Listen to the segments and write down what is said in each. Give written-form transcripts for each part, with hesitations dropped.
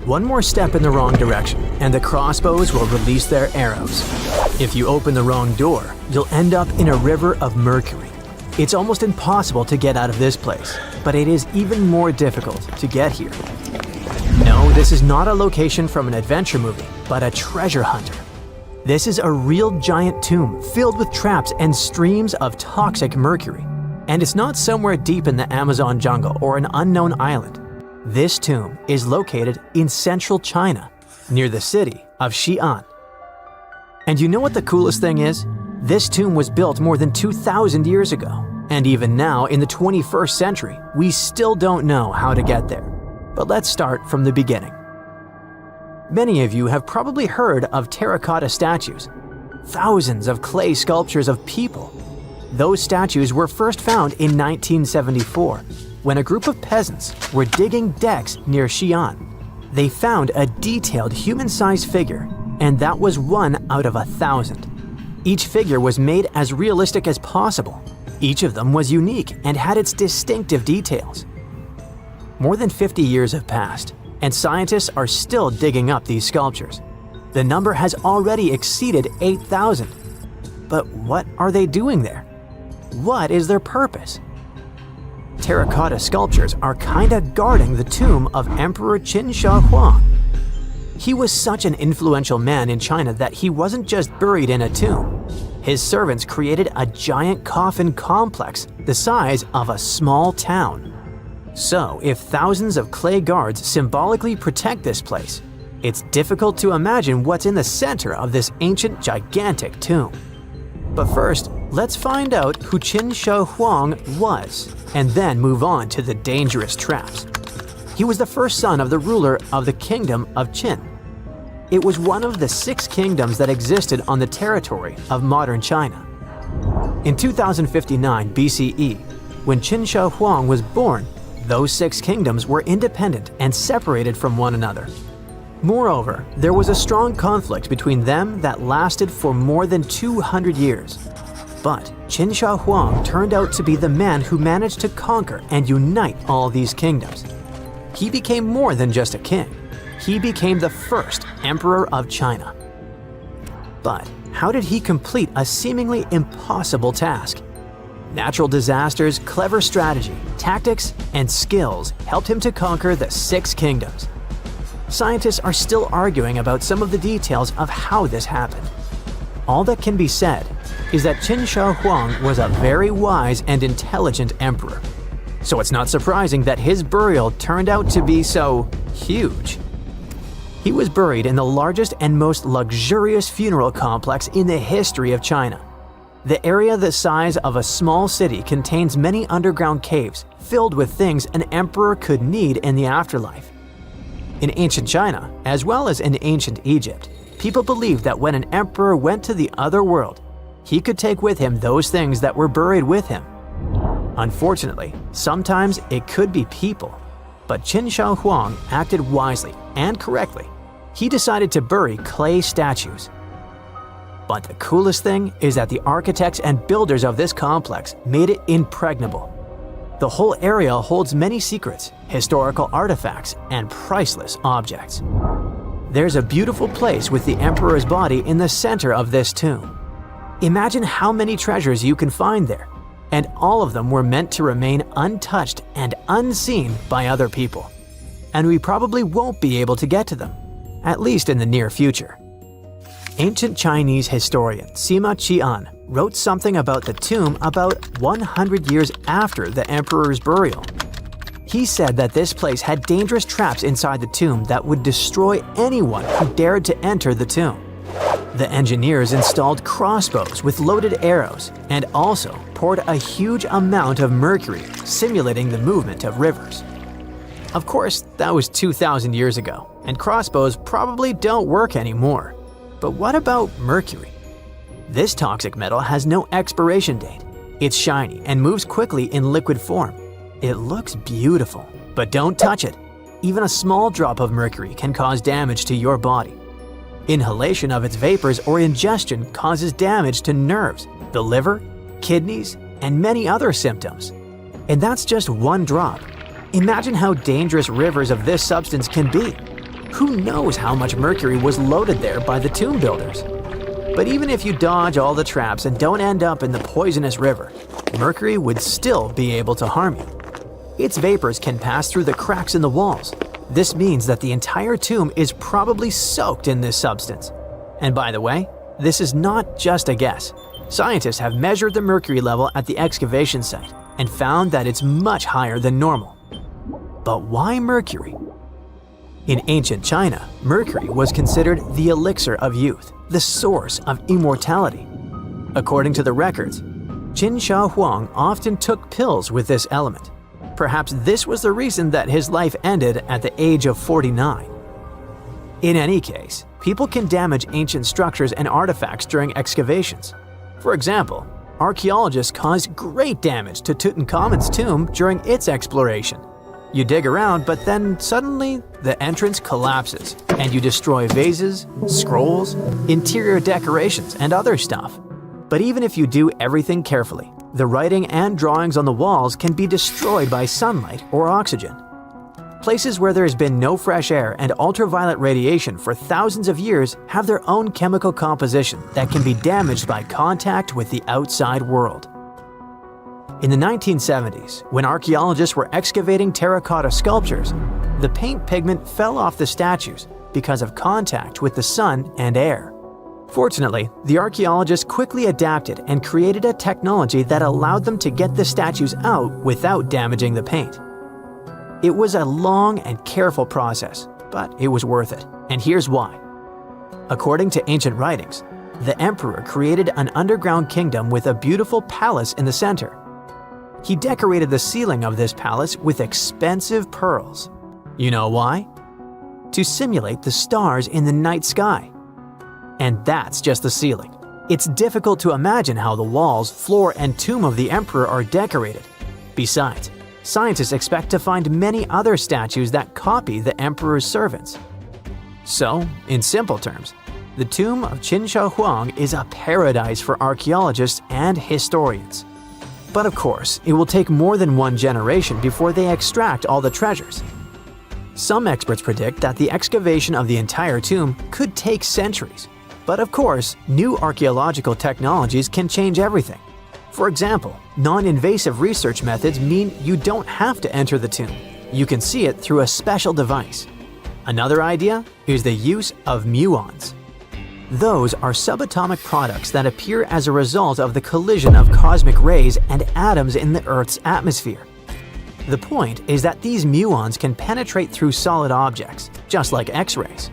One more step in the wrong direction, and the crossbows will release their arrows. If you open the wrong door, you'll end up in a river of mercury. It's almost impossible to get out of this place, but it is even more difficult to get here. No, this is not a location from an adventure movie, but a treasure hunter. This is a real giant tomb filled with traps and streams of toxic mercury. And it's not somewhere deep in the Amazon jungle or an unknown island. This tomb is located in central China, near the city of Xi'an. And you know what the coolest thing is? This tomb was built more than 2,000 years ago. And even now, in the 21st century, we still don't know how to get there. But let's start from the beginning. Many of you have probably heard of terracotta statues. Thousands of clay sculptures of people. Those statues were first found in 1974, when a group of peasants were digging decks near Xi'an. They found a detailed human-sized figure, and that was 1 out of 1,000. Each figure was made as realistic as possible. Each of them was unique and had its distinctive details. More than 50 years have passed, and scientists are still digging up these sculptures. The number has already exceeded 8,000. But what are they doing there? What is their purpose? Terracotta sculptures are kinda guarding the tomb of Emperor Qin Shi Huang. He was such an influential man in China that he wasn't just buried in a tomb. His servants created a giant coffin complex the size of a small town. So, if thousands of clay guards symbolically protect this place, it's difficult to imagine what's in the center of this ancient, gigantic tomb. But first, let's find out who Qin Shi Huang was, and then move on to the dangerous traps. He was the first son of the ruler of the kingdom of Qin. It was one of the 6 kingdoms that existed on the territory of modern China. In 2059 BCE, when Qin Shi Huang was born, those 6 kingdoms were independent and separated from one another. Moreover, there was a strong conflict between them that lasted for more than 200 years. But Qin Shi Huang turned out to be the man who managed to conquer and unite all these kingdoms. He became more than just a king. He became the first emperor of China. But how did he complete a seemingly impossible task? Natural disasters, clever strategy, tactics, and skills helped him to conquer the 6 kingdoms. Scientists are still arguing about some of the details of how this happened. All that can be said is that Qin Shi Huang was a very wise and intelligent emperor. So it's not surprising that his burial turned out to be so huge. He was buried in the largest and most luxurious funeral complex in the history of China. The area the size of a small city contains many underground caves filled with things an emperor could need in the afterlife. In ancient China, as well as in ancient Egypt, people believed that when an emperor went to the other world, he could take with him those things that were buried with him. Unfortunately, sometimes it could be people, but Qin Shi Huang acted wisely and correctly. He decided to bury clay statues. But the coolest thing is that the architects and builders of this complex made it impregnable. The whole area holds many secrets, historical artifacts, and priceless objects. There's a beautiful place with the emperor's body in the center of this tomb. Imagine how many treasures you can find there, and all of them were meant to remain untouched and unseen by other people. And we probably won't be able to get to them, at least in the near future. Ancient Chinese historian Sima Qian wrote something about the tomb about 100 years after the emperor's burial. He said that this place had dangerous traps inside the tomb that would destroy anyone who dared to enter the tomb. The engineers installed crossbows with loaded arrows and also poured a huge amount of mercury, simulating the movement of rivers. Of course, that was 2,000 years ago, and crossbows probably don't work anymore. But what about mercury? This toxic metal has no expiration date. It's shiny and moves quickly in liquid form. It looks beautiful, but don't touch it. Even a small drop of mercury can cause damage to your body. Inhalation of its vapors or ingestion causes damage to nerves, the liver, kidneys, and many other symptoms. And that's just one drop. Imagine how dangerous rivers of this substance can be. Who knows how much mercury was loaded there by the tomb builders? But even if you dodge all the traps and don't end up in the poisonous river, mercury would still be able to harm you. Its vapors can pass through the cracks in the walls. This means that the entire tomb is probably soaked in this substance. And by the way, this is not just a guess. Scientists have measured the mercury level at the excavation site and found that it's much higher than normal. But why mercury? In ancient China, mercury was considered the elixir of youth, the source of immortality. According to the records, Qin Shi Huang often took pills with this element. Perhaps this was the reason that his life ended at the age of 49. In any case, people can damage ancient structures and artifacts during excavations. For example, archaeologists caused great damage to Tutankhamun's tomb during its exploration. You dig around, but then suddenly the entrance collapses and you destroy vases, scrolls, interior decorations, and other stuff. But even if you do everything carefully, the writing and drawings on the walls can be destroyed by sunlight or oxygen. Places where there has been no fresh air and ultraviolet radiation for thousands of years have their own chemical composition that can be damaged by contact with the outside world. In the 1970s, when archaeologists were excavating terracotta sculptures, the paint pigment fell off the statues because of contact with the sun and air. Fortunately, the archaeologists quickly adapted and created a technology that allowed them to get the statues out without damaging the paint. It was a long and careful process, but it was worth it, and here's why. According to ancient writings, the emperor created an underground kingdom with a beautiful palace in the center. He decorated the ceiling of this palace with expensive pearls. You know why? To simulate the stars in the night sky. And that's just the ceiling. It's difficult to imagine how the walls, floor, and tomb of the emperor are decorated. Besides, scientists expect to find many other statues that copy the emperor's servants. So, in simple terms, the tomb of Qin Shi Huang is a paradise for archaeologists and historians. But of course, it will take more than one generation before they extract all the treasures. Some experts predict that the excavation of the entire tomb could take centuries. But of course, new archaeological technologies can change everything. For example, non-invasive research methods mean you don't have to enter the tomb. You can see it through a special device. Another idea is the use of muons. Those are subatomic products that appear as a result of the collision of cosmic rays and atoms in the Earth's atmosphere. The point is that these muons can penetrate through solid objects, just like X-rays.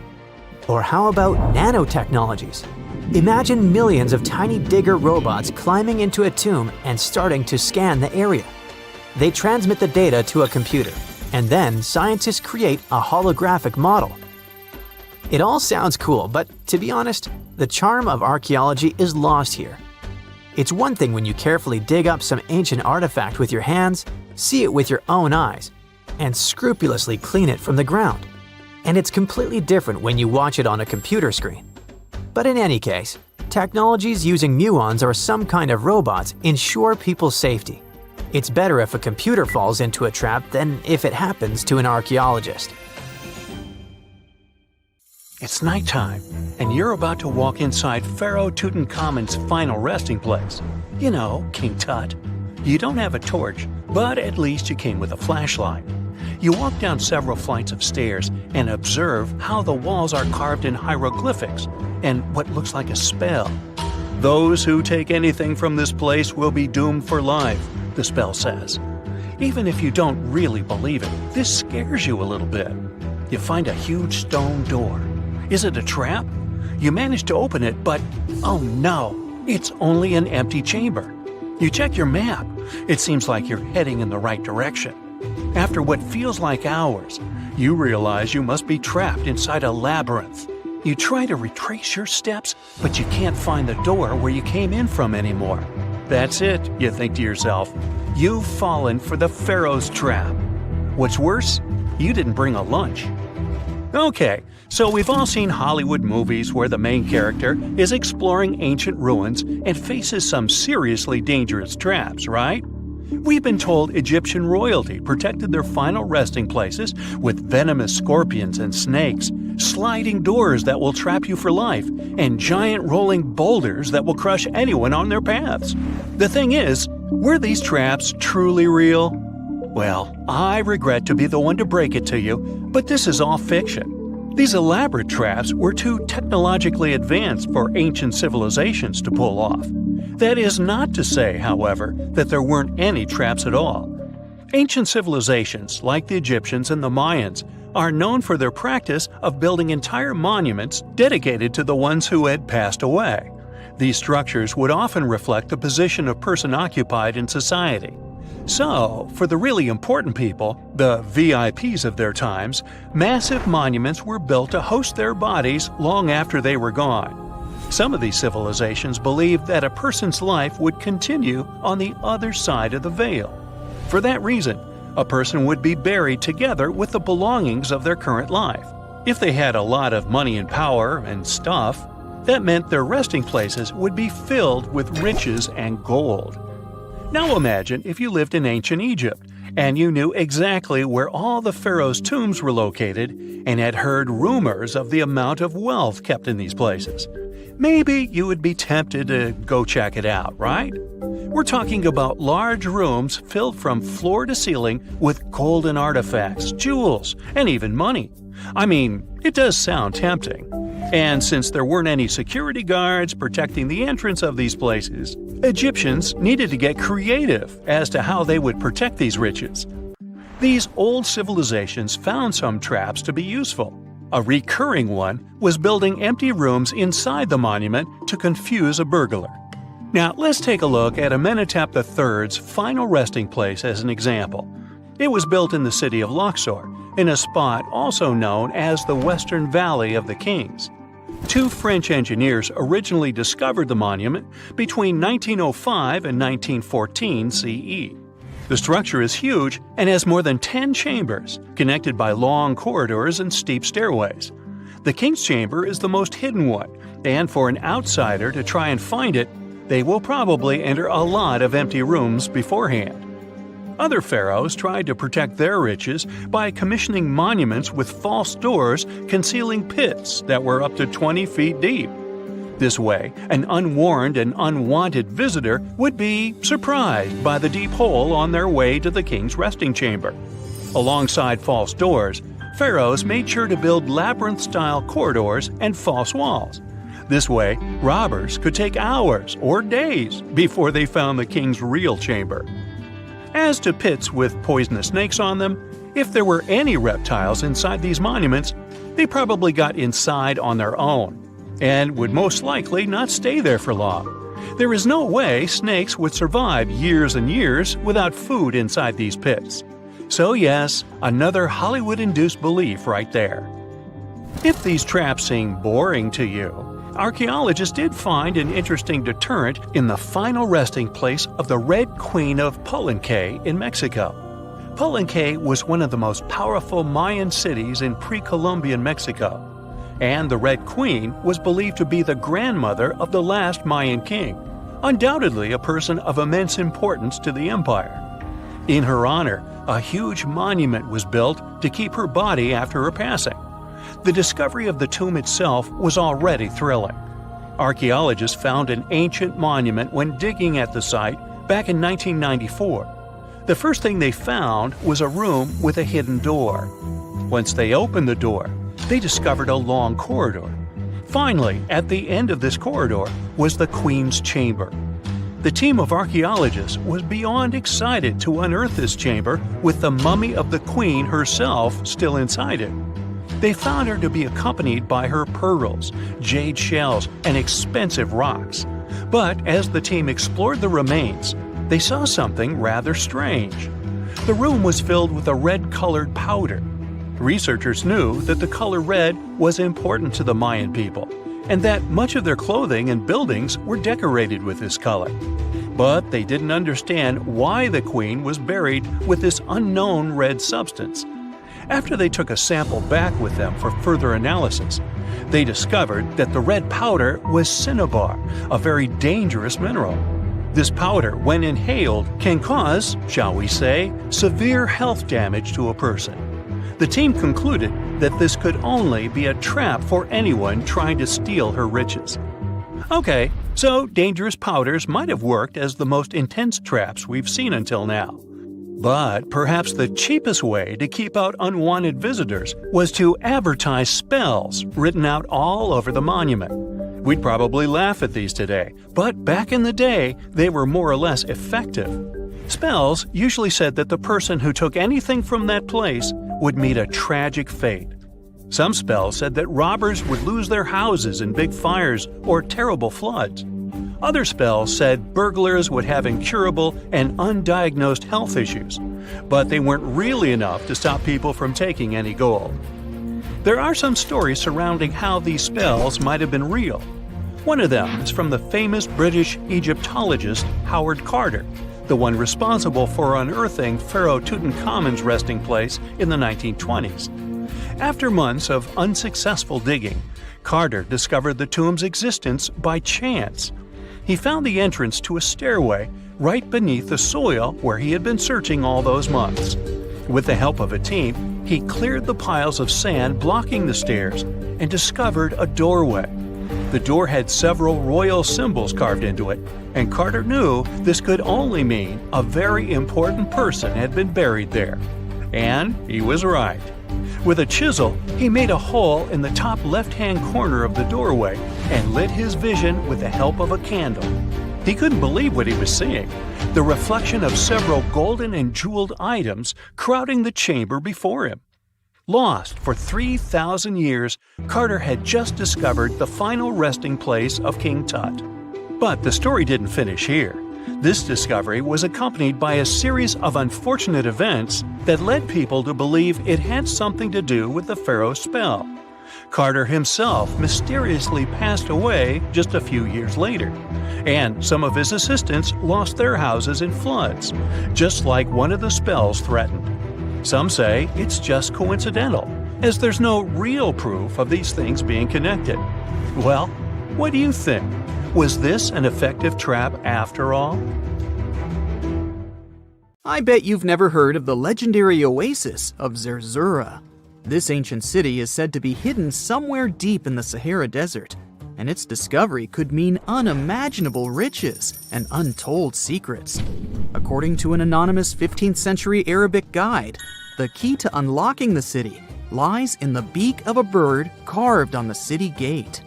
Or how about nanotechnologies? Imagine millions of tiny digger robots climbing into a tomb and starting to scan the area. They transmit the data to a computer, and then scientists create a holographic model. It all sounds cool, but to be honest, the charm of archaeology is lost here. It's one thing when you carefully dig up some ancient artifact with your hands, see it with your own eyes, and scrupulously clean it from the ground. And it's completely different when you watch it on a computer screen. But in any case, technologies using muons or some kind of robots ensure people's safety. It's better if a computer falls into a trap than if it happens to an archaeologist. It's nighttime, and you're about to walk inside Pharaoh Tutankhamun's final resting place. You know, King Tut. You don't have a torch, but at least you came with a flashlight. You walk down several flights of stairs and observe how the walls are carved in hieroglyphics and what looks like a spell. Those who take anything from this place will be doomed for life, the spell says. Even if you don't really believe it, this scares you a little bit. You find a huge stone door. Is it a trap? You manage to open it, but oh no, it's only an empty chamber. You check your map. It seems like you're heading in the right direction. After what feels like hours, you realize you must be trapped inside a labyrinth. You try to retrace your steps, but you can't find the door where you came in from anymore. That's it, you think to yourself. You've fallen for the Pharaoh's trap. What's worse, you didn't bring a lunch. Okay, so we've all seen Hollywood movies where the main character is exploring ancient ruins and faces some seriously dangerous traps, right? We've been told Egyptian royalty protected their final resting places with venomous scorpions and snakes, sliding doors that will trap you for life, and giant rolling boulders that will crush anyone on their paths. The thing is, were these traps truly real? Well, I regret to be the one to break it to you, but this is all fiction. These elaborate traps were too technologically advanced for ancient civilizations to pull off. That is not to say, however, that there weren't any traps at all. Ancient civilizations, like the Egyptians and the Mayans, are known for their practice of building entire monuments dedicated to the ones who had passed away. These structures would often reflect the position of person occupied in society. So, for the really important people, the VIPs of their times, massive monuments were built to host their bodies long after they were gone. Some of these civilizations believed that a person's life would continue on the other side of the veil. For that reason, a person would be buried together with the belongings of their current life. If they had a lot of money and power and stuff, that meant their resting places would be filled with riches and gold. Now imagine if you lived in ancient Egypt and you knew exactly where all the pharaohs' tombs were located and had heard rumors of the amount of wealth kept in these places. Maybe you would be tempted to go check it out, right? We're talking about large rooms filled from floor to ceiling with golden artifacts, jewels, and even money. I mean, it does sound tempting. And since there weren't any security guards protecting the entrance of these places, Egyptians needed to get creative as to how they would protect these riches. These old civilizations found some traps to be useful. A recurring one was building empty rooms inside the monument to confuse a burglar. Now let's take a look at Amenhotep III's final resting place as an example. It was built in the city of Luxor, in a spot also known as the Western Valley of the Kings. Two French engineers originally discovered the monument between 1905 and 1914 CE. The structure is huge and has more than 10 chambers, connected by long corridors and steep stairways. The King's Chamber is the most hidden one, and for an outsider to try and find it, they will probably enter a lot of empty rooms beforehand. Other pharaohs tried to protect their riches by commissioning monuments with false doors concealing pits that were up to 20 feet deep. This way, an unwarned and unwanted visitor would be surprised by the deep hole on their way to the king's resting chamber. Alongside false doors, pharaohs made sure to build labyrinth-style corridors and false walls. This way, robbers could take hours or days before they found the king's real chamber. As to pits with poisonous snakes on them, if there were any reptiles inside these monuments, they probably got inside on their own and would most likely not stay there for long. There is no way snakes would survive years and years without food inside these pits. So yes, another Hollywood-induced belief right there. If these traps seem boring to you, archaeologists did find an interesting deterrent in the final resting place of the Red Queen of Palenque in Mexico. Palenque was one of the most powerful Mayan cities in pre-Columbian Mexico, and the Red Queen was believed to be the grandmother of the last Mayan king, undoubtedly a person of immense importance to the empire. In her honor, a huge monument was built to keep her body after her passing. The discovery of the tomb itself was already thrilling. Archaeologists found an ancient monument when digging at the site back in 1994. The first thing they found was a room with a hidden door. Once they opened the door, they discovered a long corridor. Finally, at the end of this corridor was the Queen's chamber. The team of archaeologists was beyond excited to unearth this chamber with the mummy of the Queen herself still inside it. They found her to be accompanied by her pearls, jade shells, and expensive rocks. But as the team explored the remains, they saw something rather strange. The room was filled with a red-colored powder. Researchers knew that the color red was important to the Mayan people, and that much of their clothing and buildings were decorated with this color. But they didn't understand why the queen was buried with this unknown red substance. After they took a sample back with them for further analysis, they discovered that the red powder was cinnabar, a very dangerous mineral. This powder, when inhaled, can cause, shall we say, severe health damage to a person. The team concluded that this could only be a trap for anyone trying to steal her riches. Okay, so dangerous powders might have worked as the most intense traps we've seen until now. But perhaps the cheapest way to keep out unwanted visitors was to advertise spells written out all over the monument. We'd probably laugh at these today, but back in the day, they were more or less effective. Spells usually said that the person who took anything from that place would meet a tragic fate. Some spells said that robbers would lose their houses in big fires or terrible floods. Other spells said burglars would have incurable and undiagnosed health issues, but they weren't really enough to stop people from taking any gold. There are some stories surrounding how these spells might have been real. One of them is from the famous British Egyptologist Howard Carter, the one responsible for unearthing Pharaoh Tutankhamun's resting place in the 1920s. After months of unsuccessful digging, Carter discovered the tomb's existence by chance. He found the entrance to a stairway right beneath the soil where he had been searching all those months. With the help of a team, he cleared the piles of sand blocking the stairs and discovered a doorway. The door had several royal symbols carved into it, and Carter knew this could only mean a very important person had been buried there. And he was right. With a chisel, he made a hole in the top left-hand corner of the doorway and lit his vision with the help of a candle. He couldn't believe what he was seeing, the reflection of several golden and jeweled items crowding the chamber before him. Lost for 3,000 years, Carter had just discovered the final resting place of King Tut. But the story didn't finish here. This discovery was accompanied by a series of unfortunate events that led people to believe it had something to do with the pharaoh's spell. Carter himself mysteriously passed away just a few years later, and some of his assistants lost their houses in floods, just like one of the spells threatened. Some say it's just coincidental, as there's no real proof of these things being connected. Well, what do you think? Was this an effective trap after all? I bet you've never heard of the legendary oasis of Zerzura. This ancient city is said to be hidden somewhere deep in the Sahara Desert, and its discovery could mean unimaginable riches and untold secrets. According to an anonymous 15th century Arabic guide, the key to unlocking the city lies in the beak of a bird carved on the city gate.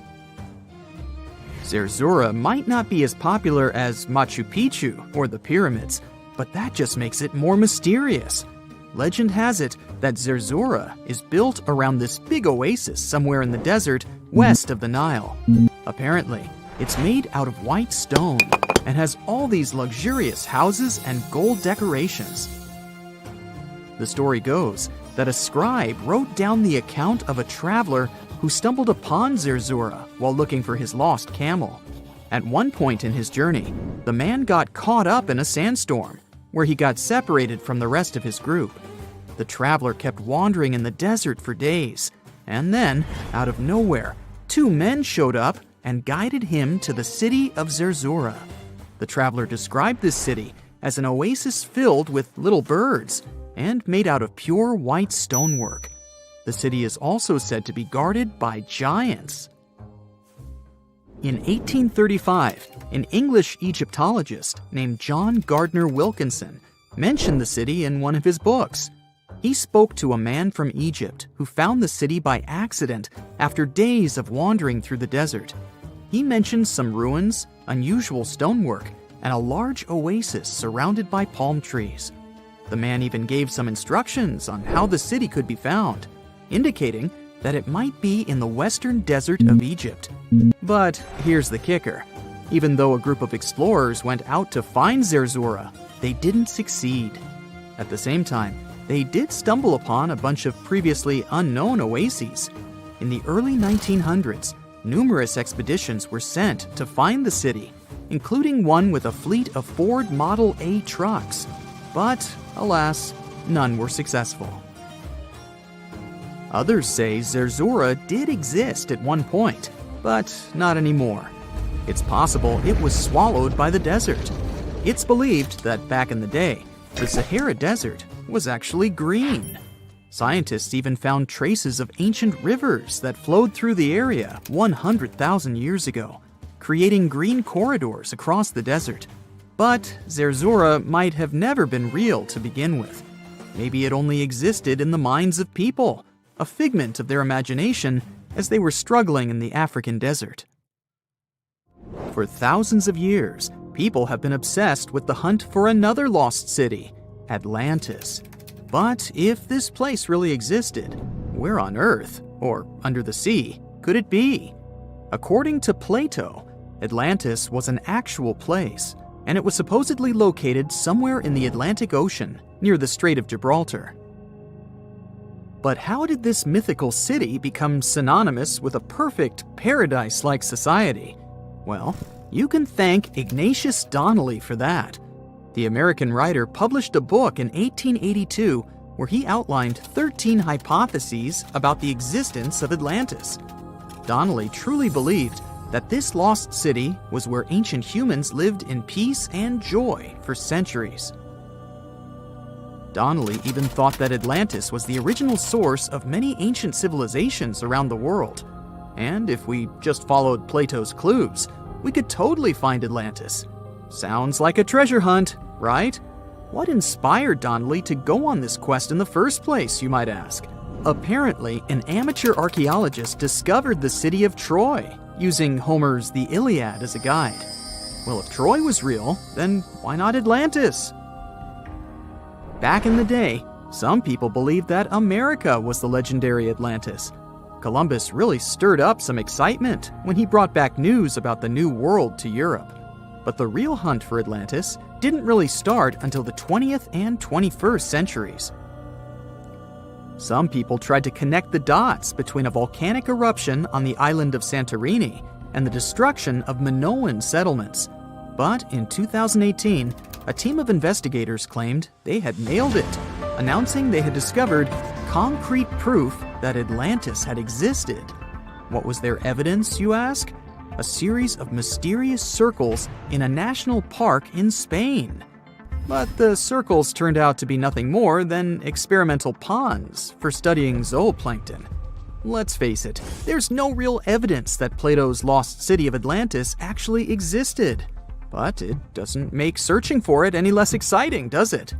Zerzura might not be as popular as Machu Picchu or the pyramids, but that just makes it more mysterious. Legend has it that Zerzura is built around this big oasis somewhere in the desert west of the Nile. Apparently, it's made out of white stone and has all these luxurious houses and gold decorations. The story goes that a scribe wrote down the account of a traveler who stumbled upon Zerzura while looking for his lost camel. At one point in his journey, the man got caught up in a sandstorm, where he got separated from the rest of his group. The traveler kept wandering in the desert for days, and then, out of nowhere, two men showed up and guided him to the city of Zerzura. The traveler described this city as an oasis filled with little birds and made out of pure white stonework. The city is also said to be guarded by giants. In 1835, an English Egyptologist named John Gardner Wilkinson mentioned the city in one of his books. He spoke to a man from Egypt who found the city by accident after days of wandering through the desert. He mentioned some ruins, unusual stonework, and a large oasis surrounded by palm trees. The man even gave some instructions on how the city could be found, indicating that it might be in the western desert of Egypt. But here's the kicker. Even though a group of explorers went out to find Zerzura, they didn't succeed. At the same time, they did stumble upon a bunch of previously unknown oases. In the early 1900s, numerous expeditions were sent to find the city, including one with a fleet of Ford Model A trucks. But, alas, none were successful. Others say Zerzura did exist at one point, but not anymore. It's possible it was swallowed by the desert. It's believed that back in the day, the Sahara Desert was actually green. Scientists even found traces of ancient rivers that flowed through the area 100,000 years ago, creating green corridors across the desert. But Zerzura might have never been real to begin with. Maybe it only existed in the minds of people, a figment of their imagination as they were struggling in the African desert. For thousands of years, people have been obsessed with the hunt for another lost city, Atlantis. But if this place really existed, where on Earth, or under the sea, could it be? According to Plato, Atlantis was an actual place, and it was supposedly located somewhere in the Atlantic Ocean, near the Strait of Gibraltar. But how did this mythical city become synonymous with a perfect, paradise-like society? Well, you can thank Ignatius Donnelly for that. The American writer published a book in 1882 where he outlined 13 hypotheses about the existence of Atlantis. Donnelly truly believed that this lost city was where ancient humans lived in peace and joy for centuries. Donnelly even thought that Atlantis was the original source of many ancient civilizations around the world. And if we just followed Plato's clues, we could totally find Atlantis. Sounds like a treasure hunt, right? What inspired Donnelly to go on this quest in the first place, you might ask? Apparently, an amateur archaeologist discovered the city of Troy, using Homer's The Iliad as a guide. Well, if Troy was real, then why not Atlantis? Back in the day, some people believed that America was the legendary Atlantis. Columbus really stirred up some excitement when he brought back news about the New World to Europe. But the real hunt for Atlantis didn't really start until the 20th and 21st centuries. Some people tried to connect the dots between a volcanic eruption on the island of Santorini and the destruction of Minoan settlements. But in 2018, a team of investigators claimed they had nailed it, announcing they had discovered concrete proof that Atlantis had existed. What was their evidence, you ask? A series of mysterious circles in a national park in Spain. But the circles turned out to be nothing more than experimental ponds for studying zooplankton. Let's face it, there's no real evidence that Plato's lost city of Atlantis actually existed. But it doesn't make searching for it any less exciting, does it?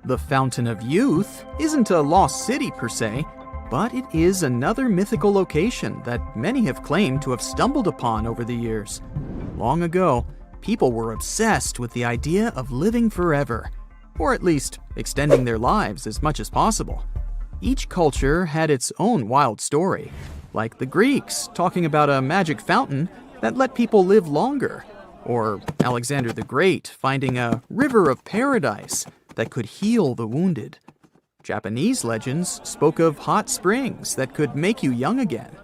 The Fountain of Youth isn't a lost city per se, but it is another mythical location that many have claimed to have stumbled upon over the years. Long ago, people were obsessed with the idea of living forever, or at least extending their lives as much as possible. Each culture had its own wild story, like the Greeks talking about a magic fountain that let people live longer, or Alexander the Great finding a river of paradise that could heal the wounded. Japanese legends spoke of hot springs that could make you young again,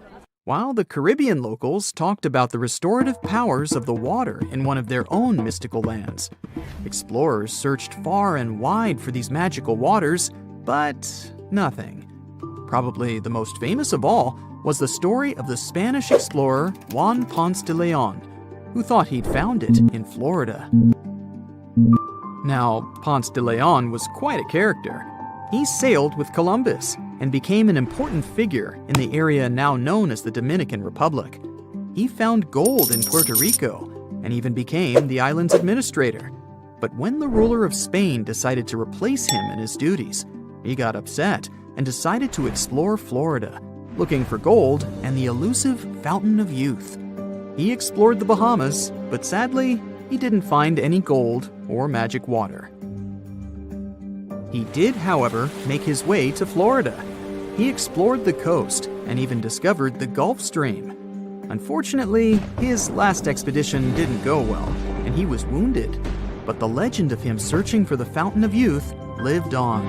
while the Caribbean locals talked about the restorative powers of the water in one of their own mystical lands. Explorers searched far and wide for these magical waters, but nothing. Probably the most famous of all was the story of the Spanish explorer Juan Ponce de Leon, who thought he'd found it in Florida. Now, Ponce de Leon was quite a character. He sailed with Columbus and became an important figure in the area now known as the Dominican Republic. He found gold in Puerto Rico and even became the island's administrator. But when the ruler of Spain decided to replace him in his duties, he got upset and decided to explore Florida, looking for gold and the elusive Fountain of Youth. He explored the Bahamas, but sadly, he didn't find any gold or magic water. He did, however, make his way to Florida. He explored the coast and even discovered the Gulf Stream. Unfortunately, his last expedition didn't go well, and he was wounded. But the legend of him searching for the Fountain of Youth lived on.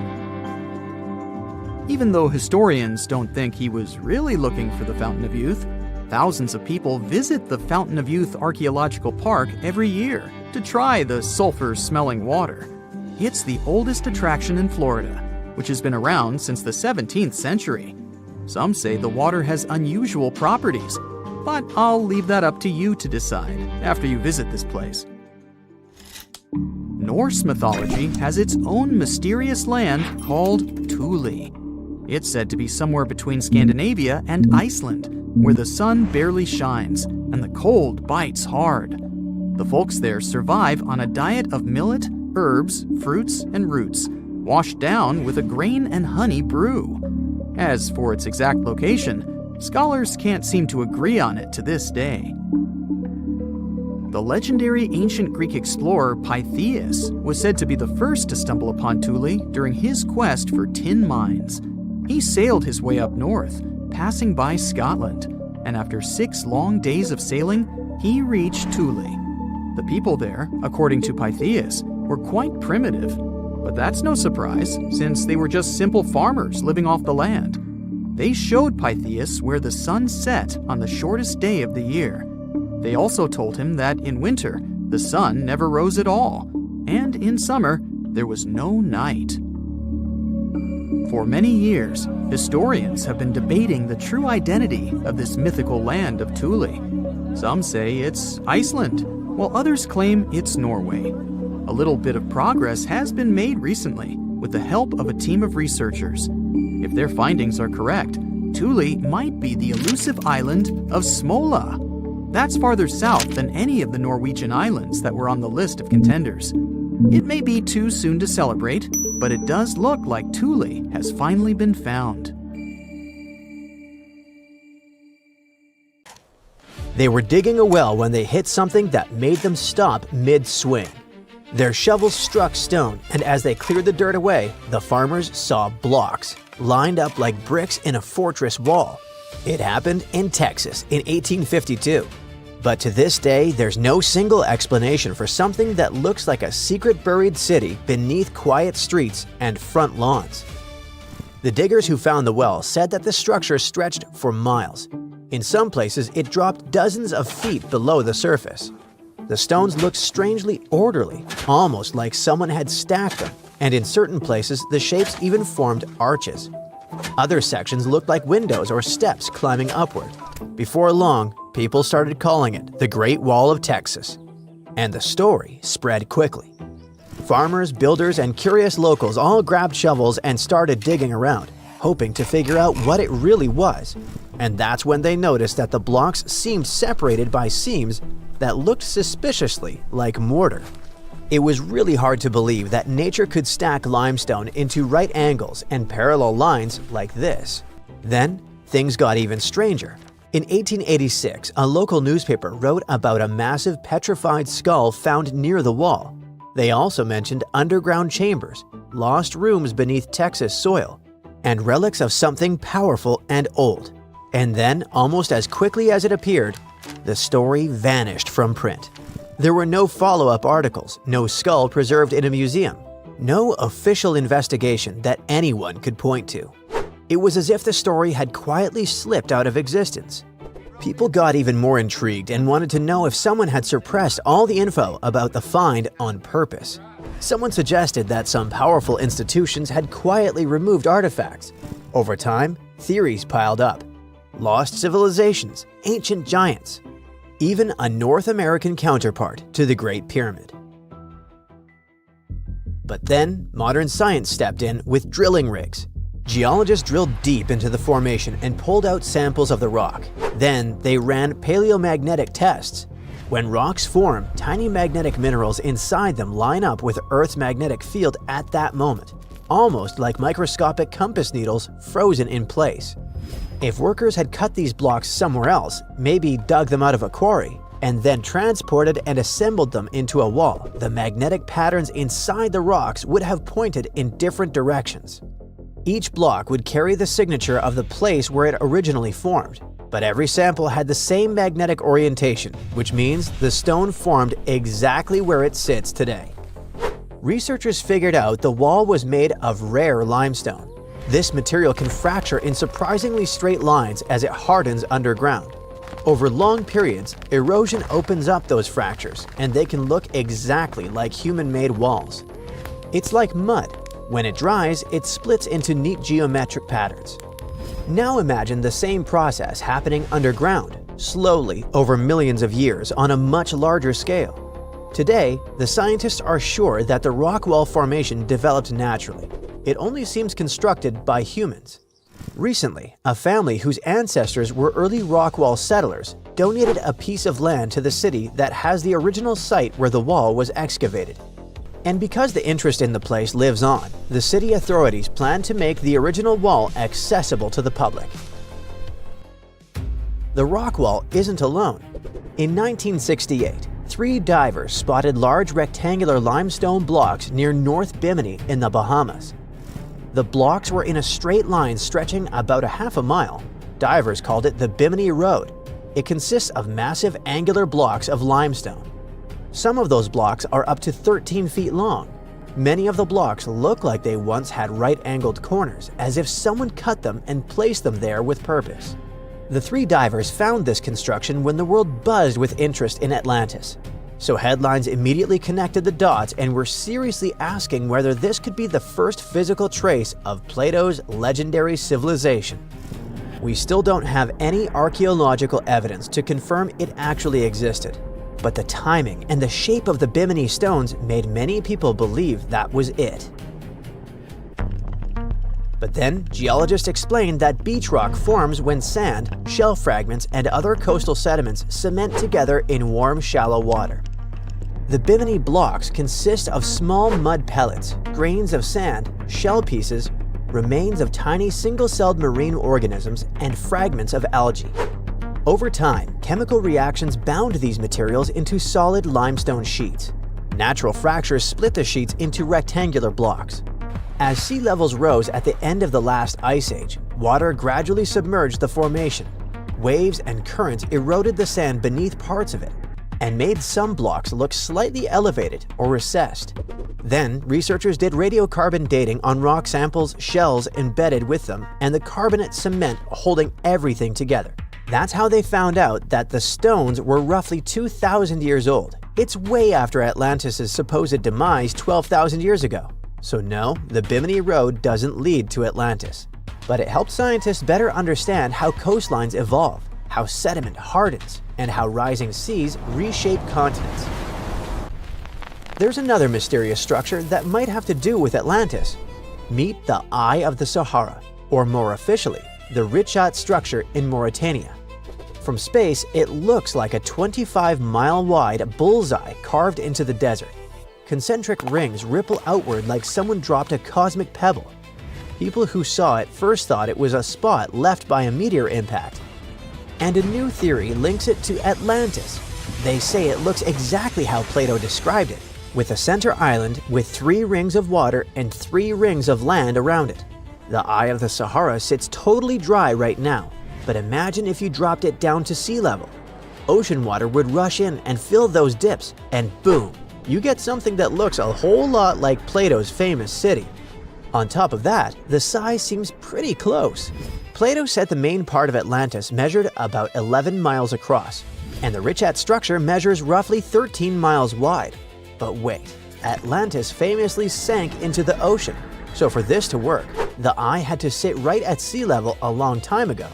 Even though historians don't think he was really looking for the Fountain of Youth, thousands of people visit the Fountain of Youth Archaeological Park every year to try the sulfur-smelling water. It's the oldest attraction in Florida, which has been around since the 17th century. Some say the water has unusual properties, but I'll leave that up to you to decide after you visit this place. Norse mythology has its own mysterious land called Thule. It's said to be somewhere between Scandinavia and Iceland, where the sun barely shines and the cold bites hard. The folks there survive on a diet of millet, herbs, fruits, and roots, washed down with a grain and honey brew. As for its exact location, scholars can't seem to agree on it to this day. The legendary ancient Greek explorer Pytheas was said to be the first to stumble upon Thule during his quest for tin mines. He sailed his way up north, passing by Scotland, and after 6 long days of sailing, he reached Thule. The people there, according to Pytheas, were quite primitive, but that's no surprise since they were just simple farmers living off the land. They showed Pytheas where the sun set on the shortest day of the year. They also told him that in winter, the sun never rose at all, and in summer, there was no night. For many years, historians have been debating the true identity of this mythical land of Thule. Some say it's Iceland, while others claim it's Norway. A little bit of progress has been made recently with the help of a team of researchers. If their findings are correct, Thule might be the elusive island of Smola. That's farther south than any of the Norwegian islands that were on the list of contenders. It may be too soon to celebrate, but it does look like Thule has finally been found. They were digging a well when they hit something that made them stop mid-swing. Their shovels struck stone, and as they cleared the dirt away, the farmers saw blocks, lined up like bricks in a fortress wall. It happened in Texas in 1852. But to this day, there's no single explanation for something that looks like a secret buried city beneath quiet streets and front lawns. The diggers who found the well said that the structure stretched for miles. In some places, it dropped dozens of feet below the surface. The stones looked strangely orderly, almost like someone had stacked them, and in certain places, the shapes even formed arches. Other sections looked like windows or steps climbing upward. Before long, people started calling it the Great Wall of Texas. And the story spread quickly. Farmers, builders, and curious locals all grabbed shovels and started digging around, hoping to figure out what it really was. And that's when they noticed that the blocks seemed separated by seams that looked suspiciously like mortar. It was really hard to believe that nature could stack limestone into right angles and parallel lines like this. Then, things got even stranger. In 1886, a local newspaper wrote about a massive petrified skull found near the wall. They also mentioned underground chambers, lost rooms beneath Texas soil, and relics of something powerful and old. And then, almost as quickly as it appeared, the story vanished from print. There were no follow-up articles, no skull preserved in a museum, no official investigation that anyone could point to. It was as if the story had quietly slipped out of existence. People got even more intrigued and wanted to know if someone had suppressed all the info about the find on purpose. Someone suggested that some powerful institutions had quietly removed artifacts. Over time, theories piled up. Lost civilizations, ancient giants, even a North American counterpart to the Great Pyramid. But then, modern science stepped in with drilling rigs. Geologists drilled deep into the formation and pulled out samples of the rock. Then, they ran paleomagnetic tests. When rocks form, tiny magnetic minerals inside them line up with Earth's magnetic field at that moment, almost like microscopic compass needles frozen in place. If workers had cut these blocks somewhere else, maybe dug them out of a quarry, and then transported and assembled them into a wall, the magnetic patterns inside the rocks would have pointed in different directions. Each block would carry the signature of the place where it originally formed, but every sample had the same magnetic orientation, which means the stone formed exactly where it sits today. Researchers figured out the wall was made of rare limestone. This material can fracture in surprisingly straight lines as it hardens underground. Over long periods, erosion opens up those fractures, and they can look exactly like human-made walls. It's like mud. When it dries, it splits into neat geometric patterns. Now imagine the same process happening underground, slowly over millions of years on a much larger scale. Today, the scientists are sure that the rock wall formation developed naturally. it only seems constructed by humans. Recently, a family whose ancestors were early rock wall settlers donated a piece of land to the city that has the original site where the wall was excavated. And because the interest in the place lives on, the city authorities plan to make the original wall accessible to the public. The rock wall isn't alone. In 1968, 3 divers spotted large rectangular limestone blocks near North Bimini in the Bahamas. The blocks were in a straight line stretching about a half a mile. Divers called it the Bimini Road. It consists of massive angular blocks of limestone. Some of those blocks are up to 13 feet long. Many of the blocks look like they once had right-angled corners, as if someone cut them and placed them there with purpose. The 3 divers found this construction when the world buzzed with interest in Atlantis. So headlines immediately connected the dots and were seriously asking whether this could be the first physical trace of Plato's legendary civilization. We still don't have any archaeological evidence to confirm it actually existed, but the timing and the shape of the Bimini stones made many people believe that was it. But then, geologists explained that beach rock forms when sand, shell fragments, and other coastal sediments cement together in warm, shallow water. The Bimini blocks consist of small mud pellets, grains of sand, shell pieces, remains of tiny single-celled marine organisms, and fragments of algae. Over time, chemical reactions bound these materials into solid limestone sheets. Natural fractures split the sheets into rectangular blocks. As sea levels rose at the end of the last ice age, water gradually submerged the formation. Waves and currents eroded the sand beneath parts of it and made some blocks look slightly elevated or recessed. Then, researchers did radiocarbon dating on rock samples, shells embedded with them, and the carbonate cement holding everything together. That's how they found out that the stones were roughly 2,000 years old. It's way after Atlantis' supposed demise 12,000 years ago. So no, the Bimini Road doesn't lead to Atlantis. But it helped scientists better understand how coastlines evolve, how sediment hardens, and how rising seas reshape continents. There's another mysterious structure that might have to do with Atlantis. Meet the Eye of the Sahara, or more officially, the Richat structure in Mauritania. From space, it looks like a 25-mile-wide bullseye carved into the desert. Concentric rings ripple outward like someone dropped a cosmic pebble. People who saw it first thought it was a spot left by a meteor impact. And a new theory links it to Atlantis. They say it looks exactly how Plato described it, with a center island with 3 rings of water and 3 rings of land around it. The Eye of the Sahara sits totally dry right now, but imagine if you dropped it down to sea level. Ocean water would rush in and fill those dips, and boom, you get something that looks a whole lot like Plato's famous city. On top of that, the size seems pretty close. Plato said the main part of Atlantis measured about 11 miles across, and the Richat structure measures roughly 13 miles wide. But wait, Atlantis famously sank into the ocean, so for this to work, the eye had to sit right at sea level a long time ago.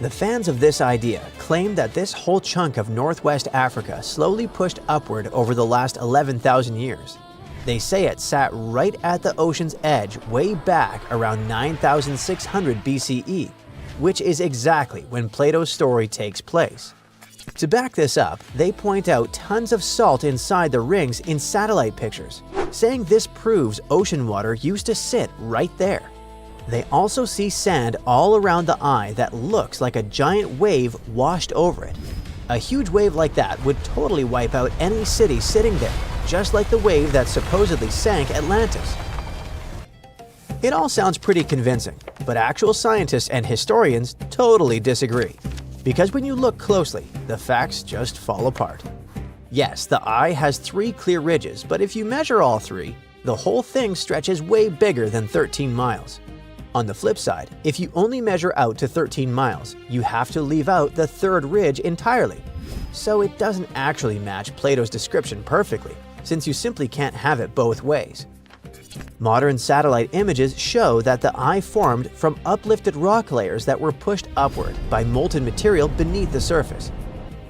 The fans of this idea claim that this whole chunk of Northwest Africa slowly pushed upward over the last 11,000 years. They say it sat right at the ocean's edge way back around 9,600 BCE, which is exactly when Plato's story takes place. To back this up, they point out tons of salt inside the rings in satellite pictures, saying this proves ocean water used to sit right there. They also see sand all around the eye that looks like a giant wave washed over it. A huge wave like that would totally wipe out any city sitting there, just like the wave that supposedly sank Atlantis. It all sounds pretty convincing, but actual scientists and historians totally disagree. Because when you look closely, the facts just fall apart. Yes, the eye has 3 clear ridges, but if you measure all 3, the whole thing stretches way bigger than 13 miles. On the flip side, if you only measure out to 13 miles, you have to leave out the 3rd ridge entirely. So it doesn't actually match Plato's description perfectly, since you simply can't have it both ways. Modern satellite images show that the eye formed from uplifted rock layers that were pushed upward by molten material beneath the surface.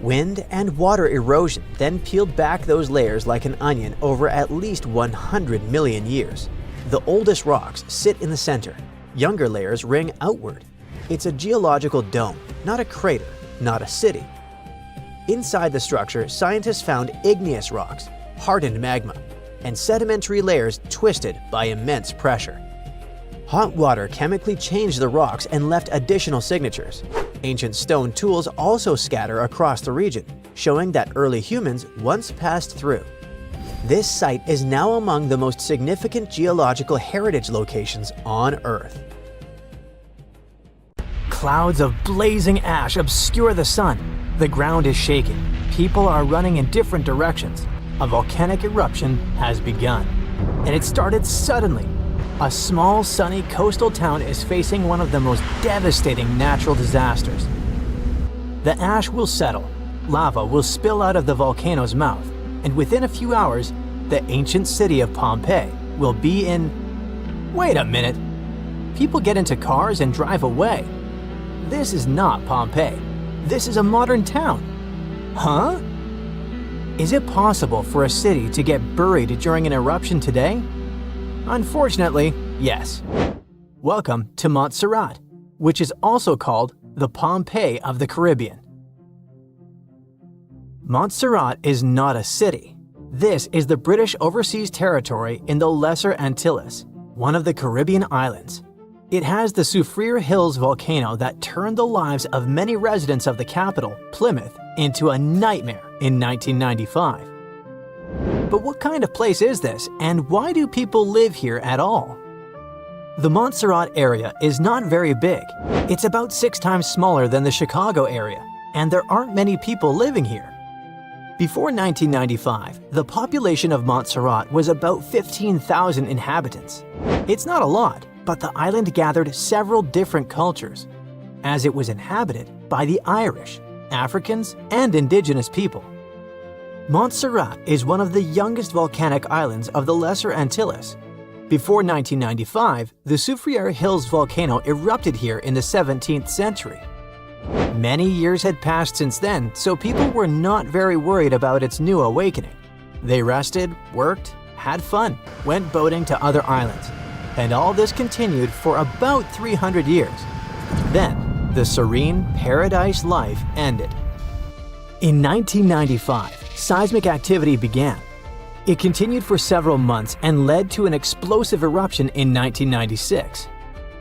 Wind and water erosion then peeled back those layers like an onion over at least 100 million years. The oldest rocks sit in the center. Younger layers ring outward. It's a geological dome, not a crater, not a city. Inside the structure, scientists found igneous rocks, hardened magma, and sedimentary layers twisted by immense pressure. Hot water chemically changed the rocks and left additional signatures. Ancient stone tools also scatter across the region, showing that early humans once passed through. This site is now among the most significant geological heritage locations on Earth. Clouds of blazing ash obscure the sun. The ground is shaking. People are running in different directions. A volcanic eruption has begun. And it started suddenly. A small, sunny coastal town is facing one of the most devastating natural disasters. The ash will settle. Lava will spill out of the volcano's mouth. And within a few hours, the ancient city of Pompeii will be in… Wait a minute! People get into cars and drive away. This is not Pompeii. This is a modern town. Huh? Is it possible for a city to get buried during an eruption today? Unfortunately, yes. Welcome to Montserrat, which is also called the Pompeii of the Caribbean. Montserrat is not a city. This is the British Overseas Territory in the Lesser Antilles, one of the Caribbean islands. It has the Soufriere Hills volcano that turned the lives of many residents of the capital, Plymouth, into a nightmare in 1995. But what kind of place is this, and why do people live here at all? The Montserrat area is not very big. It's about 6 times smaller than the Chicago area, and there aren't many people living here. Before 1995, the population of Montserrat was about 15,000 inhabitants. It's not a lot, but the island gathered several different cultures, as it was inhabited by the Irish, Africans, and indigenous people. Montserrat is one of the youngest volcanic islands of the Lesser Antilles. Before 1995, the Soufriere Hills volcano erupted here in the 17th century. Many years had passed since then, so people were not very worried about its new awakening. They rested, worked, had fun, went boating to other islands, and all this continued for about 300 years. Then, the serene paradise life ended. In 1995, seismic activity began. It continued for several months and led to an explosive eruption in 1996.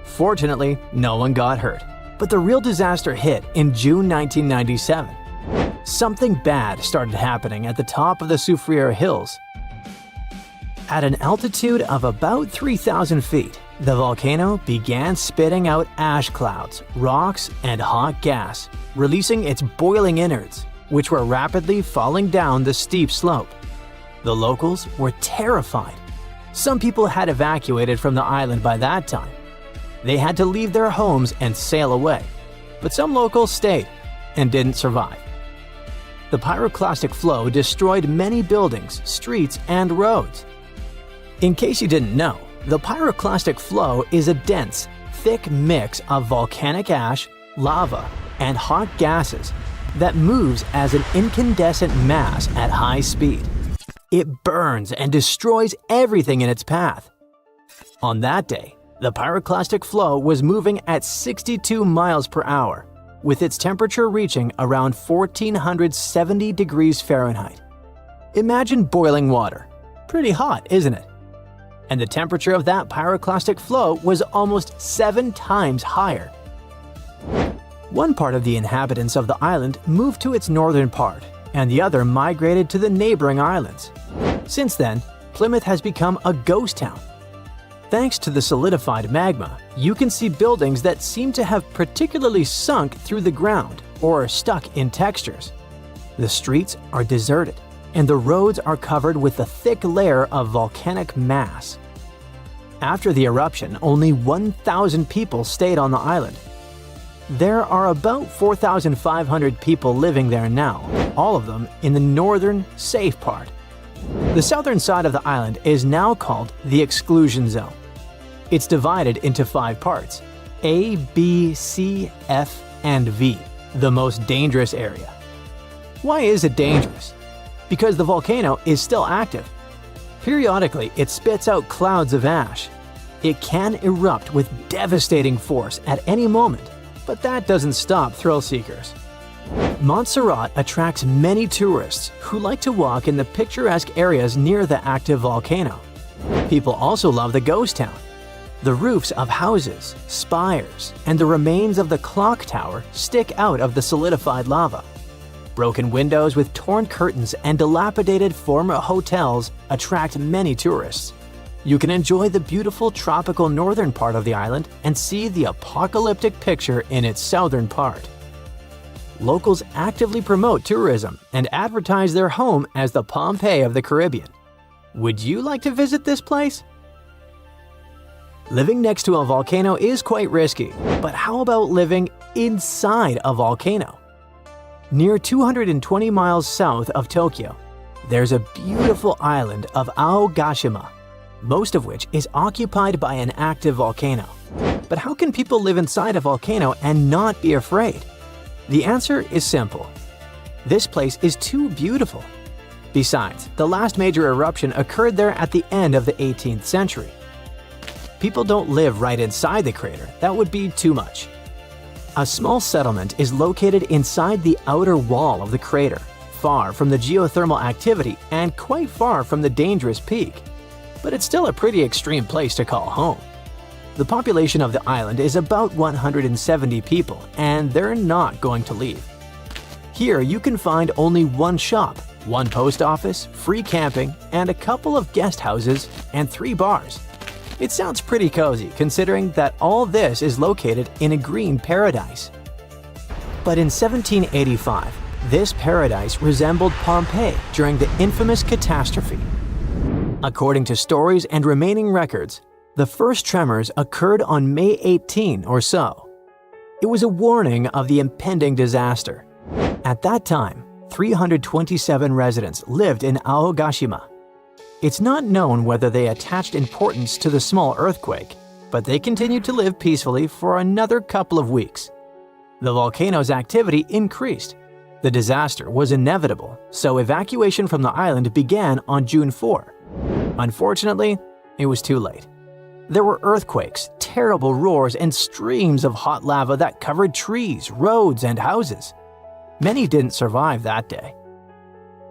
Fortunately, no one got hurt, but the real disaster hit in June 1997. Something bad started happening at the top of the Soufriere Hills. At an altitude of about 3,000 feet, the volcano began spitting out ash clouds, rocks, and hot gas, releasing its boiling innards, which were rapidly falling down the steep slope. The locals were terrified. Some people had evacuated from the island by that time. They had to leave their homes and sail away, but some locals stayed and didn't survive. The pyroclastic flow destroyed many buildings, streets, and roads. In case you didn't know, the pyroclastic flow is a dense, thick mix of volcanic ash, lava, and hot gases that moves as an incandescent mass at high speed. It burns and destroys everything in its path. On that day, the pyroclastic flow was moving at 62 miles per hour, with its temperature reaching around 1470 degrees Fahrenheit. Imagine boiling water. Pretty hot, isn't it? And the temperature of that pyroclastic flow was almost 7 times higher. One part of the inhabitants of the island moved to its northern part, and the other migrated to the neighboring islands. Since then, Plymouth has become a ghost town. Thanks to the solidified magma, you can see buildings that seem to have particularly sunk through the ground or are stuck in textures. The streets are deserted, and the roads are covered with a thick layer of volcanic mass. After the eruption, only 1,000 people stayed on the island. There are about 4,500 people living there now, all of them in the northern, safe part. The southern side of the island is now called the exclusion zone. It's divided into 5 parts: A, B, C, F, and V, the most dangerous area. Why is it dangerous? Because the volcano is still active. Periodically, it spits out clouds of ash. It can erupt with devastating force at any moment, but that doesn't stop thrill seekers. Montserrat attracts many tourists who like to walk in the picturesque areas near the active volcano. People also love the ghost town. The roofs of houses, spires, and the remains of the clock tower stick out of the solidified lava. Broken windows with torn curtains and dilapidated former hotels attract many tourists. You can enjoy the beautiful tropical northern part of the island and see the apocalyptic picture in its southern part. Locals actively promote tourism and advertise their home as the Pompeii of the Caribbean. Would you like to visit this place? Living next to a volcano is quite risky, but how about living inside a volcano? Near 220 miles south of Tokyo, there's a beautiful island of Aogashima, most of which is occupied by an active volcano. But how can people live inside a volcano and not be afraid? The answer is simple. This place is too beautiful. Besides, the last major eruption occurred there at the end of the 18th century. People don't live right inside the crater, that would be too much. A small settlement is located inside the outer wall of the crater, far from the geothermal activity and quite far from the dangerous peak. But it's still a pretty extreme place to call home. The population of the island is about 170 people, and they're not going to leave. Here you can find only one shop, one post office, free camping, and a couple of guest houses and 3 bars. It sounds pretty cozy considering that all this is located in a green paradise. But in 1785, this paradise resembled Pompeii during the infamous catastrophe. According to stories and remaining records, the first tremors occurred on May 18 or so. It was a warning of the impending disaster. At that time, 327 residents lived in Aogashima. It's not known whether they attached importance to the small earthquake, but they continued to live peacefully for another couple of weeks. The volcano's activity increased. The disaster was inevitable, so evacuation from the island began on June 4. Unfortunately, it was too late. There were earthquakes, terrible roars, and streams of hot lava that covered trees, roads, and houses. Many didn't survive that day.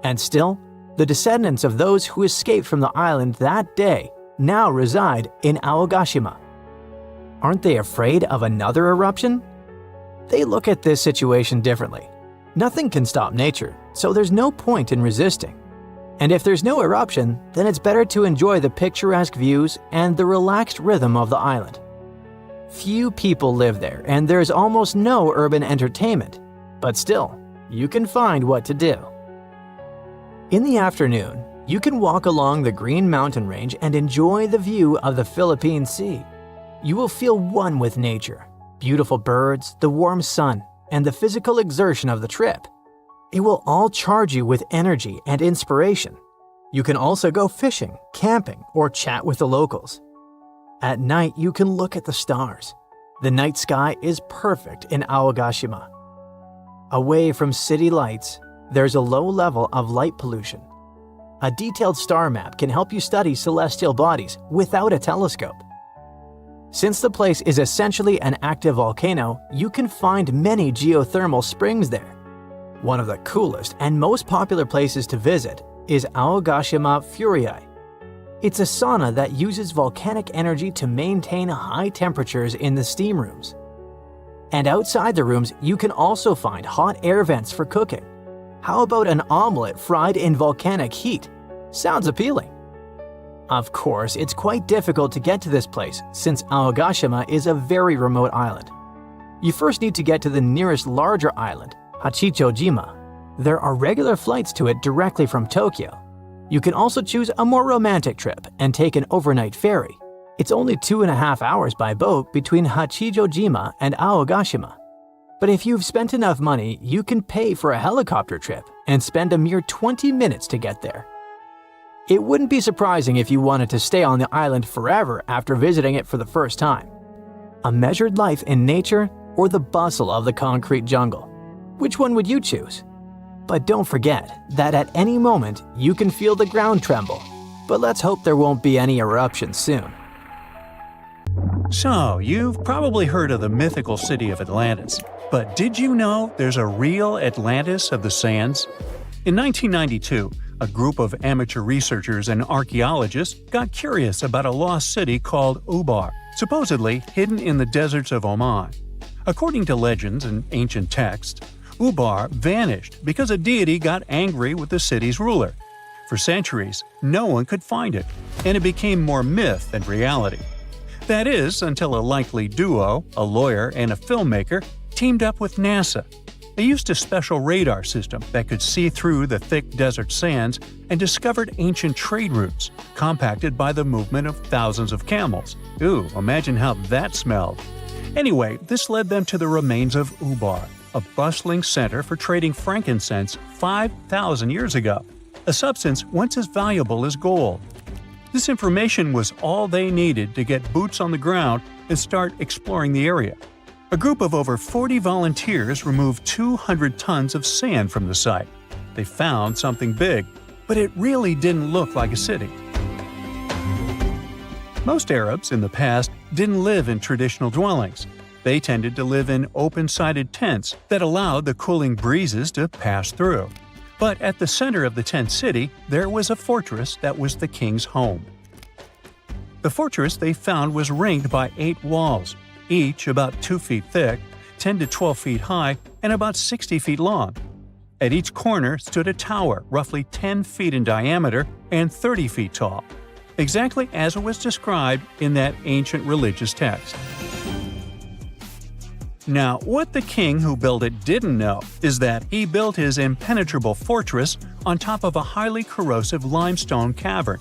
And still, the descendants of those who escaped from the island that day now reside in Aogashima. Aren't they afraid of another eruption? They look at this situation differently. Nothing can stop nature, so there's no point in resisting. And if there's no eruption, then it's better to enjoy the picturesque views and the relaxed rhythm of the island. Few people live there, and there's almost no urban entertainment, but still, you can find what to do. In the afternoon, you can walk along the Green Mountain Range and enjoy the view of the Philippine Sea. You will feel one with nature, beautiful birds, the warm sun, and the physical exertion of the trip. It will all charge you with energy and inspiration. You can also go fishing, camping, or chat with the locals. At night, you can look at the stars. The night sky is perfect in Aogashima. Away from city lights, there's a low level of light pollution. A detailed star map can help you study celestial bodies without a telescope. Since the place is essentially an active volcano, you can find many geothermal springs there. One of the coolest and most popular places to visit is Aogashima Furiai. It's a sauna that uses volcanic energy to maintain high temperatures in the steam rooms. And outside the rooms, you can also find hot air vents for cooking. How about an omelet fried in volcanic heat? Sounds appealing. Of course, it's quite difficult to get to this place since Aogashima is a very remote island. You first need to get to the nearest larger island, Hachichojima. There are regular flights to it directly from Tokyo. You can also choose a more romantic trip and take an overnight ferry. It's only 2.5 hours by boat between Hachichojima and Aogashima. But if you've spent enough money, you can pay for a helicopter trip and spend a mere 20 minutes to get there. It wouldn't be surprising if you wanted to stay on the island forever after visiting it for the first time. A measured life in nature or the bustle of the concrete jungle? Which one would you choose? But don't forget that at any moment you can feel the ground tremble. But let's hope there won't be any eruptions soon. So, you've probably heard of the mythical city of Atlantis. But did you know there's a real Atlantis of the sands? In 1992, a group of amateur researchers and archaeologists got curious about a lost city called Ubar, supposedly hidden in the deserts of Oman. According to legends and ancient texts, Ubar vanished because a deity got angry with the city's ruler. For centuries, no one could find it, and it became more myth than reality. That is, until a likely duo, a lawyer and a filmmaker, teamed up with NASA. They used a special radar system that could see through the thick desert sands and discovered ancient trade routes, compacted by the movement of thousands of camels. Ooh, imagine how that smelled. Anyway, this led them to the remains of Ubar, a bustling center for trading frankincense 5,000 years ago, a substance once as valuable as gold. This information was all they needed to get boots on the ground and start exploring the area. A group of over 40 volunteers removed 200 tons of sand from the site. They found something big, but it really didn't look like a city. Most Arabs in the past didn't live in traditional dwellings. They tended to live in open-sided tents that allowed the cooling breezes to pass through. But at the center of the tent city, there was a fortress that was the king's home. The fortress they found was ringed by 8 walls, each about 2 feet thick, 10 to 12 feet high, and about 60 feet long. At each corner stood a tower roughly 10 feet in diameter and 30 feet tall, exactly as it was described in that ancient religious text. Now, what the king who built it didn't know is that he built his impenetrable fortress on top of a highly corrosive limestone cavern.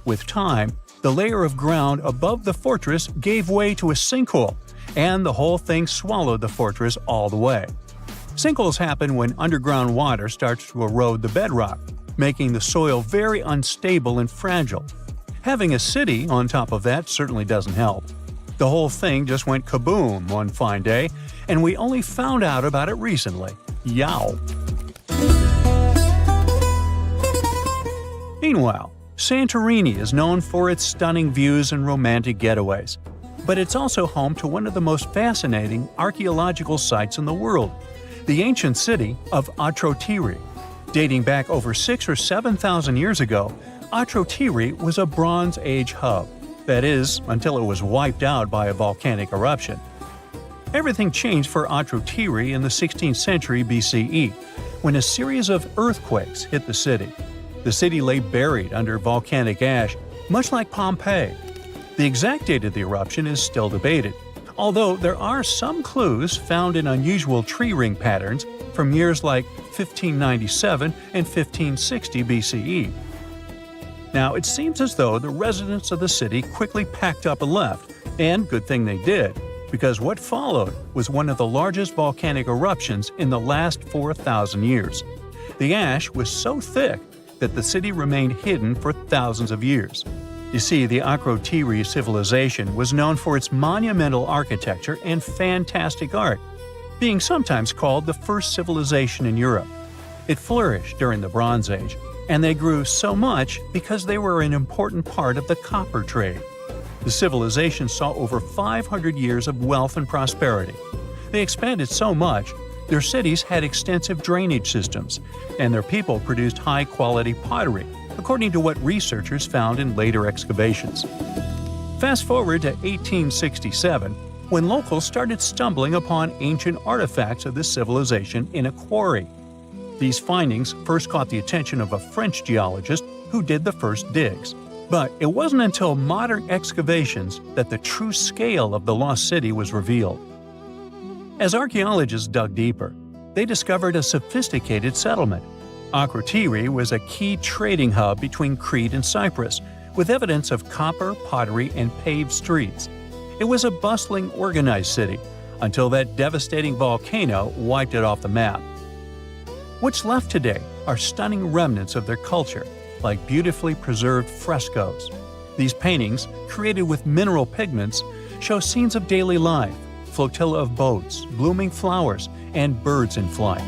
With time, the layer of ground above the fortress gave way to a sinkhole, and the whole thing swallowed the fortress all the way. Sinkholes happen when underground water starts to erode the bedrock, making the soil very unstable and fragile. Having a city on top of that certainly doesn't help. The whole thing just went kaboom one fine day, and we only found out about it recently. Yow! Meanwhile, Santorini is known for its stunning views and romantic getaways. But it's also home to one of the most fascinating archaeological sites in the world, the ancient city of Atrotiri. Dating back over 6,000 or 7,000 years ago, Atrotiri was a Bronze Age hub. That is, until it was wiped out by a volcanic eruption. Everything changed for Atrotiri in the 16th century BCE, when a series of earthquakes hit the city. The city lay buried under volcanic ash, much like Pompeii. The exact date of the eruption is still debated, although there are some clues found in unusual tree ring patterns from years like 1597 and 1560 BCE. Now, it seems as though the residents of the city quickly packed up and left, and good thing they did, because what followed was one of the largest volcanic eruptions in the last 4,000 years. The ash was so thick that the city remained hidden for thousands of years. You see, the Akrotiri civilization was known for its monumental architecture and fantastic art, being sometimes called the first civilization in Europe. It flourished during the Bronze Age, and they grew so much because they were an important part of the copper trade. The civilization saw over 500 years of wealth and prosperity. They expanded so much, their cities had extensive drainage systems, and their people produced high-quality pottery, according to what researchers found in later excavations. Fast forward to 1867, when locals started stumbling upon ancient artifacts of this civilization in a quarry. These findings first caught the attention of a French geologist who did the first digs. But it wasn't until modern excavations that the true scale of the lost city was revealed. As archaeologists dug deeper, they discovered a sophisticated settlement. Akrotiri was a key trading hub between Crete and Cyprus, with evidence of copper, pottery, and paved streets. It was a bustling, organized city, until that devastating volcano wiped it off the map. What's left today are stunning remnants of their culture, like beautifully preserved frescoes. These paintings, created with mineral pigments, show scenes of daily life, flotilla of boats, blooming flowers, and birds in flight.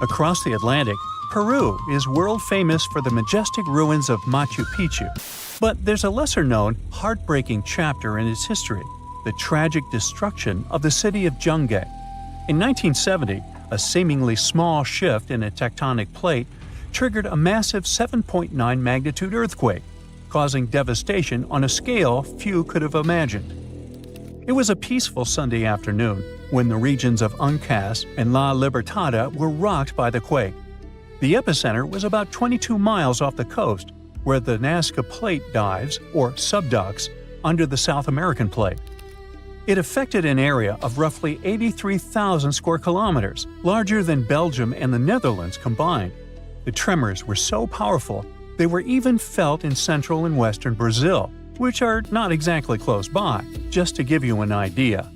Across the Atlantic, Peru is world famous for the majestic ruins of Machu Picchu, but there's a lesser-known, heartbreaking chapter in its history, the tragic destruction of the city of Jungay. In 1970, a seemingly small shift in a tectonic plate triggered a massive 7.9 magnitude earthquake, causing devastation on a scale few could have imagined. It was a peaceful Sunday afternoon when the regions of Uncas and La Libertada were rocked by the quake. The epicenter was about 22 miles off the coast, where the Nazca Plate dives, or subducts, under the South American Plate. It affected an area of roughly 83,000 square kilometers, larger than Belgium and the Netherlands combined. The tremors were so powerful, they were even felt in central and western Brazil, which are not exactly close by, just to give you an idea.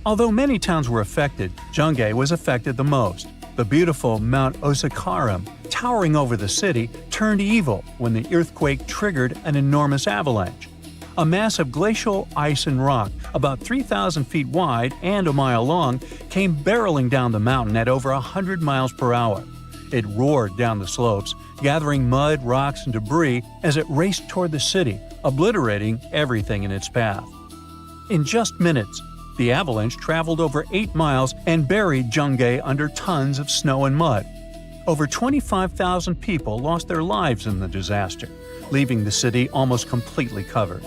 Although many towns were affected, Jungay was affected the most. The beautiful Mount Osakaram, towering over the city, turned evil when the earthquake triggered an enormous avalanche. A mass of glacial ice and rock, about 3,000 feet wide and a mile long, came barreling down the mountain at over 100 miles per hour. It roared down the slopes, gathering mud, rocks, and debris as it raced toward the city, obliterating everything in its path. In just minutes, the avalanche traveled over 8 miles and buried Jungay under tons of snow and mud. Over 25,000 people lost their lives in the disaster, leaving the city almost completely covered.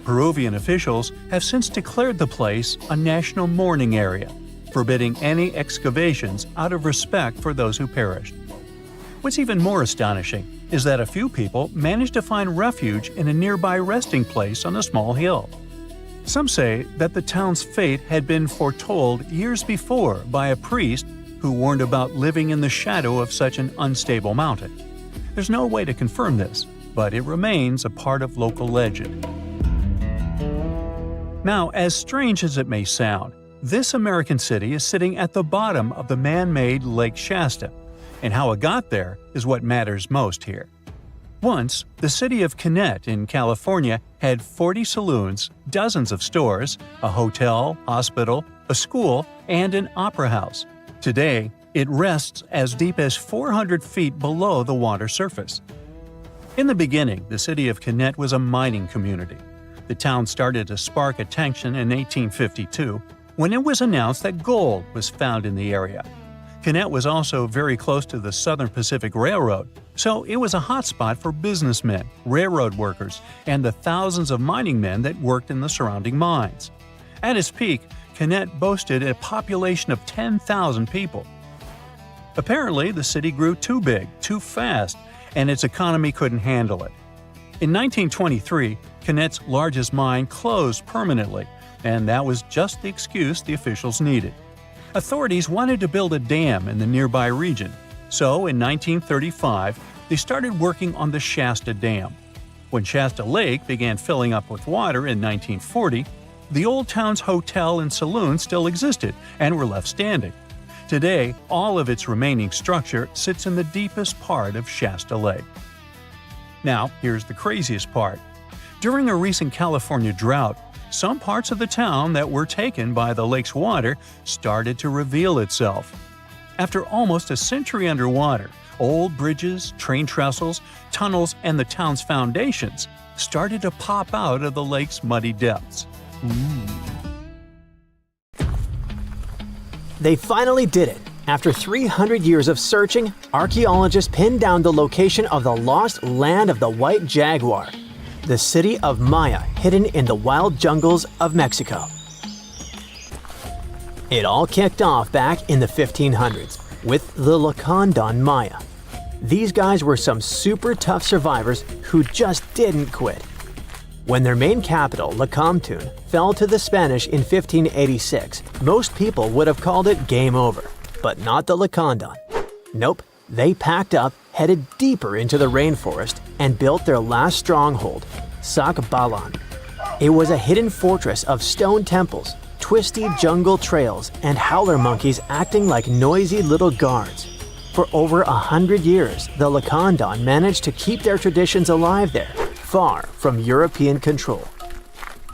Peruvian officials have since declared the place a national mourning area, forbidding any excavations out of respect for those who perished. What's even more astonishing is that a few people managed to find refuge in a nearby resting place on a small hill. Some say that the town's fate had been foretold years before by a priest who warned about living in the shadow of such an unstable mountain. There's no way to confirm this, but it remains a part of local legend. Now, as strange as it may sound, this American city is sitting at the bottom of the man-made Lake Shasta, and how it got there is what matters most here. Once, the city of Kinnett in California had 40 saloons, dozens of stores, a hotel, hospital, a school, and an opera house. Today, it rests as deep as 400 feet below the water surface. In the beginning, the city of Kinnett was a mining community. The town started to spark attention in 1852 when it was announced that gold was found in the area. Kinnett was also very close to the Southern Pacific Railroad, so it was a hotspot for businessmen, railroad workers, and the thousands of mining men that worked in the surrounding mines. At its peak, Kinnett boasted a population of 10,000 people. Apparently, the city grew too big, too fast, and its economy couldn't handle it. In 1923, Kinnett's largest mine closed permanently, and that was just the excuse the officials needed. Authorities wanted to build a dam in the nearby region, so in 1935, they started working on the Shasta Dam. When Shasta Lake began filling up with water in 1940, the old town's hotel and saloon still existed and were left standing. Today, all of its remaining structure sits in the deepest part of Shasta Lake. Now, here's the craziest part. During a recent California drought, some parts of the town that were taken by the lake's water started to reveal itself. After almost a century underwater, old bridges, train trestles, tunnels, and the town's foundations started to pop out of the lake's muddy depths. They finally did it. After 300 years of searching, archaeologists pinned down the location of the lost land of the white jaguar, the city of Maya, hidden in the wild jungles of Mexico. It all kicked off back in the 1500s with the Lacandon Maya. These guys were some super tough survivors who just didn't quit. When their main capital, Lacamtun, fell to the Spanish in 1586, most people would have called it game over. But not the Lacandon. Nope, they packed up, headed deeper into the rainforest, and built their last stronghold, Sacbalan. It was a hidden fortress of stone temples, twisty jungle trails, and howler monkeys acting like noisy little guards. For over 100 years, the Lacandon managed to keep their traditions alive there, far from European control.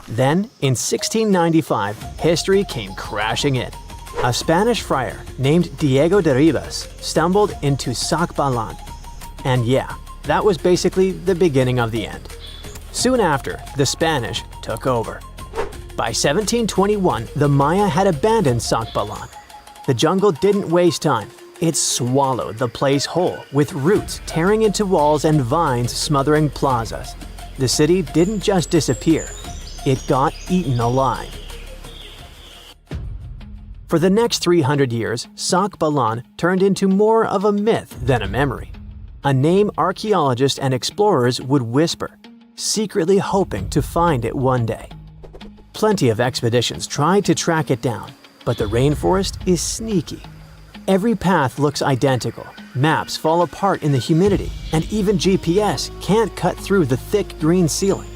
Then, in 1695, history came crashing in. a Spanish friar named Diego de Ribas stumbled into Sacbalan. And yeah, that was basically the beginning of the end. Soon after, the Spanish took over. By 1721, the Maya had abandoned Sacbalan. The jungle didn't waste time. It swallowed the place whole, with roots tearing into walls and vines smothering plazas. The city didn't just disappear, it got eaten alive. For the next 300 years, Sacbalan turned into more of a myth than a memory. A name archaeologists and explorers would whisper, secretly hoping to find it one day. Plenty of expeditions tried to track it down, but the rainforest is sneaky. Every path looks identical, maps fall apart in the humidity, and even GPS can't cut through the thick green ceiling.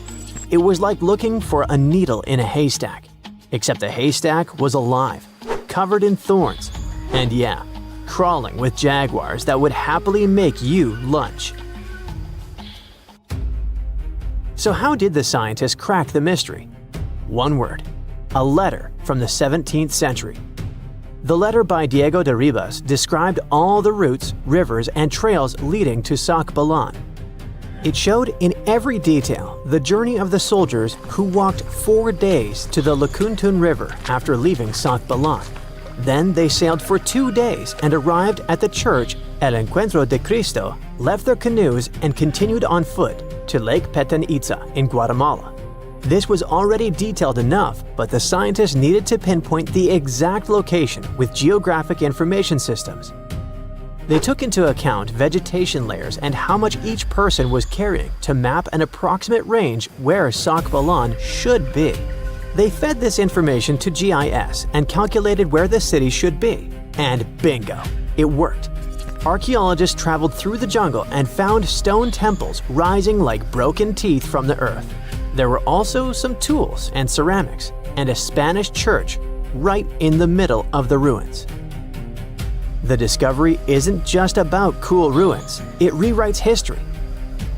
It was like looking for a needle in a haystack, except the haystack was alive, covered in thorns, and yeah, crawling with jaguars that would happily make you lunch. So how did the scientists crack the mystery? One word: a letter from the 17th century. The letter by Diego de Ribas described all the routes, rivers, and trails leading to Sacbalan. It showed in every detail the journey of the soldiers who walked 4 days to the Lakuntun River after leaving Sacbalan. Then they sailed for 2 days and arrived at the church El Encuentro de Cristo, left their canoes, and continued on foot to Lake Petén Itzá in Guatemala. This was already detailed enough, but the scientists needed to pinpoint the exact location with geographic information systems. They took into account vegetation layers and how much each person was carrying to map an approximate range where Sacbalan should be. They fed this information to GIS and calculated where the city should be. And bingo, it worked. Archaeologists traveled through the jungle and found stone temples rising like broken teeth from the earth. There were also some tools and ceramics, and a Spanish church right in the middle of the ruins. The discovery isn't just about cool ruins, it rewrites history.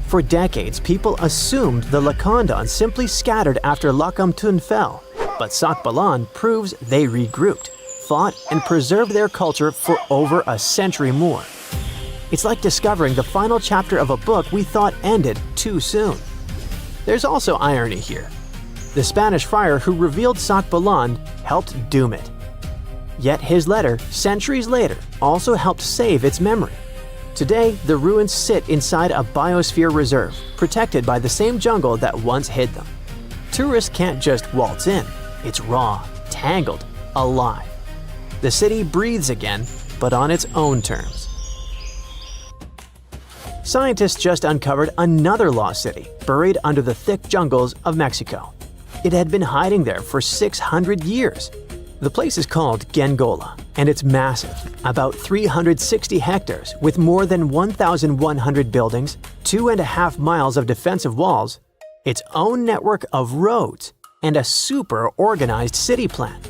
For decades, people assumed the Lacandons simply scattered after Lakamtun fell, but Sacbalan proves they regrouped, fought, and preserved their culture for over a century more. It's like discovering the final chapter of a book we thought ended too soon. There's also irony here. The Spanish friar who revealed Sacbalan helped doom it. Yet his letter, centuries later, also helped save its memory. Today, the ruins sit inside a biosphere reserve, protected by the same jungle that once hid them. Tourists can't just waltz in. It's raw, tangled, alive. The city breathes again, but on its own terms. Scientists just uncovered another lost city, buried under the thick jungles of Mexico. It had been hiding there for 600 years. The place is called Gengola, and it's massive, about 360 hectares with more than 1,100 buildings, 2.5 miles of defensive walls, its own network of roads, and a super organized city plan.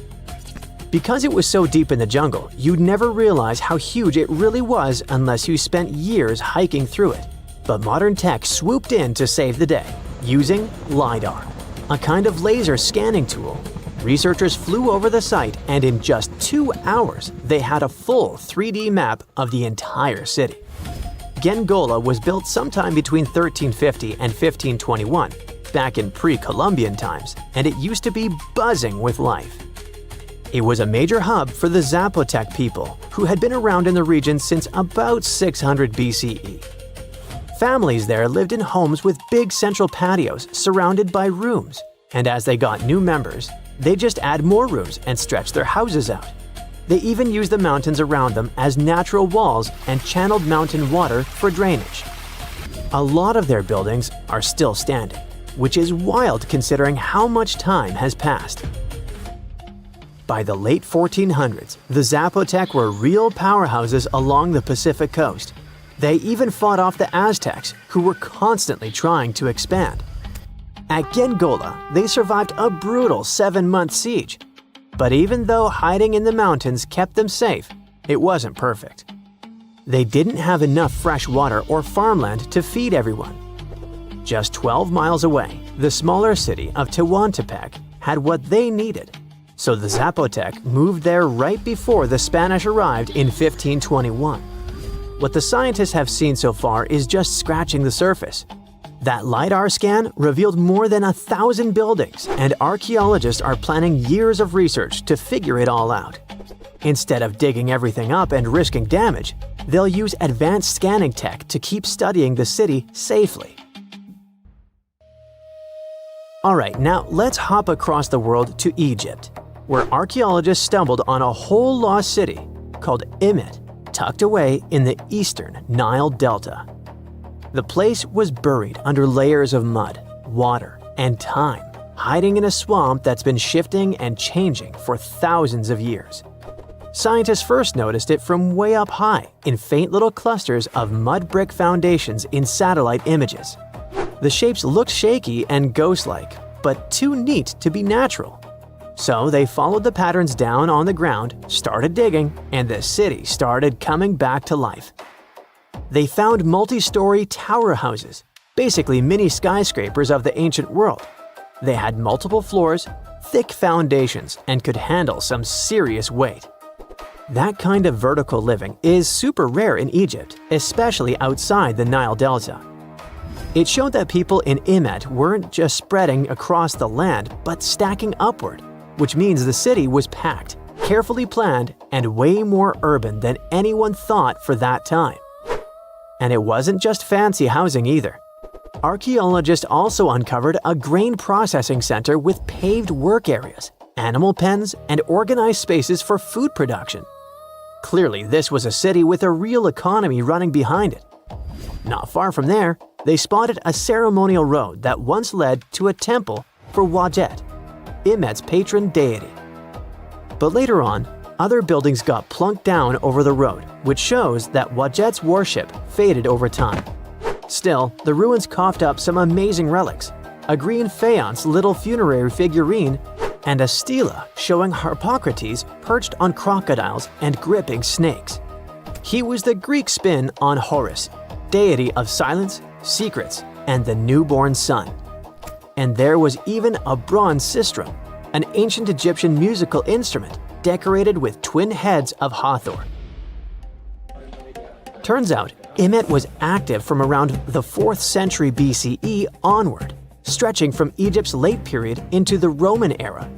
Because it was so deep in the jungle, you'd never realize how huge it really was unless you spent years hiking through it. But modern tech swooped in to save the day, using LiDAR, a kind of laser scanning tool. Researchers flew over the site, and in just 2 hours, they had a full 3D map of the entire city. Gengola was built sometime between 1350 and 1521, back in pre-Columbian times, and it used to be buzzing with life. It was a major hub for the Zapotec people, who had been around in the region since about 600 BCE. Families there lived in homes with big central patios surrounded by rooms, and as they got new members, they just add more rooms and stretch their houses out. They even used the mountains around them as natural walls and channeled mountain water for drainage. A lot of their buildings are still standing, which is wild considering how much time has passed. By the late 1400s, the Zapotec were real powerhouses along the Pacific coast. They even fought off the Aztecs, who were constantly trying to expand. At Gengola, they survived a brutal 7-month siege. But even though hiding in the mountains kept them safe, it wasn't perfect. They didn't have enough fresh water or farmland to feed everyone. Just 12 miles away, the smaller city of Tehuantepec had what they needed: So the Zapotec moved there right before the Spanish arrived in 1521. What the scientists have seen so far is just scratching the surface. That LiDAR scan revealed more than 1,000 buildings, and archaeologists are planning years of research to figure it all out. Instead of digging everything up and risking damage, they'll use advanced scanning tech to keep studying the city safely. Alright, now let's hop across the world to Egypt, where archaeologists stumbled on a whole lost city called Imet, tucked away in the eastern Nile Delta. The place was buried under layers of mud, water, and time, hiding in a swamp that's been shifting and changing for thousands of years. Scientists first noticed it from way up high in faint little clusters of mud brick foundations in satellite images. The shapes looked shaky and ghost-like, but too neat to be natural. So they followed the patterns down on the ground, started digging, and the city started coming back to life. They found multi-story tower houses, basically mini skyscrapers of the ancient world. They had multiple floors, thick foundations, and could handle some serious weight. That kind of vertical living is super rare in Egypt, especially outside the Nile Delta. It showed that people in Imet weren't just spreading across the land, but stacking upward, which means the city was packed, carefully planned, and way more urban than anyone thought for that time. And it wasn't just fancy housing either. Archaeologists also uncovered a grain processing center with paved work areas, animal pens, and organized spaces for food production. Clearly, this was a city with a real economy running behind it. Not far from there, they spotted a ceremonial road that once led to a temple for Wadjet, Imet's patron deity. But later on, other buildings got plunked down over the road, which shows that Wadjet's worship faded over time. Still, the ruins coughed up some amazing relics, a green faience little funerary figurine, and a stela showing Harpocrates perched on crocodiles and gripping snakes. He was the Greek spin on Horus, deity of silence, secrets, and the newborn sun. And there was even a bronze sistrum, an ancient Egyptian musical instrument decorated with twin heads of Hathor. Turns out, Imet was active from around the 4th century BCE onward, stretching from Egypt's late period into the Roman era.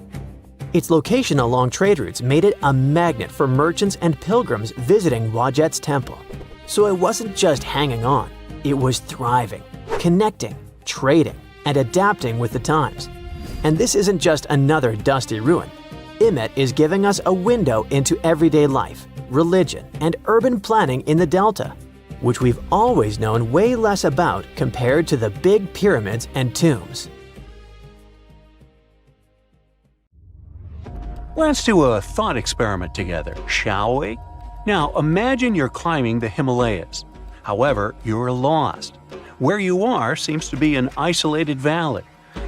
Its location along trade routes made it a magnet for merchants and pilgrims visiting Wadjet's temple. So it wasn't just hanging on, it was thriving, connecting, trading, and adapting with the times. And this isn't just another dusty ruin. Imet is giving us a window into everyday life, religion, and urban planning in the Delta, which we've always known way less about compared to the big pyramids and tombs. Let's do a thought experiment together, shall we? Now imagine you're climbing the Himalayas. However, you're lost. Where you are seems to be an isolated valley.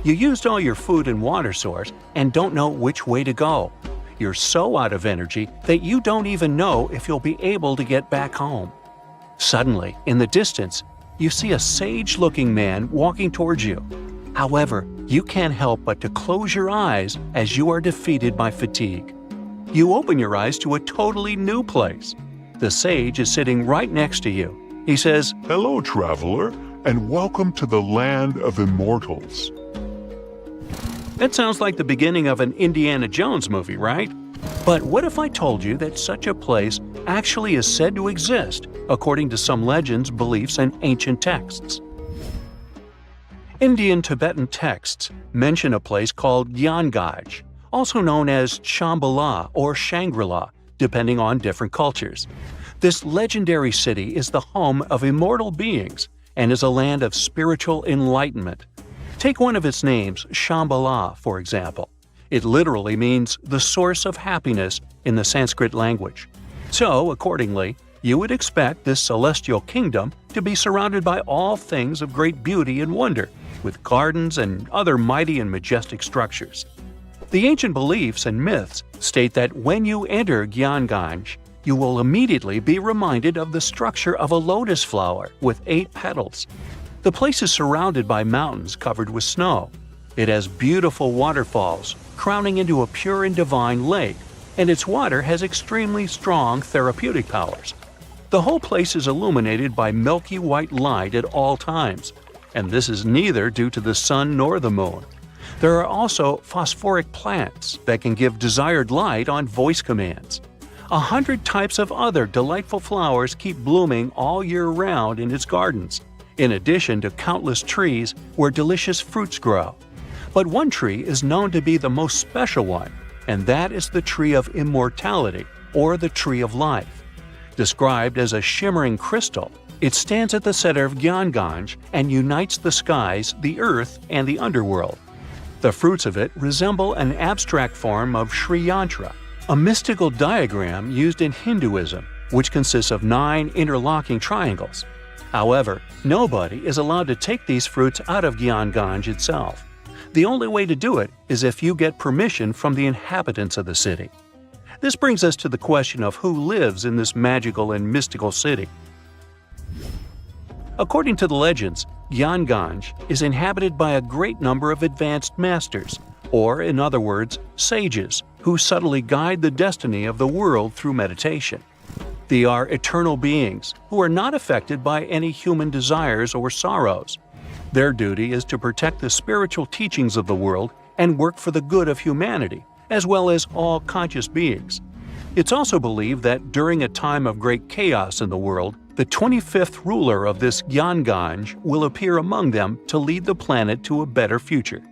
You used all your food and water source and don't know which way to go. You're so out of energy that you don't even know if you'll be able to get back home. Suddenly, in the distance, you see a sage-looking man walking towards you. However, you can't help but to close your eyes as you are defeated by fatigue. You open your eyes to a totally new place. The sage is sitting right next to you. He says, "Hello, traveler, and welcome to the land of immortals." That sounds like the beginning of an Indiana Jones movie, right? But what if I told you that such a place actually is said to exist, according to some legends, beliefs, and ancient texts? Indian Tibetan texts mention a place called Gyangai, also known as Shambhala or Shangri-La, depending on different cultures. This legendary city is the home of immortal beings and is a land of spiritual enlightenment. Take one of its names, Shambhala, for example. It literally means the source of happiness in the Sanskrit language. So, accordingly, you would expect this celestial kingdom to be surrounded by all things of great beauty and wonder, with gardens and other mighty and majestic structures. The ancient beliefs and myths state that when you enter Gyangai, you will immediately be reminded of the structure of a lotus flower with 8 petals. The place is surrounded by mountains covered with snow. It has beautiful waterfalls, crowning into a pure and divine lake, and its water has extremely strong therapeutic powers. The whole place is illuminated by milky white light at all times, and this is neither due to the sun nor the moon. There are also phosphoric plants that can give desired light on voice commands. 100 types of other delightful flowers keep blooming all year round in its gardens, in addition to countless trees where delicious fruits grow. But one tree is known to be the most special one, and that is the tree of immortality, or the tree of life. Described as a shimmering crystal, it stands at the center of Gyanganj and unites the skies, the earth, and the underworld. The fruits of it resemble an abstract form of Sri Yantra, a mystical diagram used in Hinduism, which consists of 9 interlocking triangles. However, nobody is allowed to take these fruits out of Gyanganj itself. The only way to do it is if you get permission from the inhabitants of the city. This brings us to the question of who lives in this magical and mystical city. According to the legends, Gyanganj is inhabited by a great number of advanced masters, or in other words, sages, who subtly guide the destiny of the world through meditation. They are eternal beings who are not affected by any human desires or sorrows. Their duty is to protect the spiritual teachings of the world and work for the good of humanity, as well as all conscious beings. It's also believed that during a time of great chaos in the world, the 25th ruler of this Gyanganj will appear among them to lead the planet to a better future.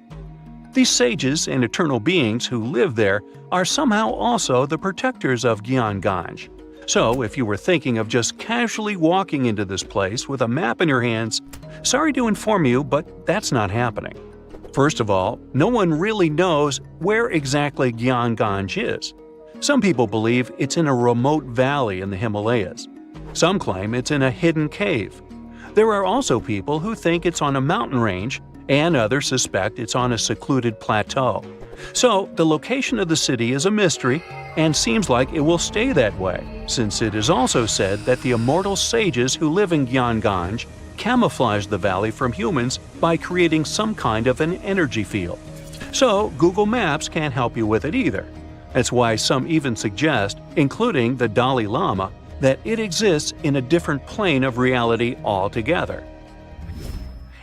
These sages and eternal beings who live there are somehow also the protectors of Gyanganj. So, if you were thinking of just casually walking into this place with a map in your hands, sorry to inform you, but that's not happening. First of all, no one really knows where exactly Gyanganj is. Some people believe it's in a remote valley in the Himalayas. Some claim it's in a hidden cave. There are also people who think it's on a mountain range, and others suspect it's on a secluded plateau. So, the location of the city is a mystery, and seems like it will stay that way, since it is also said that the immortal sages who live in Gyanganj camouflage the valley from humans by creating some kind of an energy field. So, Google Maps can't help you with it either. That's why some even suggest, including the Dalai Lama, that it exists in a different plane of reality altogether.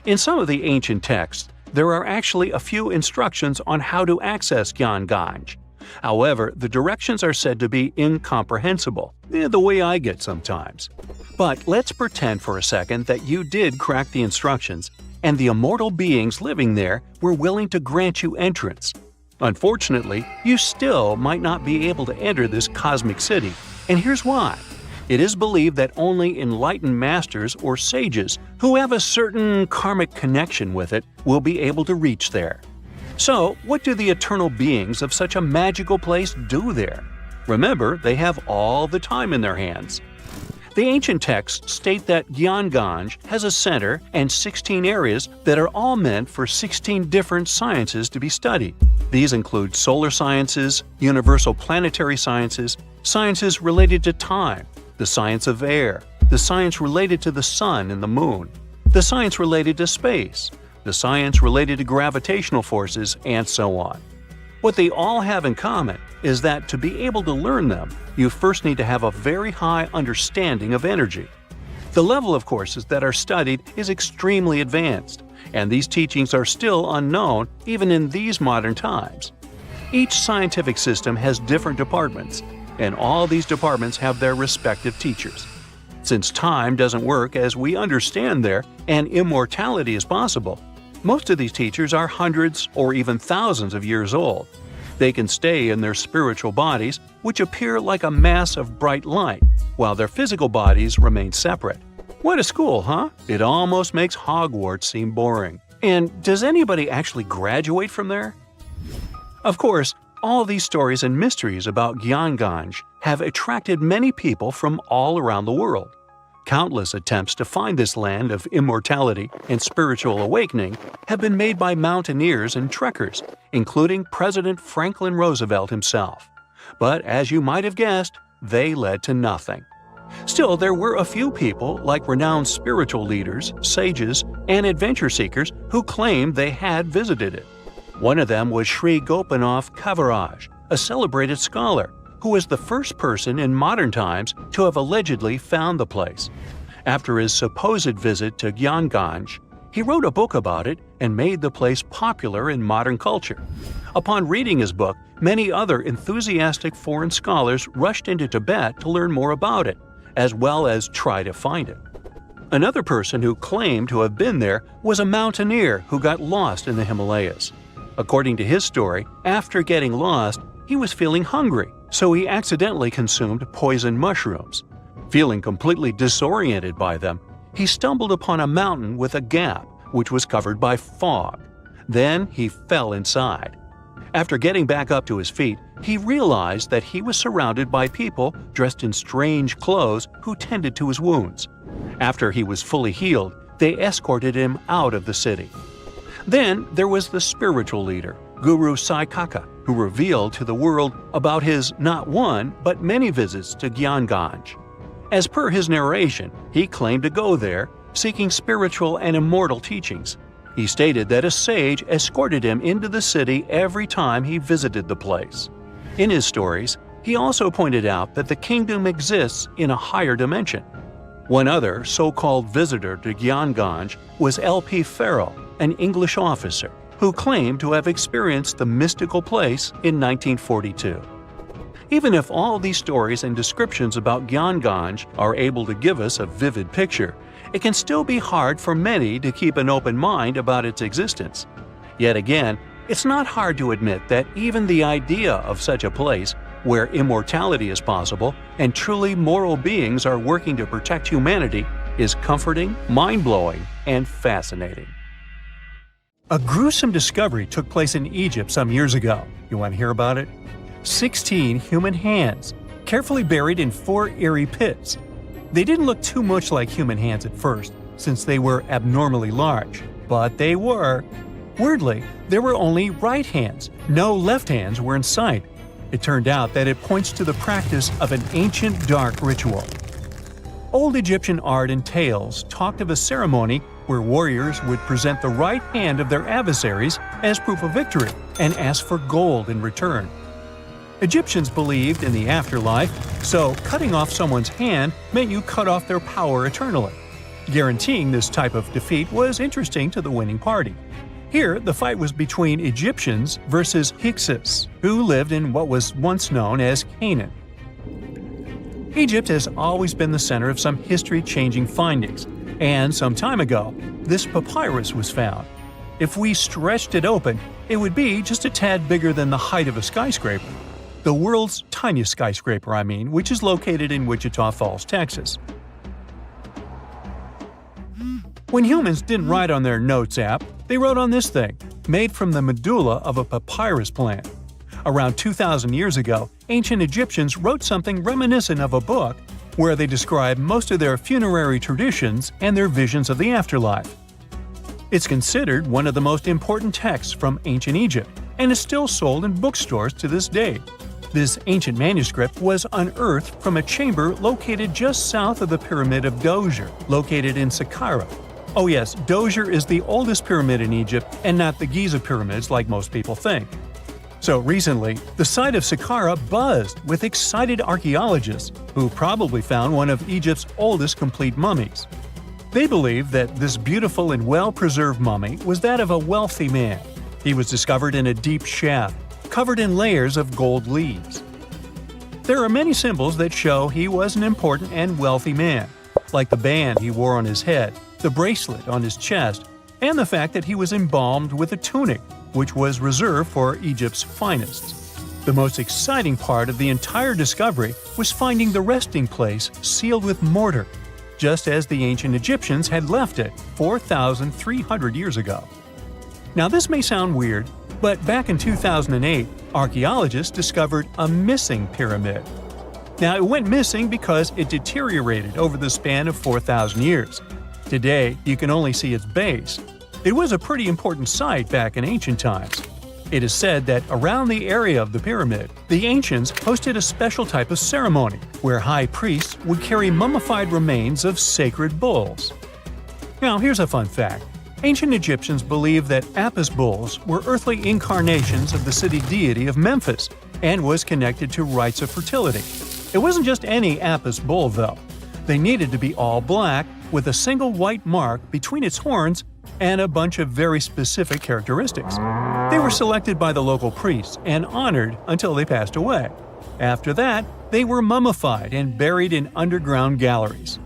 In some of the ancient texts, there are actually a few instructions on how to access Gyanganj. However, the directions are said to be incomprehensible, the way I get sometimes. But let's pretend for a second that you did crack the instructions, and the immortal beings living there were willing to grant you entrance. Unfortunately, you still might not be able to enter this cosmic city, and here's why. It is believed that only enlightened masters or sages who have a certain karmic connection with it will be able to reach there. So, what do the eternal beings of such a magical place do there? Remember, they have all the time in their hands. The ancient texts state that Gyanganj has a center and 16 areas that are all meant for 16 different sciences to be studied. These include solar sciences, universal planetary sciences, sciences related to time, the science of air, the science related to the sun and the moon, the science related to space, the science related to gravitational forces, and so on. What they all have in common is that to be able to learn them, you first need to have a very high understanding of energy. The level of courses that are studied is extremely advanced, and these teachings are still unknown even in these modern times. Each scientific system has different departments, and all these departments have their respective teachers. Since time doesn't work as we understand there, and immortality is possible, most of these teachers are hundreds or even thousands of years old. They can stay in their spiritual bodies, which appear like a mass of bright light, while their physical bodies remain separate. What a school, huh? It almost makes Hogwarts seem boring. And does anybody actually graduate from there? Of course, all these stories and mysteries about Gyanganj have attracted many people from all around the world. Countless attempts to find this land of immortality and spiritual awakening have been made by mountaineers and trekkers, including President Franklin Roosevelt himself. But as you might have guessed, they led to nothing. Still, there were a few people, like renowned spiritual leaders, sages, and adventure seekers, who claimed they had visited it. One of them was Sri Gopinath Kaviraj, a celebrated scholar who was the first person in modern times to have allegedly found the place. After his supposed visit to Gyanganj, he wrote a book about it and made the place popular in modern culture. Upon reading his book, many other enthusiastic foreign scholars rushed into Tibet to learn more about it, as well as try to find it. Another person who claimed to have been there was a mountaineer who got lost in the Himalayas. According to his story, after getting lost, he was feeling hungry, so he accidentally consumed poison mushrooms. Feeling completely disoriented by them, he stumbled upon a mountain with a gap, which was covered by fog. Then he fell inside. After getting back up to his feet, he realized that he was surrounded by people dressed in strange clothes who tended to his wounds. After he was fully healed, they escorted him out of the city. Then there was the spiritual leader, Guru Saikaka, who revealed to the world about his not one but many visits to Gyanganj. As per his narration, he claimed to go there, seeking spiritual and immortal teachings. He stated that a sage escorted him into the city every time he visited the place. In his stories, he also pointed out that the kingdom exists in a higher dimension. One other so-called visitor to Gyanganj was L.P. Farrell, an English officer, who claimed to have experienced the mystical place in 1942. Even if all these stories and descriptions about Gyanganj are able to give us a vivid picture, it can still be hard for many to keep an open mind about its existence. Yet again, it's not hard to admit that even the idea of such a place, where immortality is possible and truly moral beings are working to protect humanity, is comforting, mind-blowing, and fascinating. A gruesome discovery took place in Egypt some years ago. You want to hear about it? 16 human hands, carefully buried in 4 eerie pits. They didn't look too much like human hands at first, since they were abnormally large, but they were. Weirdly, there were only right hands. No left hands were in sight. It turned out that it points to the practice of an ancient dark ritual. Old Egyptian art and tales talked of a ceremony where warriors would present the right hand of their adversaries as proof of victory and ask for gold in return. Egyptians believed in the afterlife, so cutting off someone's hand meant you cut off their power eternally. Guaranteeing this type of defeat was interesting to the winning party. Here, the fight was between Egyptians versus Hyksos, who lived in what was once known as Canaan. Egypt has always been the center of some history-changing findings, and some time ago, this papyrus was found. If we stretched it open, it would be just a tad bigger than the height of a skyscraper. The world's tiniest skyscraper, which is located in Wichita Falls, Texas. When humans didn't write on their notes app, they wrote on this thing, made from the medulla of a papyrus plant. Around 2,000 years ago, ancient Egyptians wrote something reminiscent of a book where they describe most of their funerary traditions and their visions of the afterlife. It's considered one of the most important texts from ancient Egypt and is still sold in bookstores to this day. This ancient manuscript was unearthed from a chamber located just south of the Pyramid of Djoser, located in Saqqara. Oh yes, Djoser is the oldest pyramid in Egypt and not the Giza pyramids like most people think. So recently, the site of Saqqara buzzed with excited archaeologists who probably found one of Egypt's oldest complete mummies. They believe that this beautiful and well-preserved mummy was that of a wealthy man. He was discovered in a deep shaft, covered in layers of gold leaves. There are many symbols that show he was an important and wealthy man, like the band he wore on his head, the bracelet on his chest, and the fact that he was embalmed with a tunic, which was reserved for Egypt's finest. The most exciting part of the entire discovery was finding the resting place sealed with mortar, just as the ancient Egyptians had left it 4,300 years ago. Now this may sound weird, but back in 2008, archaeologists discovered a missing pyramid. Now it went missing because it deteriorated over the span of 4,000 years. Today, you can only see its base. It was a pretty important site back in ancient times. It is said that around the area of the pyramid, the ancients hosted a special type of ceremony where high priests would carry mummified remains of sacred bulls. Now here's a fun fact. Ancient Egyptians believed that Apis bulls were earthly incarnations of the city deity of Memphis and was connected to rites of fertility. It wasn't just any Apis bull, though. They needed to be all black, with a single white mark between its horns and a bunch of very specific characteristics. They were selected by the local priests and honored until they passed away. After that, they were mummified and buried in underground galleries.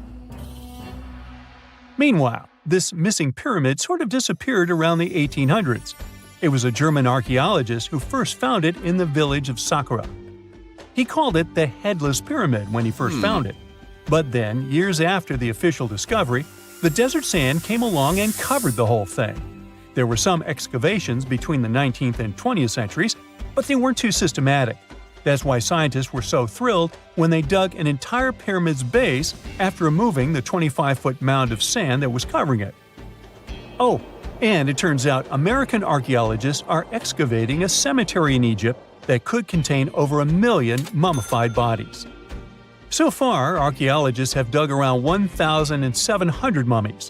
Meanwhile, this missing pyramid sort of disappeared around the 1800s. It was a German archaeologist who first found it in the village of Saqqara. He called it the Headless Pyramid when he first found it. But then, years after the official discovery, the desert sand came along and covered the whole thing. There were some excavations between the 19th and 20th centuries, but they weren't too systematic. That's why scientists were so thrilled when they dug an entire pyramid's base after removing the 25-foot mound of sand that was covering it. Oh, and it turns out American archaeologists are excavating a cemetery in Egypt that could contain over 1 million mummified bodies. So far, archaeologists have dug around 1,700 mummies.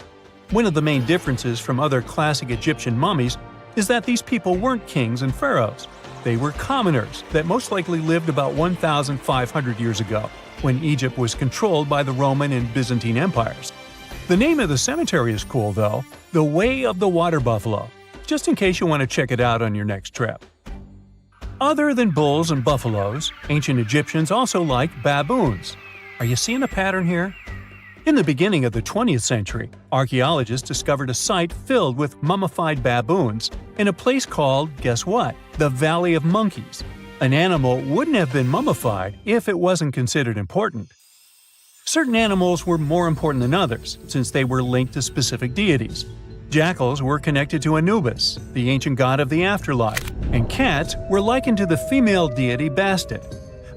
One of the main differences from other classic Egyptian mummies is that these people weren't kings and pharaohs. They were commoners that most likely lived about 1,500 years ago, when Egypt was controlled by the Roman and Byzantine empires. The name of the cemetery is cool, though, the Way of the Water Buffalo, just in case you want to check it out on your next trip. Other than bulls and buffaloes, ancient Egyptians also liked baboons. Are you seeing a pattern here? In the beginning of the 20th century, archaeologists discovered a site filled with mummified baboons in a place called, guess what? The Valley of Monkeys. An animal wouldn't have been mummified if it wasn't considered important. Certain animals were more important than others, since they were linked to specific deities. Jackals were connected to Anubis, the ancient god of the afterlife, and cats were likened to the female deity Bastet.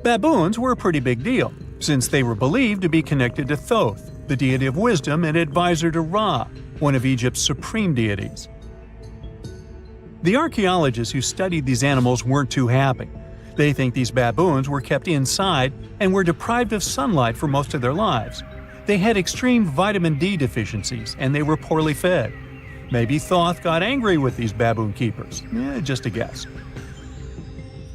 Baboons were a pretty big deal, since they were believed to be connected to Thoth, the deity of wisdom and advisor to Ra, one of Egypt's supreme deities. The archaeologists who studied these animals weren't too happy. They think these baboons were kept inside and were deprived of sunlight for most of their lives. They had extreme vitamin D deficiencies and they were poorly fed. Maybe Thoth got angry with these baboon keepers. Just a guess.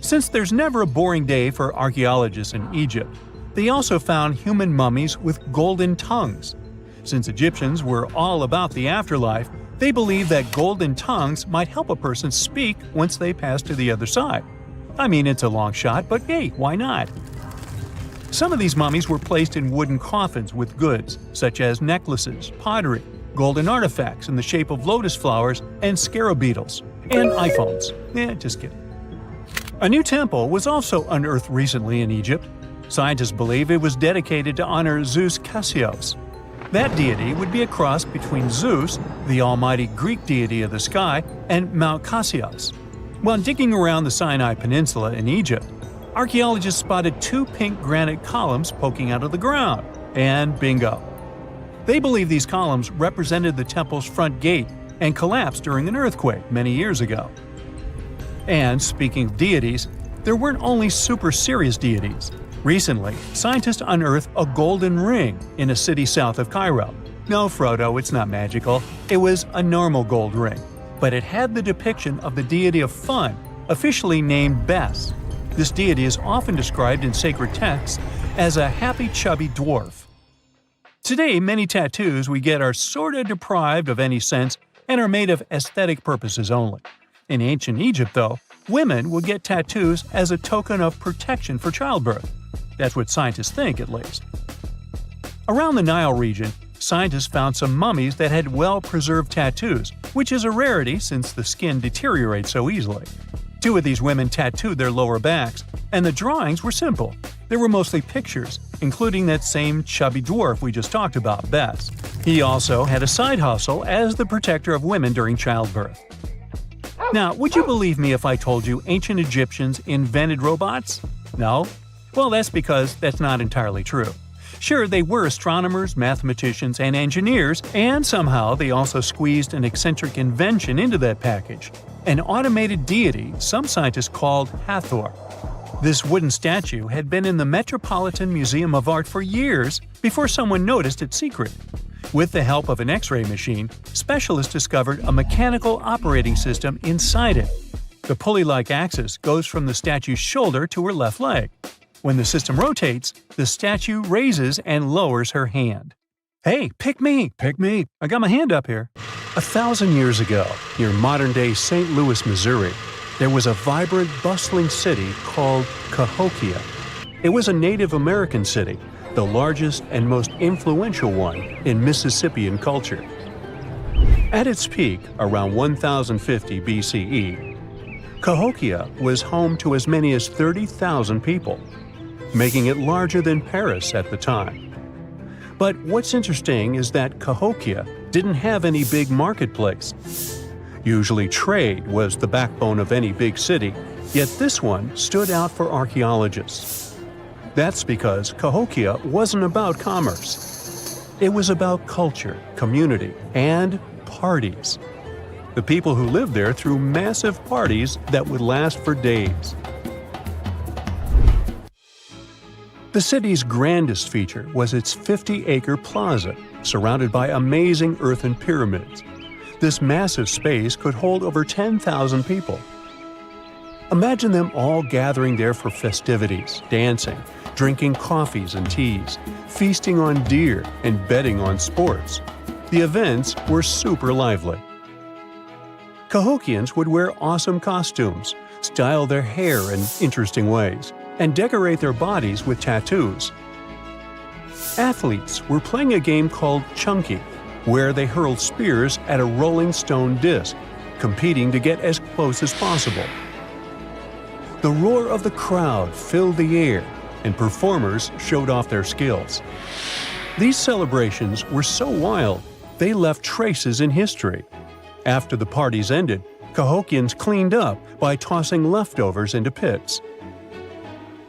Since there's never a boring day for archaeologists in Egypt, they also found human mummies with golden tongues. Since Egyptians were all about the afterlife, they believed that golden tongues might help a person speak once they pass to the other side. I mean, it's a long shot, but hey, why not? Some of these mummies were placed in wooden coffins with goods, such as necklaces, pottery, golden artifacts in the shape of lotus flowers and scarab beetles, and iPhones. Just kidding. A new temple was also unearthed recently in Egypt. Scientists believe it was dedicated to honor Zeus Cassios. That deity would be a cross between Zeus, the almighty Greek deity of the sky, and Mount Cassios. While digging around the Sinai Peninsula in Egypt, archaeologists spotted 2 pink granite columns poking out of the ground, and bingo. They believe these columns represented the temple's front gate and collapsed during an earthquake many years ago. And speaking of deities, there weren't only super serious deities. Recently, scientists unearthed a golden ring in a city south of Cairo. No, Frodo, it's not magical. It was a normal gold ring, but it had the depiction of the deity of fun, officially named Bes. This deity is often described in sacred texts as a happy chubby dwarf. Today, many tattoos we get are sorta deprived of any sense and are made of aesthetic purposes only. In ancient Egypt, though, women would get tattoos as a token of protection for childbirth. That's what scientists think, at least. Around the Nile region, scientists found some mummies that had well-preserved tattoos, which is a rarity since the skin deteriorates so easily. 2 of these women tattooed their lower backs, and the drawings were simple. They were mostly pictures, including that same chubby dwarf we just talked about, Bes. He also had a side hustle as the protector of women during childbirth. Now, would you believe me if I told you ancient Egyptians invented robots? No? Well, that's because that's not entirely true. Sure, they were astronomers, mathematicians, and engineers, and somehow they also squeezed an eccentric invention into that package. An automated deity some scientists called Hathor. This wooden statue had been in the Metropolitan Museum of Art for years before someone noticed its secret. With the help of an X-ray machine, specialists discovered a mechanical operating system inside it. The pulley-like axis goes from the statue's shoulder to her left leg. When the system rotates, the statue raises and lowers her hand. Hey, pick me! Pick me! I got my hand up here. 1,000 years ago, near modern-day St. Louis, Missouri, there was a vibrant, bustling city called Cahokia. It was a Native American city, the largest and most influential one in Mississippian culture. At its peak, around 1050 BCE, Cahokia was home to as many as 30,000 people, making it larger than Paris at the time. But what's interesting is that Cahokia didn't have any big marketplace. Usually trade was the backbone of any big city, yet this one stood out for archaeologists. That's because Cahokia wasn't about commerce. It was about culture, community, and parties. The people who lived there threw massive parties that would last for days. The city's grandest feature was its 50-acre plaza, surrounded by amazing earthen pyramids. This massive space could hold over 10,000 people. Imagine them all gathering there for festivities, dancing, drinking coffees and teas, feasting on deer, and betting on sports. The events were super lively. Cahokians would wear awesome costumes, style their hair in interesting ways, and decorate their bodies with tattoos. Athletes were playing a game called chunky, where they hurled spears at a rolling stone disc, competing to get as close as possible. The roar of the crowd filled the air, and performers showed off their skills. These celebrations were so wild, they left traces in history. After the parties ended, Cahokians cleaned up by tossing leftovers into pits.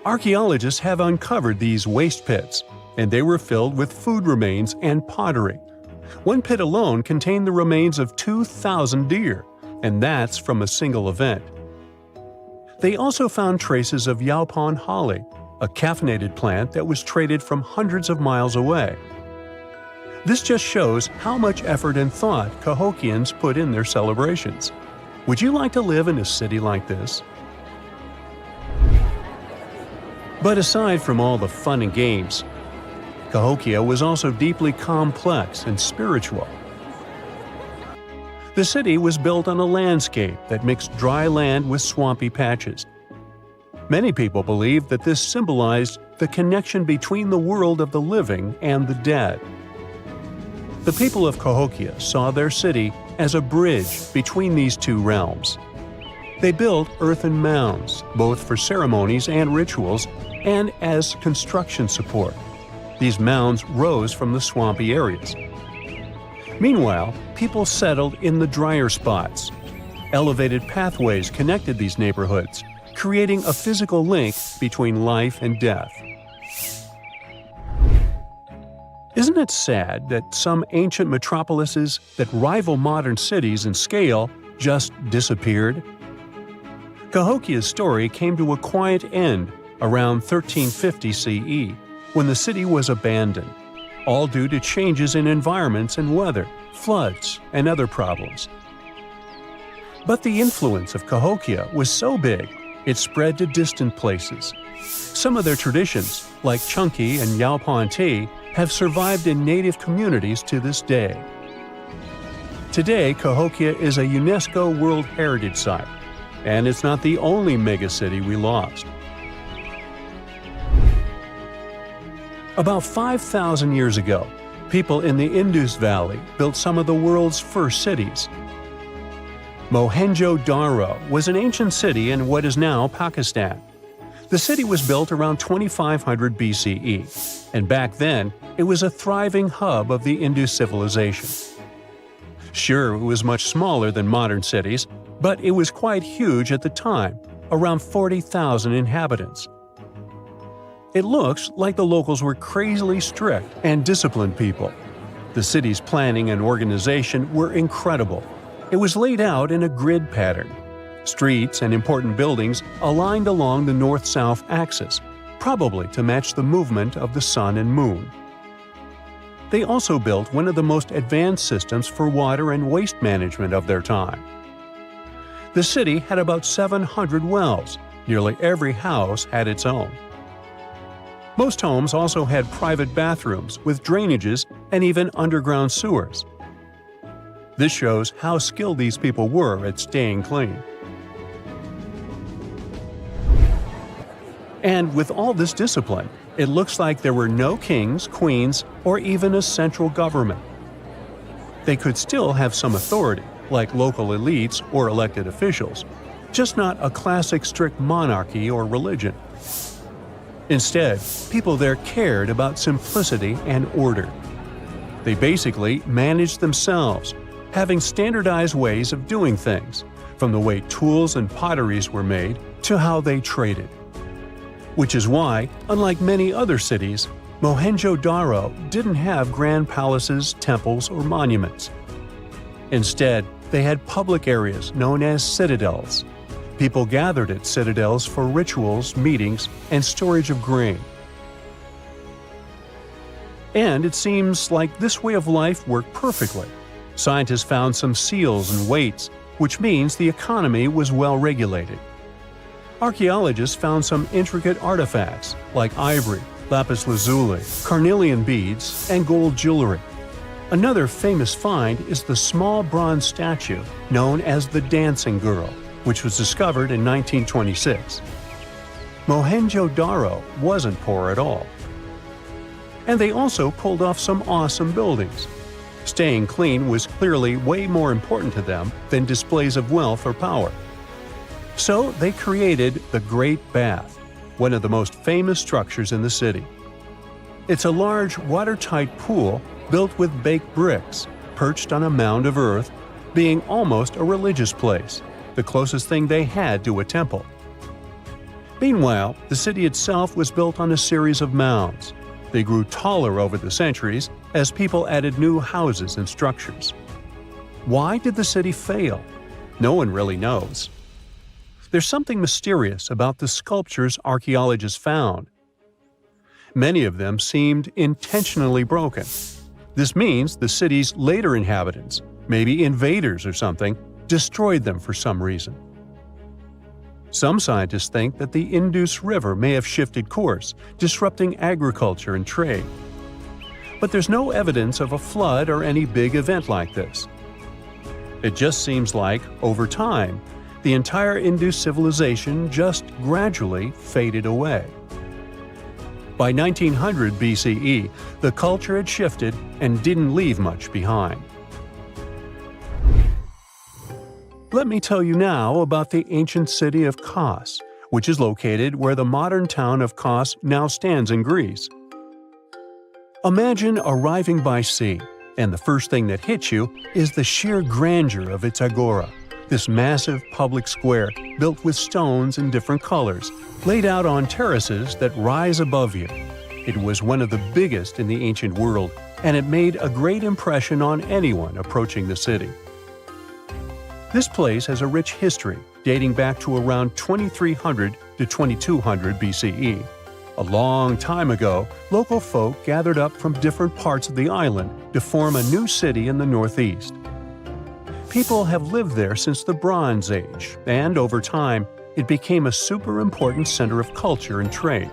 Archaeologists have uncovered these waste pits, and they were filled with food remains and pottery. One pit alone contained the remains of 2,000 deer, and that's from a single event. They also found traces of yaupon holly, a caffeinated plant that was traded from hundreds of miles away. This just shows how much effort and thought Cahokians put in their celebrations. Would you like to live in a city like this? But aside from all the fun and games, Cahokia was also deeply complex and spiritual. The city was built on a landscape that mixed dry land with swampy patches. Many people believe that this symbolized the connection between the world of the living and the dead. The people of Cahokia saw their city as a bridge between these two realms. They built earthen mounds, both for ceremonies and rituals, and as construction support. These mounds rose from the swampy areas. Meanwhile, people settled in the drier spots. Elevated pathways connected these neighborhoods, creating a physical link between life and death. Isn't it sad that some ancient metropolises that rival modern cities in scale just disappeared? Cahokia's story came to a quiet end around 1350 CE, when the city was abandoned, all due to changes in environments and weather, floods, and other problems. But the influence of Cahokia was so big, it spread to distant places. Some of their traditions, like chunky and yaupon tea, have survived in native communities to this day. Today, Cahokia is a UNESCO World Heritage Site, and it's not the only megacity we lost. About 5,000 years ago, people in the Indus Valley built some of the world's first cities. Mohenjo-Daro was an ancient city in what is now Pakistan. The city was built around 2500 BCE, and back then, it was a thriving hub of the Indus civilization. Sure, it was much smaller than modern cities, but it was quite huge at the time, around 40,000 inhabitants. It looks like the locals were crazily strict and disciplined people. The city's planning and organization were incredible. It was laid out in a grid pattern. Streets and important buildings aligned along the north-south axis, probably to match the movement of the sun and moon. They also built one of the most advanced systems for water and waste management of their time. The city had about 700 wells. Nearly every house had its own. Most homes also had private bathrooms with drainages and even underground sewers. This shows how skilled these people were at staying clean. And with all this discipline, it looks like there were no kings, queens, or even a central government. They could still have some authority, like local elites or elected officials, just not a classic strict monarchy or religion. Instead, people there cared about simplicity and order. They basically managed themselves, having standardized ways of doing things, from the way tools and potteries were made to how they traded. Which is why, unlike many other cities, Mohenjo-Daro didn't have grand palaces, temples, or monuments. Instead, they had public areas known as citadels. People gathered at citadels for rituals, meetings, and storage of grain. And it seems like this way of life worked perfectly. Scientists found some seals and weights, which means the economy was well regulated. Archaeologists found some intricate artifacts like ivory, lapis lazuli, carnelian beads, and gold jewelry. Another famous find is the small bronze statue known as the Dancing Girl, which was discovered in 1926. Mohenjo-Daro wasn't poor at all. And they also pulled off some awesome buildings. Staying clean was clearly way more important to them than displays of wealth or power. So they created the Great Bath, one of the most famous structures in the city. It's a large, watertight pool built with baked bricks, perched on a mound of earth, being almost a religious place, the closest thing they had to a temple. Meanwhile, the city itself was built on a series of mounds. They grew taller over the centuries as people added new houses and structures. Why did the city fail? No one really knows. There's something mysterious about the sculptures archaeologists found. Many of them seemed intentionally broken. This means the city's later inhabitants, maybe invaders or something, destroyed them for some reason. Some scientists think that the Indus River may have shifted course, disrupting agriculture and trade. But there's no evidence of a flood or any big event like this. It just seems like, over time, the entire Indus civilization just gradually faded away. By 1900 BCE, the culture had shifted and didn't leave much behind. Let me tell you now about the ancient city of Kos, which is located where the modern town of Kos now stands in Greece. Imagine arriving by sea, and the first thing that hits you is the sheer grandeur of its agora, this massive public square built with stones in different colors, laid out on terraces that rise above you. It was one of the biggest in the ancient world, and it made a great impression on anyone approaching the city. This place has a rich history, dating back to around 2300 to 2200 BCE. A long time ago, local folk gathered up from different parts of the island to form a new city in the northeast. People have lived there since the Bronze Age, and over time, it became a super important center of culture and trade.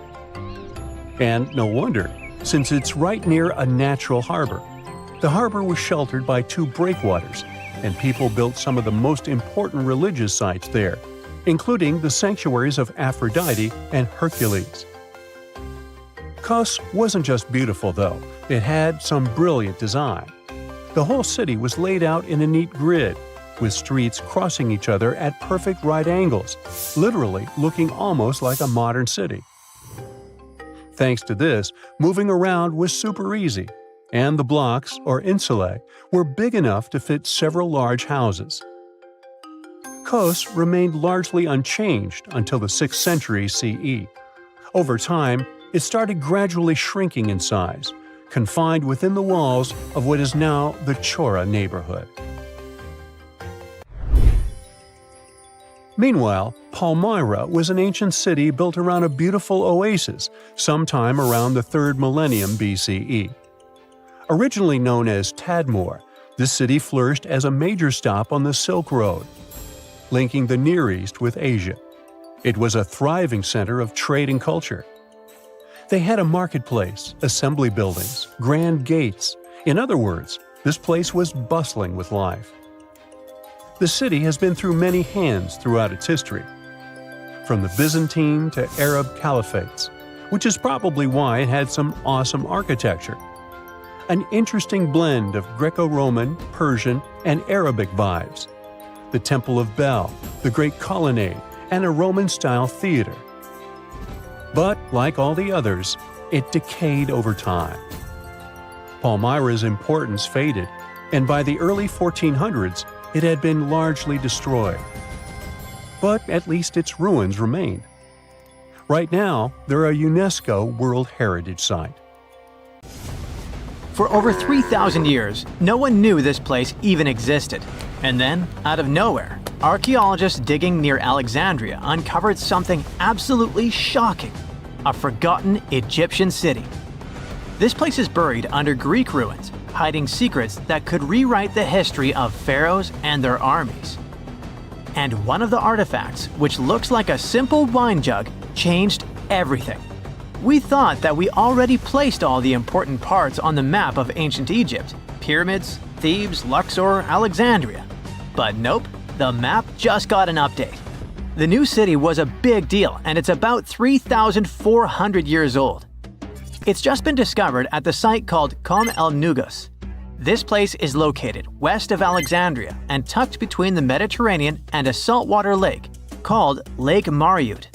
And no wonder, since it's right near a natural harbor. The harbor was sheltered by two breakwaters, and people built some of the most important religious sites there, including the sanctuaries of Aphrodite and Hercules. Kos wasn't just beautiful, though. It had some brilliant design. The whole city was laid out in a neat grid, with streets crossing each other at perfect right angles, literally looking almost like a modern city. Thanks to this, moving around was super easy, and the blocks, or insulae, were big enough to fit several large houses. Kos remained largely unchanged until the 6th century CE. Over time, it started gradually shrinking in size, confined within the walls of what is now the Chora neighborhood. Meanwhile, Palmyra was an ancient city built around a beautiful oasis sometime around the 3rd millennium BCE. Originally known as Tadmor, this city flourished as a major stop on the Silk Road, linking the Near East with Asia. It was a thriving center of trade and culture. They had a marketplace, assembly buildings, grand gates. In other words, this place was bustling with life. The city has been through many hands throughout its history, from the Byzantine to Arab caliphates, which is probably why it had some awesome architecture. An interesting blend of Greco-Roman, Persian, and Arabic vibes. The Temple of Bel, the Great Colonnade, and a Roman-style theater. But, like all the others, it decayed over time. Palmyra's importance faded, and by the early 1400s, it had been largely destroyed. But at least its ruins remain. Right now, they're a UNESCO World Heritage Site. For over 3,000 years, no one knew this place even existed. And then, out of nowhere, archaeologists digging near Alexandria uncovered something absolutely shocking: a forgotten Egyptian city. This place is buried under Greek ruins, hiding secrets that could rewrite the history of pharaohs and their armies. And one of the artifacts, which looks like a simple wine jug, changed everything. We thought that we already placed all the important parts on the map of ancient Egypt: pyramids, Thebes, Luxor, Alexandria. But nope, the map just got an update. The new city was a big deal, and it's about 3,400 years old. It's just been discovered at the site called Kom el Nugus. This place is located west of Alexandria and tucked between the Mediterranean and a saltwater lake called Lake Mariut.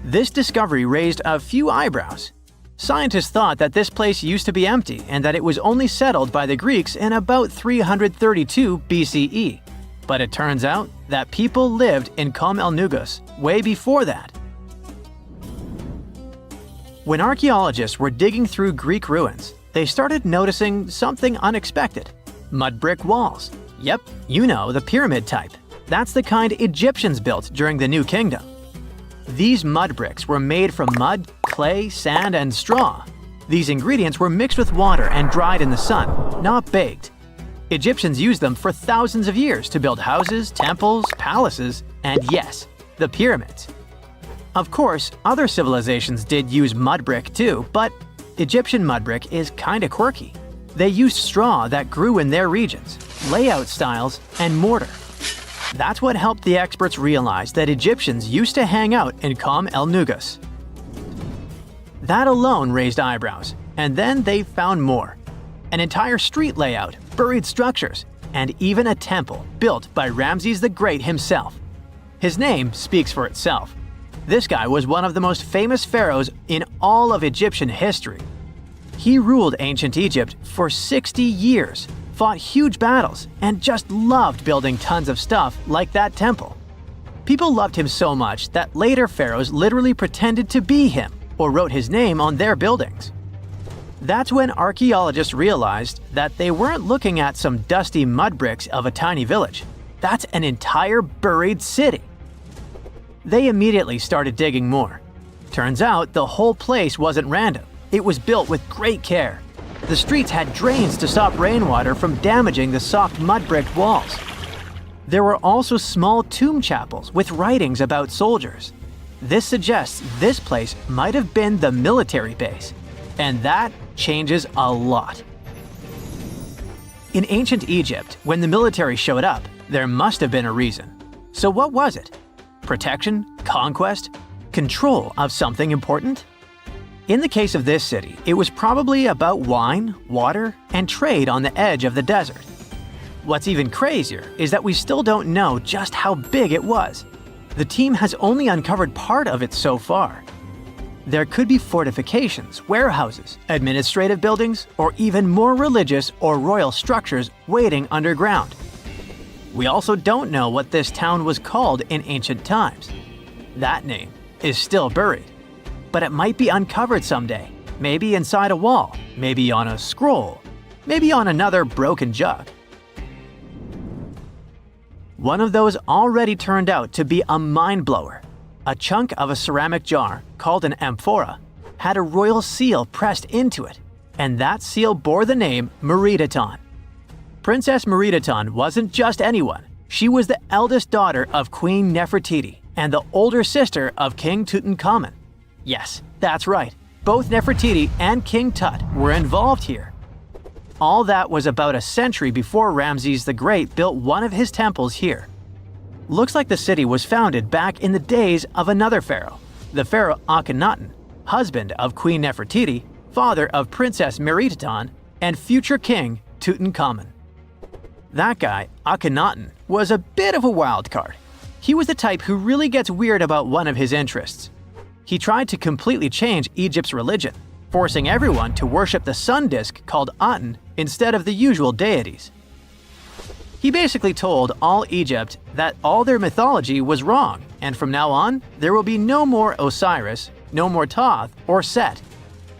This discovery raised a few eyebrows. Scientists thought that this place used to be empty and that it was only settled by the Greeks in about 332 BCE. But it turns out that people lived in Kom el Nugus way before that. When archaeologists were digging through Greek ruins, they started noticing something unexpected: mud brick walls. Yep, you know, the pyramid type. That's the kind Egyptians built during the New Kingdom. These mud bricks were made from mud, clay, sand, and straw. These ingredients were mixed with water and dried in the sun, not baked. Egyptians used them for thousands of years to build houses, temples, palaces, and yes, the pyramids. Of course, other civilizations did use mud brick too, but Egyptian mud brick is kinda quirky. They used straw that grew in their regions, layout styles, and mortar. That's what helped the experts realize that Egyptians used to hang out in Kom el Nugus. That alone raised eyebrows, and then they found more. An entire street layout, buried structures, and even a temple built by Ramses the Great himself. His name speaks for itself. This guy was one of the most famous pharaohs in all of Egyptian history. He ruled ancient Egypt for 60 years, fought huge battles, and just loved building tons of stuff like that temple. People loved him so much that later pharaohs literally pretended to be him or wrote his name on their buildings. That's when archaeologists realized that they weren't looking at some dusty mud bricks of a tiny village. That's an entire buried city. They immediately started digging more. Turns out the whole place wasn't random. It was built with great care. The streets had drains to stop rainwater from damaging the soft mud brick walls. There were also small tomb chapels with writings about soldiers. This suggests this place might have been the military base, and that changes a lot. In ancient Egypt, when the military showed up, there must have been a reason. So what was it? Protection? Conquest? Control of something important? In the case of this city, it was probably about wine, water, and trade on the edge of the desert. What's even crazier is that we still don't know just how big it was. The team has only uncovered part of it so far. There could be fortifications, warehouses, administrative buildings, or even more religious or royal structures waiting underground. We also don't know what this town was called in ancient times. That name is still buried. But it might be uncovered someday, maybe inside a wall, maybe on a scroll, maybe on another broken jug. One of those already turned out to be a mind-blower. A chunk of a ceramic jar, called an amphora, had a royal seal pressed into it. and that seal bore the name Meritaton. Princess Meritaton wasn't just anyone. She was the eldest daughter of Queen Nefertiti and the older sister of King Tutankhamun. Yes, that's right. Both Nefertiti and King Tut were involved here. All that was about a century before Ramses the Great built one of his temples here. Looks like the city was founded back in the days of another pharaoh, the pharaoh Akhenaten, husband of Queen Nefertiti, father of Princess Meritaton, and future king Tutankhamun. That guy, Akhenaten, was a bit of a wild card. He was the type who really gets weird about one of his interests. He tried to completely change Egypt's religion, forcing everyone to worship the sun disk called Aten instead of the usual deities. He basically told all Egypt that all their mythology was wrong, and from now on, there will be no more Osiris, no more Thoth or Set.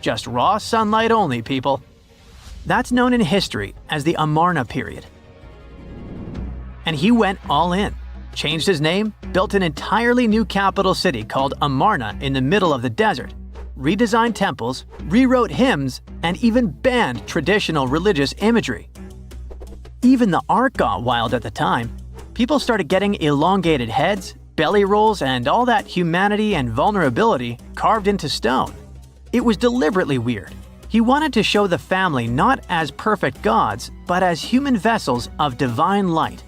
Just raw sunlight only, people. That's known in history as the Amarna period. And he went all in, changed his name, built an entirely new capital city called Amarna in the middle of the desert, redesigned temples, rewrote hymns, and even banned traditional religious imagery. Even the art got wild at the time. People started getting elongated heads, belly rolls, and all that humanity and vulnerability carved into stone. It was deliberately weird. He wanted to show the family not as perfect gods, but as human vessels of divine light.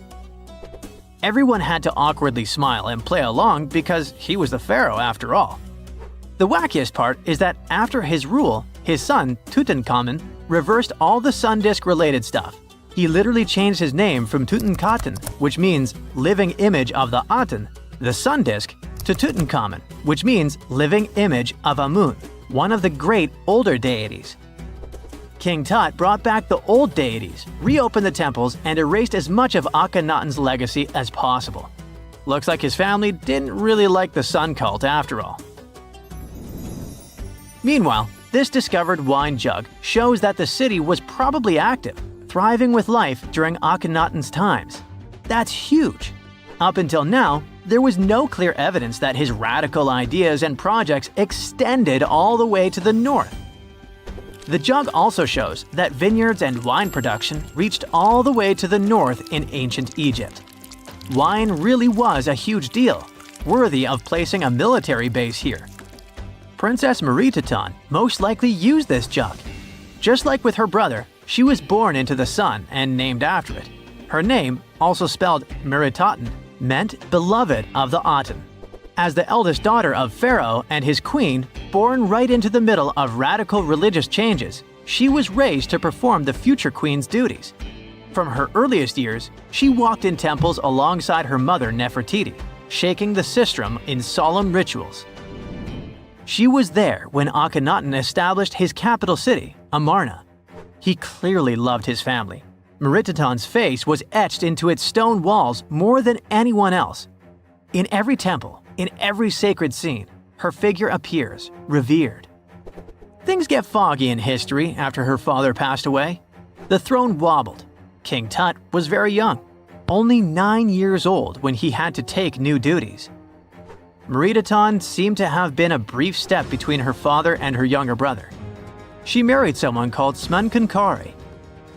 Everyone had to awkwardly smile and play along because he was the pharaoh after all. The wackiest part is that after his rule, his son, Tutankhamun, reversed all the sun disk related stuff. He literally changed his name from Tutankhaten, which means living image of the Aten, the sun disk, to Tutankhamun, which means living image of Amun, one of the great older deities. King Tut brought back the old deities, reopened the temples, and erased as much of Akhenaten's legacy as possible. Looks like his family didn't really like the sun cult after all. Meanwhile, this discovered wine jug shows that the city was probably active, thriving with life during Akhenaten's times. That's huge. Up until now, there was no clear evidence that his radical ideas and projects extended all the way to the north. The jug also shows that vineyards and wine production reached all the way to the north in ancient Egypt. Wine really was a huge deal, worthy of placing a military base here. Princess Meritaton most likely used this jug. Just like with her brother, she was born into the sun and named after it. Her name, also spelled Meritaten, meant beloved of the Aten. As the eldest daughter of Pharaoh and his queen, born right into the middle of radical religious changes, she was raised to perform the future queen's duties. From her earliest years, she walked in temples alongside her mother Nefertiti, shaking the sistrum in solemn rituals. She was there when Akhenaten established his capital city, Amarna. He clearly loved his family. Meritaton's face was etched into its stone walls more than anyone else. In every temple, in every sacred scene, her figure appears, revered. Things get foggy in history after her father passed away. The throne wobbled. King Tut was very young, only 9 years old when he had to take new duties. Meritaton seemed to have been a brief step between her father and her younger brother. She married someone called Smenkhkare.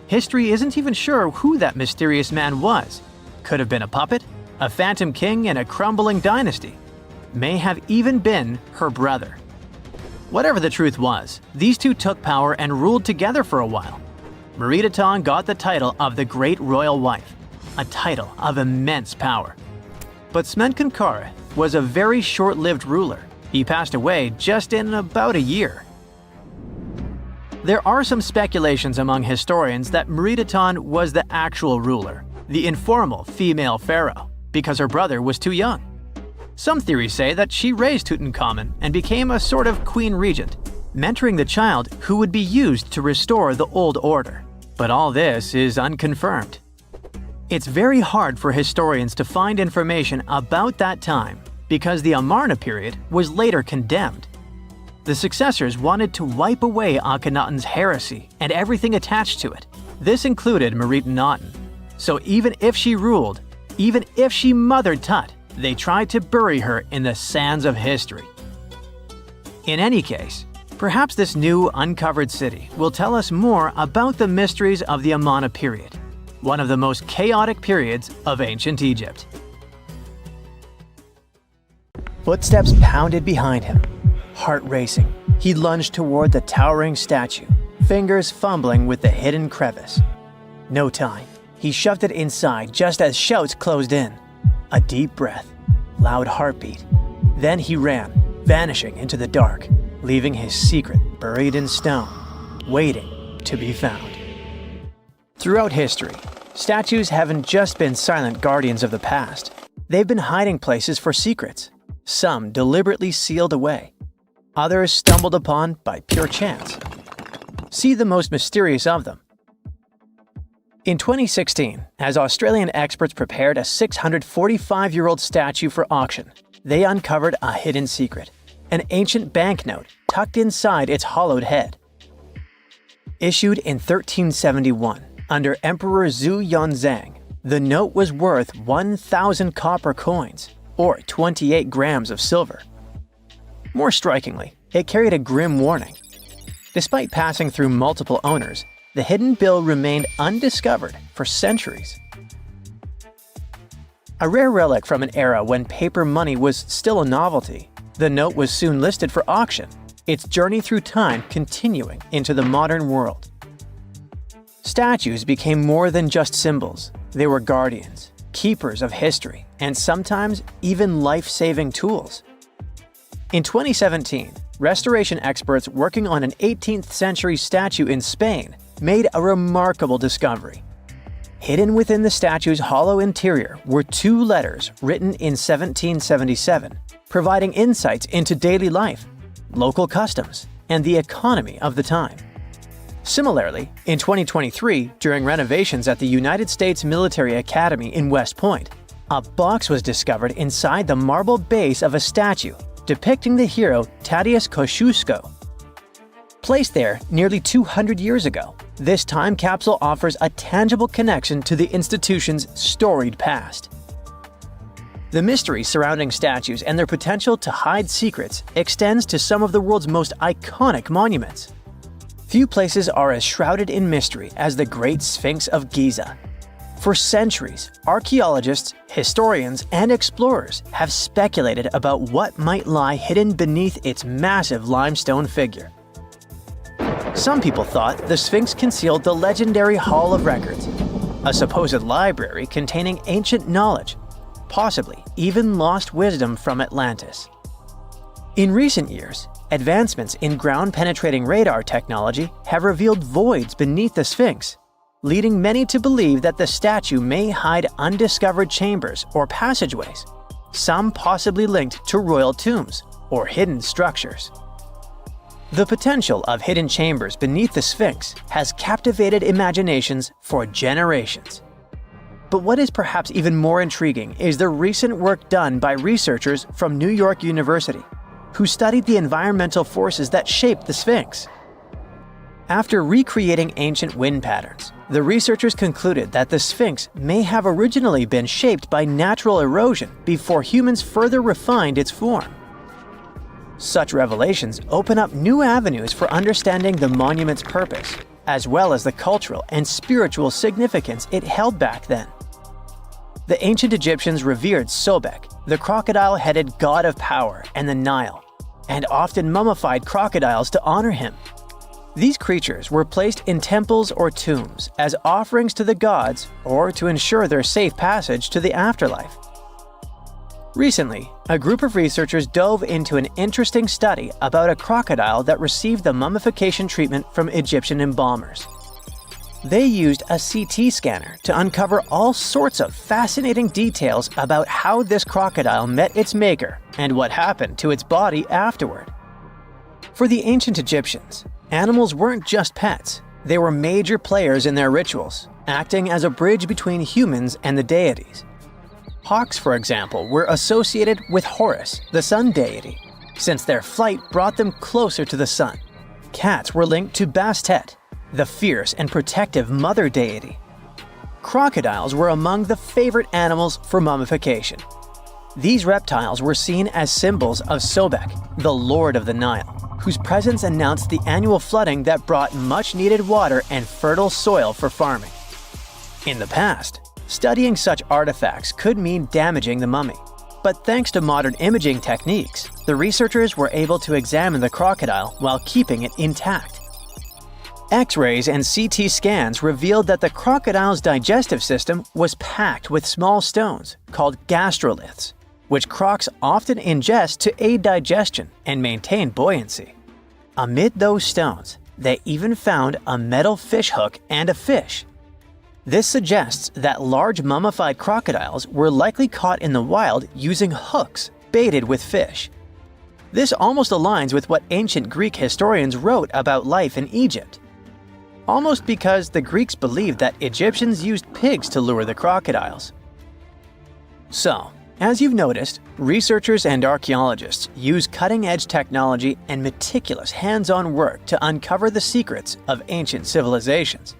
History isn't even sure who that mysterious man was. Could have been a puppet, a phantom king in a crumbling dynasty. May have even been her brother. Whatever the truth was, these two took power and ruled together for a while. Meritaton got the title of the Great Royal Wife, a title of immense power. But Smenkhkare was a very short-lived ruler. He passed away just in about a year. There are some speculations among historians that Meritaton was the actual ruler, the informal female pharaoh, because her brother was too young. Some theories say that she raised Tutankhamun and became a sort of queen regent, mentoring the child who would be used to restore the old order. But all this is unconfirmed. It's very hard for historians to find information about that time because the Amarna period was later condemned. The successors wanted to wipe away Akhenaten's heresy and everything attached to it. This included Meritaten. So even if she ruled, even if she mothered Tut, they tried to bury her in the sands of history. In any case, Perhaps this new uncovered city will tell us more about the mysteries of the Amarna period, one of the most chaotic periods of ancient Egypt. Footsteps pounded behind him. Heart racing, he lunged toward the towering statue, fingers fumbling with the hidden crevice. No time. He shoved it inside just as shouts closed in. A deep breath, loud heartbeat. Then he ran, vanishing into the dark, leaving his secret buried in stone, waiting to be found. Throughout history, statues haven't just been silent guardians of the past. They've been hiding places for secrets, some deliberately sealed away, others stumbled upon by pure chance. See the most mysterious of them. In 2016, as Australian experts prepared a 645-year-old statue for auction, they uncovered a hidden secret, an ancient banknote tucked inside its hollowed head. Issued in 1371 under Emperor Zhu Yonzang, the note was worth 1,000 copper coins, or 28 grams of silver. More strikingly, it carried a grim warning. Despite passing through multiple owners, the hidden bill remained undiscovered for centuries. A rare relic from an era when paper money was still a novelty, the note was soon listed for auction, its journey through time continuing into the modern world. Statues became more than just symbols. They were guardians, keepers of history, and sometimes even life-saving tools. In 2017, restoration experts working on an 18th century statue in Spain made a remarkable discovery. Hidden within the statue's hollow interior were 2 letters written in 1777, providing insights into daily life, local customs, and the economy of the time. Similarly, in 2023, during renovations at the United States Military Academy in West Point, a box was discovered inside the marble base of a statue depicting the hero Tadeusz Kosciuszko. Placed there nearly 200 years ago, this time capsule offers a tangible connection to the institution's storied past. The mystery surrounding statues and their potential to hide secrets extends to some of the world's most iconic monuments. Few places are as shrouded in mystery as the Great Sphinx of Giza. For centuries, archaeologists, historians, and explorers have speculated about what might lie hidden beneath its massive limestone figure. Some people thought the Sphinx concealed the legendary Hall of Records, a supposed library containing ancient knowledge, possibly even lost wisdom from Atlantis. In recent years, advancements in ground-penetrating radar technology have revealed voids beneath the Sphinx, leading many to believe that the statue may hide undiscovered chambers or passageways, some possibly linked to royal tombs or hidden structures. The potential of hidden chambers beneath the Sphinx has captivated imaginations for generations. But what is perhaps even more intriguing is the recent work done by researchers from New York University, who studied the environmental forces that shaped the Sphinx. After recreating ancient wind patterns, the researchers concluded that the Sphinx may have originally been shaped by natural erosion before humans further refined its form. Such revelations open up new avenues for understanding the monument's purpose, as well as the cultural and spiritual significance it held back then. The ancient Egyptians revered Sobek, the crocodile-headed god of power and the Nile, and often mummified crocodiles to honor him. These creatures were placed in temples or tombs as offerings to the gods or to ensure their safe passage to the afterlife. Recently, a group of researchers dove into an interesting study about a crocodile that received the mummification treatment from Egyptian embalmers. They used a CT scanner to uncover all sorts of fascinating details about how this crocodile met its maker and what happened to its body afterward. For the ancient Egyptians, animals weren't just pets, they were major players in their rituals, acting as a bridge between humans and the deities. Hawks, for example, were associated with Horus, the sun deity, since their flight brought them closer to the sun. Cats were linked to Bastet, the fierce and protective mother deity. Crocodiles were among the favorite animals for mummification. These reptiles were seen as symbols of Sobek, the lord of the Nile, whose presence announced the annual flooding that brought much-needed water and fertile soil for farming. In the past, studying such artifacts could mean damaging the mummy. But thanks to modern imaging techniques, the researchers were able to examine the crocodile while keeping it intact. X-rays and CT scans revealed that the crocodile's digestive system was packed with small stones called gastroliths, which crocs often ingest to aid digestion and maintain buoyancy. Amid those stones, they even found a metal fish hook and a fish. This suggests that large mummified crocodiles were likely caught in the wild using hooks baited with fish. This almost aligns with what ancient Greek historians wrote about life in Egypt. Almost because the Greeks believed that Egyptians used pigs to lure the crocodiles. So, as you've noticed, researchers and archaeologists use cutting-edge technology and meticulous hands-on work to uncover the secrets of ancient civilizations.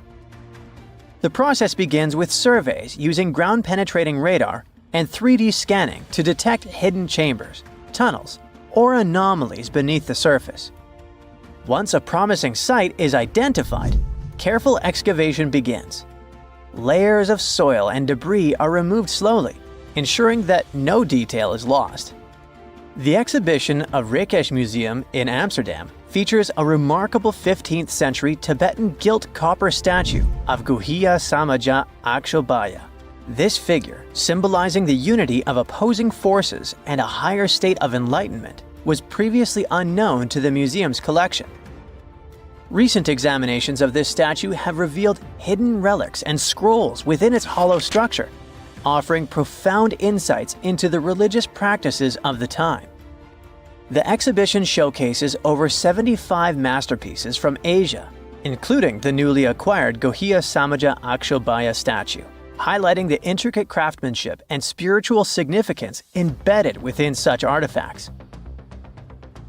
The process begins with surveys using ground-penetrating radar and 3D scanning to detect hidden chambers, tunnels, or anomalies beneath the surface. Once a promising site is identified, careful excavation begins. Layers of soil and debris are removed slowly, ensuring that no detail is lost. The exhibition of Rijksmuseum Museum in Amsterdam features a remarkable 15th century Tibetan gilt copper statue of Guhiya Samaja Akshobhya. This figure, symbolizing the unity of opposing forces and a higher state of enlightenment, was previously unknown to the museum's collection. Recent examinations of this statue have revealed hidden relics and scrolls within its hollow structure, offering profound insights into the religious practices of the time. The exhibition showcases over 75 masterpieces from Asia, including the newly acquired Guhiya Samaja Akshobhya statue, highlighting the intricate craftsmanship and spiritual significance embedded within such artifacts.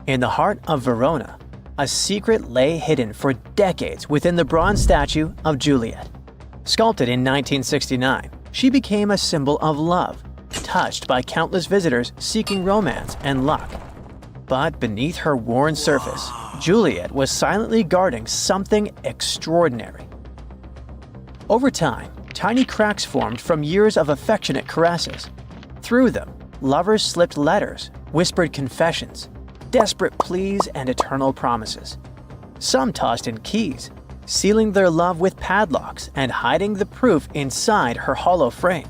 In the heart of Verona, a secret lay hidden for decades within the bronze statue of Juliet. Sculpted in 1969, she became a symbol of love, touched by countless visitors seeking romance and luck. But beneath her worn surface, Juliet was silently guarding something extraordinary. Over time, tiny cracks formed from years of affectionate caresses. Through them, lovers slipped letters, whispered confessions, desperate pleas, and eternal promises. Some tossed in keys, sealing their love with padlocks and hiding the proof inside her hollow frame.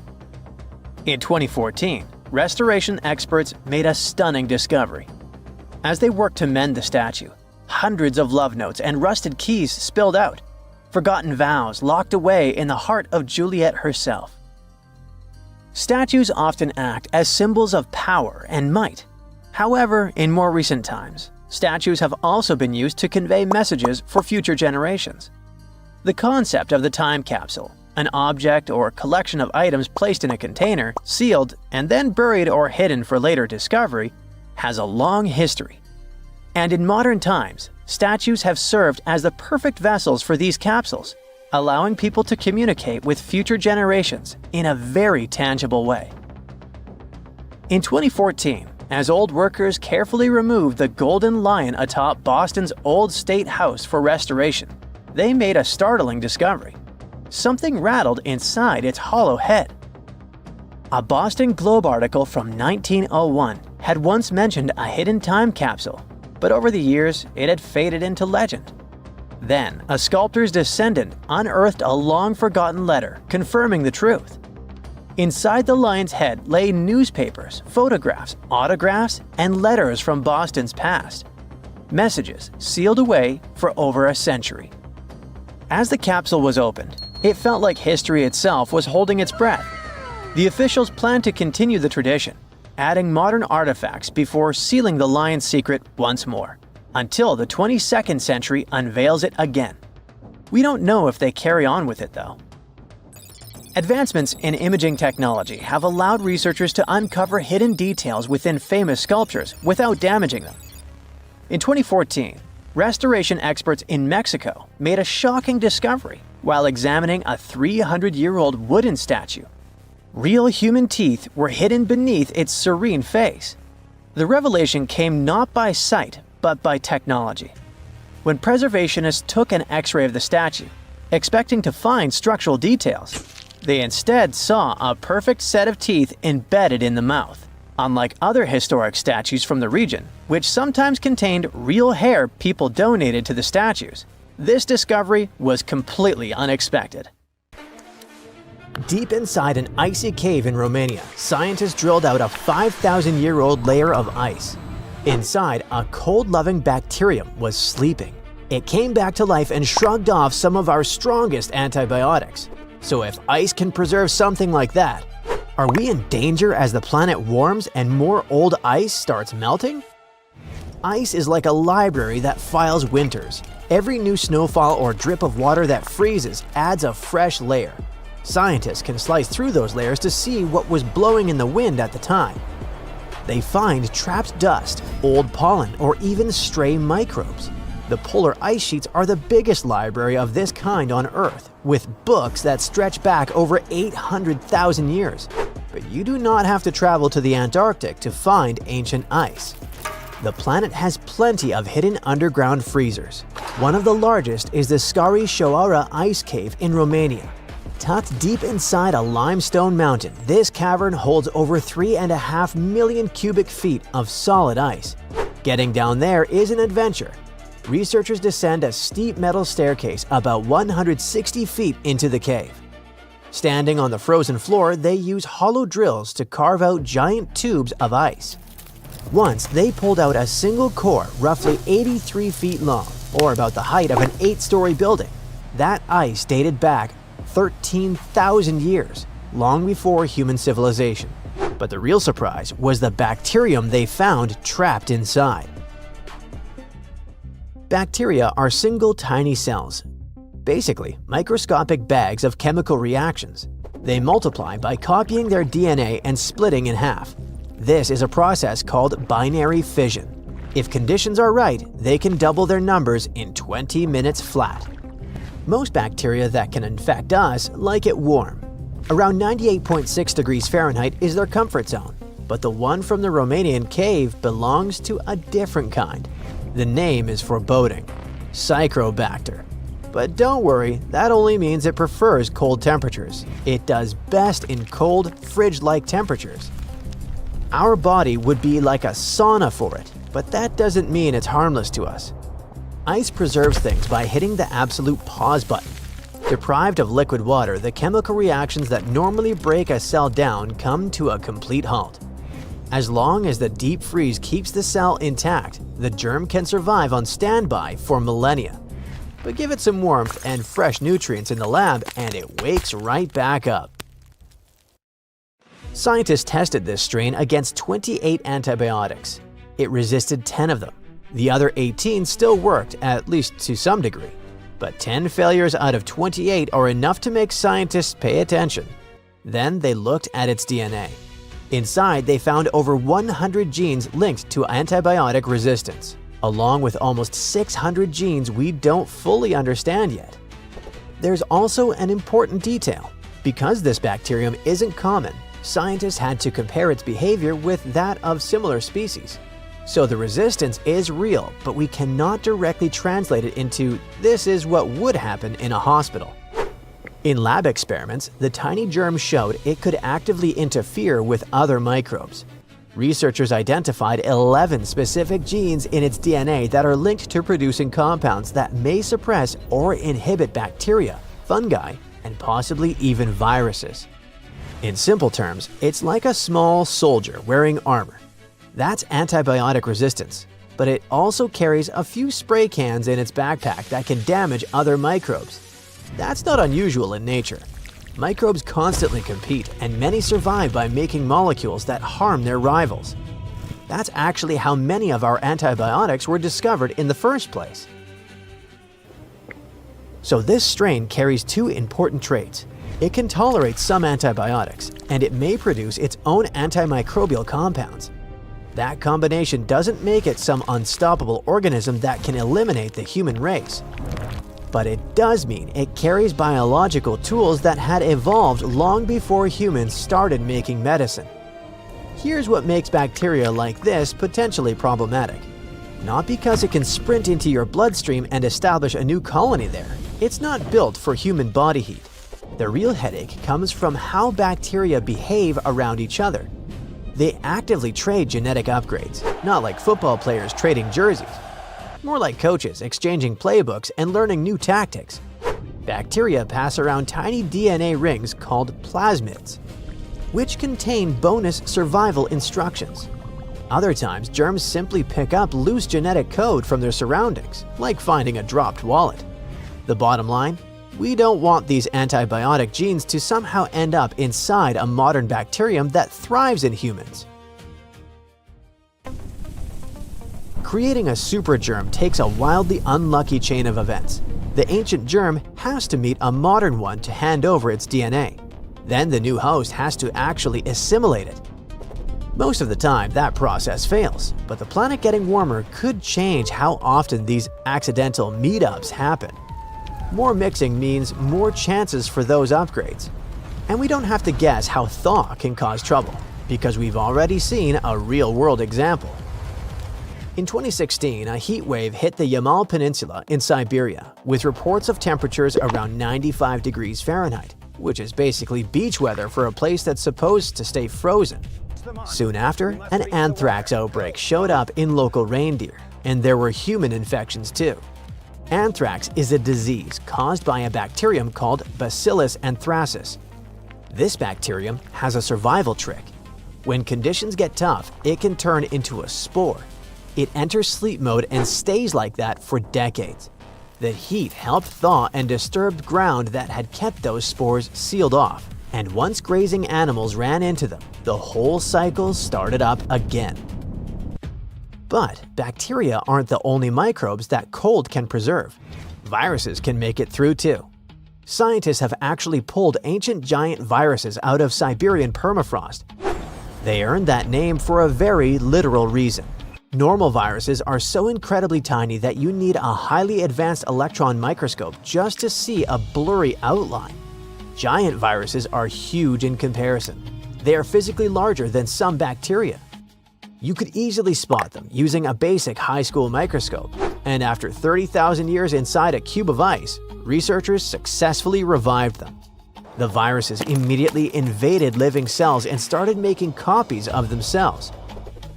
In 2014, restoration experts made a stunning discovery. As they worked to mend the statue, hundreds of love notes and rusted keys spilled out, forgotten vows locked away in the heart of Juliet herself. Statues often act as symbols of power and might. However, in more recent times, statues have also been used to convey messages for future generations. The concept of the time capsule, an object or collection of items placed in a container, sealed, and then buried or hidden for later discovery, has a long history. And in modern times, statues have served as the perfect vessels for these capsules, allowing people to communicate with future generations in a very tangible way. In 2014, as old workers carefully removed the golden lion atop Boston's Old State House for restoration, they made a startling discovery. Something rattled inside its hollow head. A Boston Globe article from 1901 had once mentioned a hidden time capsule, but over the years it had faded into legend. Then, a sculptor's descendant unearthed a long-forgotten letter confirming the truth. Inside the lion's head lay newspapers, photographs, autographs, and letters from Boston's past. Messages sealed away for over a century. As the capsule was opened, it felt like history itself was holding its breath. The officials planned to continue the tradition, adding modern artifacts before sealing the lion's secret once more, until the 22nd century unveils it again. We don't know if they carry on with it, though. Advancements in imaging technology have allowed researchers to uncover hidden details within famous sculptures without damaging them. In 2014, restoration experts in Mexico made a shocking discovery while examining a 300-year-old wooden statue. Real human teeth were hidden beneath its serene face. The revelation came not by sight, but by technology. When preservationists took an X-ray of the statue, expecting to find structural details, they instead saw a perfect set of teeth embedded in the mouth, unlike other historic statues from the region, which sometimes contained real hair people donated to the statues. This discovery was completely unexpected. Deep inside an icy cave in Romania, scientists drilled out a 5,000-year-old layer of ice. Inside, a cold-loving bacterium was sleeping. It came back to life and shrugged off some of our strongest antibiotics. So if ice can preserve something like that, are we in danger as the planet warms and more old ice starts melting? Ice is like a library that files winters. Every new snowfall or drip of water that freezes adds a fresh layer. Scientists can slice through those layers to see what was blowing in the wind at the time. They find trapped dust, old pollen, or even stray microbes. The polar ice sheets are the biggest library of this kind on Earth, with books that stretch back over 800,000 years. But you do not have to travel to the Antarctic to find ancient ice. The planet has plenty of hidden underground freezers. One of the largest is the Scara Shoara ice cave in Romania. Tucked deep inside a limestone mountain, this cavern holds over 3.5 million cubic feet of solid ice. Getting down there is an adventure. Researchers descend a steep metal staircase about 160 feet into the cave. Standing on the frozen floor, they use hollow drills to carve out giant tubes of ice. Once, they pulled out a single core roughly 83 feet long, or about the height of an 8-story building. That ice dated back 13,000 years, long before human civilization. But the real surprise was the bacterium they found trapped inside. Bacteria are single tiny cells, basically microscopic bags of chemical reactions. They multiply by copying their DNA and splitting in half. This is a process called binary fission. If conditions are right, they can double their numbers in 20 minutes flat. Most bacteria that can infect us like it warm. Around 98.6 degrees Fahrenheit is their comfort zone, but the one from the Romanian cave belongs to a different kind. The name is foreboding, Psychrobacter. But don't worry, that only means it prefers cold temperatures. It does best in cold, fridge-like temperatures. Our body would be like a sauna for it, but that doesn't mean it's harmless to us. Ice preserves things by hitting the absolute pause button. Deprived of liquid water, the chemical reactions that normally break a cell down come to a complete halt. As long as the deep freeze keeps the cell intact, the germ can survive on standby for millennia. But give it some warmth and fresh nutrients in the lab and it wakes right back up. Scientists tested this strain against 28 antibiotics. It resisted 10 of them. The other 18 still worked, at least to some degree. But 10 failures out of 28 are enough to make scientists pay attention. Then they looked at its DNA. Inside, they found over 100 genes linked to antibiotic resistance, along with almost 600 genes we don't fully understand yet. There's also an important detail. Because this bacterium isn't common, scientists had to compare its behavior with that of similar species. So the resistance is real, but we cannot directly translate it into this is what would happen in a hospital. In lab experiments, the tiny germ showed it could actively interfere with other microbes. Researchers identified 11 specific genes in its DNA that are linked to producing compounds that may suppress or inhibit bacteria, fungi, and possibly even viruses. In simple terms, it's like a small soldier wearing armor. That's antibiotic resistance, but it also carries a few spray cans in its backpack that can damage other microbes. That's not unusual in nature. Microbes constantly compete, and many survive by making molecules that harm their rivals. That's actually how many of our antibiotics were discovered in the first place. So this strain carries two important traits. It can tolerate some antibiotics, and it may produce its own antimicrobial compounds. That combination doesn't make it some unstoppable organism that can eliminate the human race. But it does mean it carries biological tools that had evolved long before humans started making medicine. Here's what makes bacteria like this potentially problematic. Not because it can sprint into your bloodstream and establish a new colony there. It's not built for human body heat. The real headache comes from how bacteria behave around each other. They actively trade genetic upgrades, not like football players trading jerseys. More like coaches exchanging playbooks and learning new tactics. Bacteria pass around tiny DNA rings called plasmids, which contain bonus survival instructions. Other times, germs simply pick up loose genetic code from their surroundings, like finding a dropped wallet. The bottom line? We don't want these antibiotic genes to somehow end up inside a modern bacterium that thrives in humans. Creating a supergerm takes a wildly unlucky chain of events. The ancient germ has to meet a modern one to hand over its DNA. Then the new host has to actually assimilate it. Most of the time, that process fails, but the planet getting warmer could change how often these accidental meetups happen. More mixing means more chances for those upgrades. And we don't have to guess how thaw can cause trouble, because we've already seen a real-world example. In 2016, a heat wave hit the Yamal Peninsula in Siberia, with reports of temperatures around 95 degrees Fahrenheit, which is basically beach weather for a place that's supposed to stay frozen. Soon after, an anthrax outbreak showed up in local reindeer, and there were human infections too. Anthrax is a disease caused by a bacterium called Bacillus anthracis. This bacterium has a survival trick. When conditions get tough, it can turn into a spore. It enters sleep mode and stays like that for decades. The heat helped thaw and disturbed ground that had kept those spores sealed off. And once grazing animals ran into them, the whole cycle started up again. But bacteria aren't the only microbes that cold can preserve. Viruses can make it through too. Scientists have actually pulled ancient giant viruses out of Siberian permafrost. They earned that name for a very literal reason. Normal viruses are so incredibly tiny that you need a highly advanced electron microscope just to see a blurry outline. Giant viruses are huge in comparison. They are physically larger than some bacteria. You could easily spot them using a basic high school microscope, and after 30,000 years inside a cube of ice, researchers successfully revived them. The viruses immediately invaded living cells and started making copies of themselves.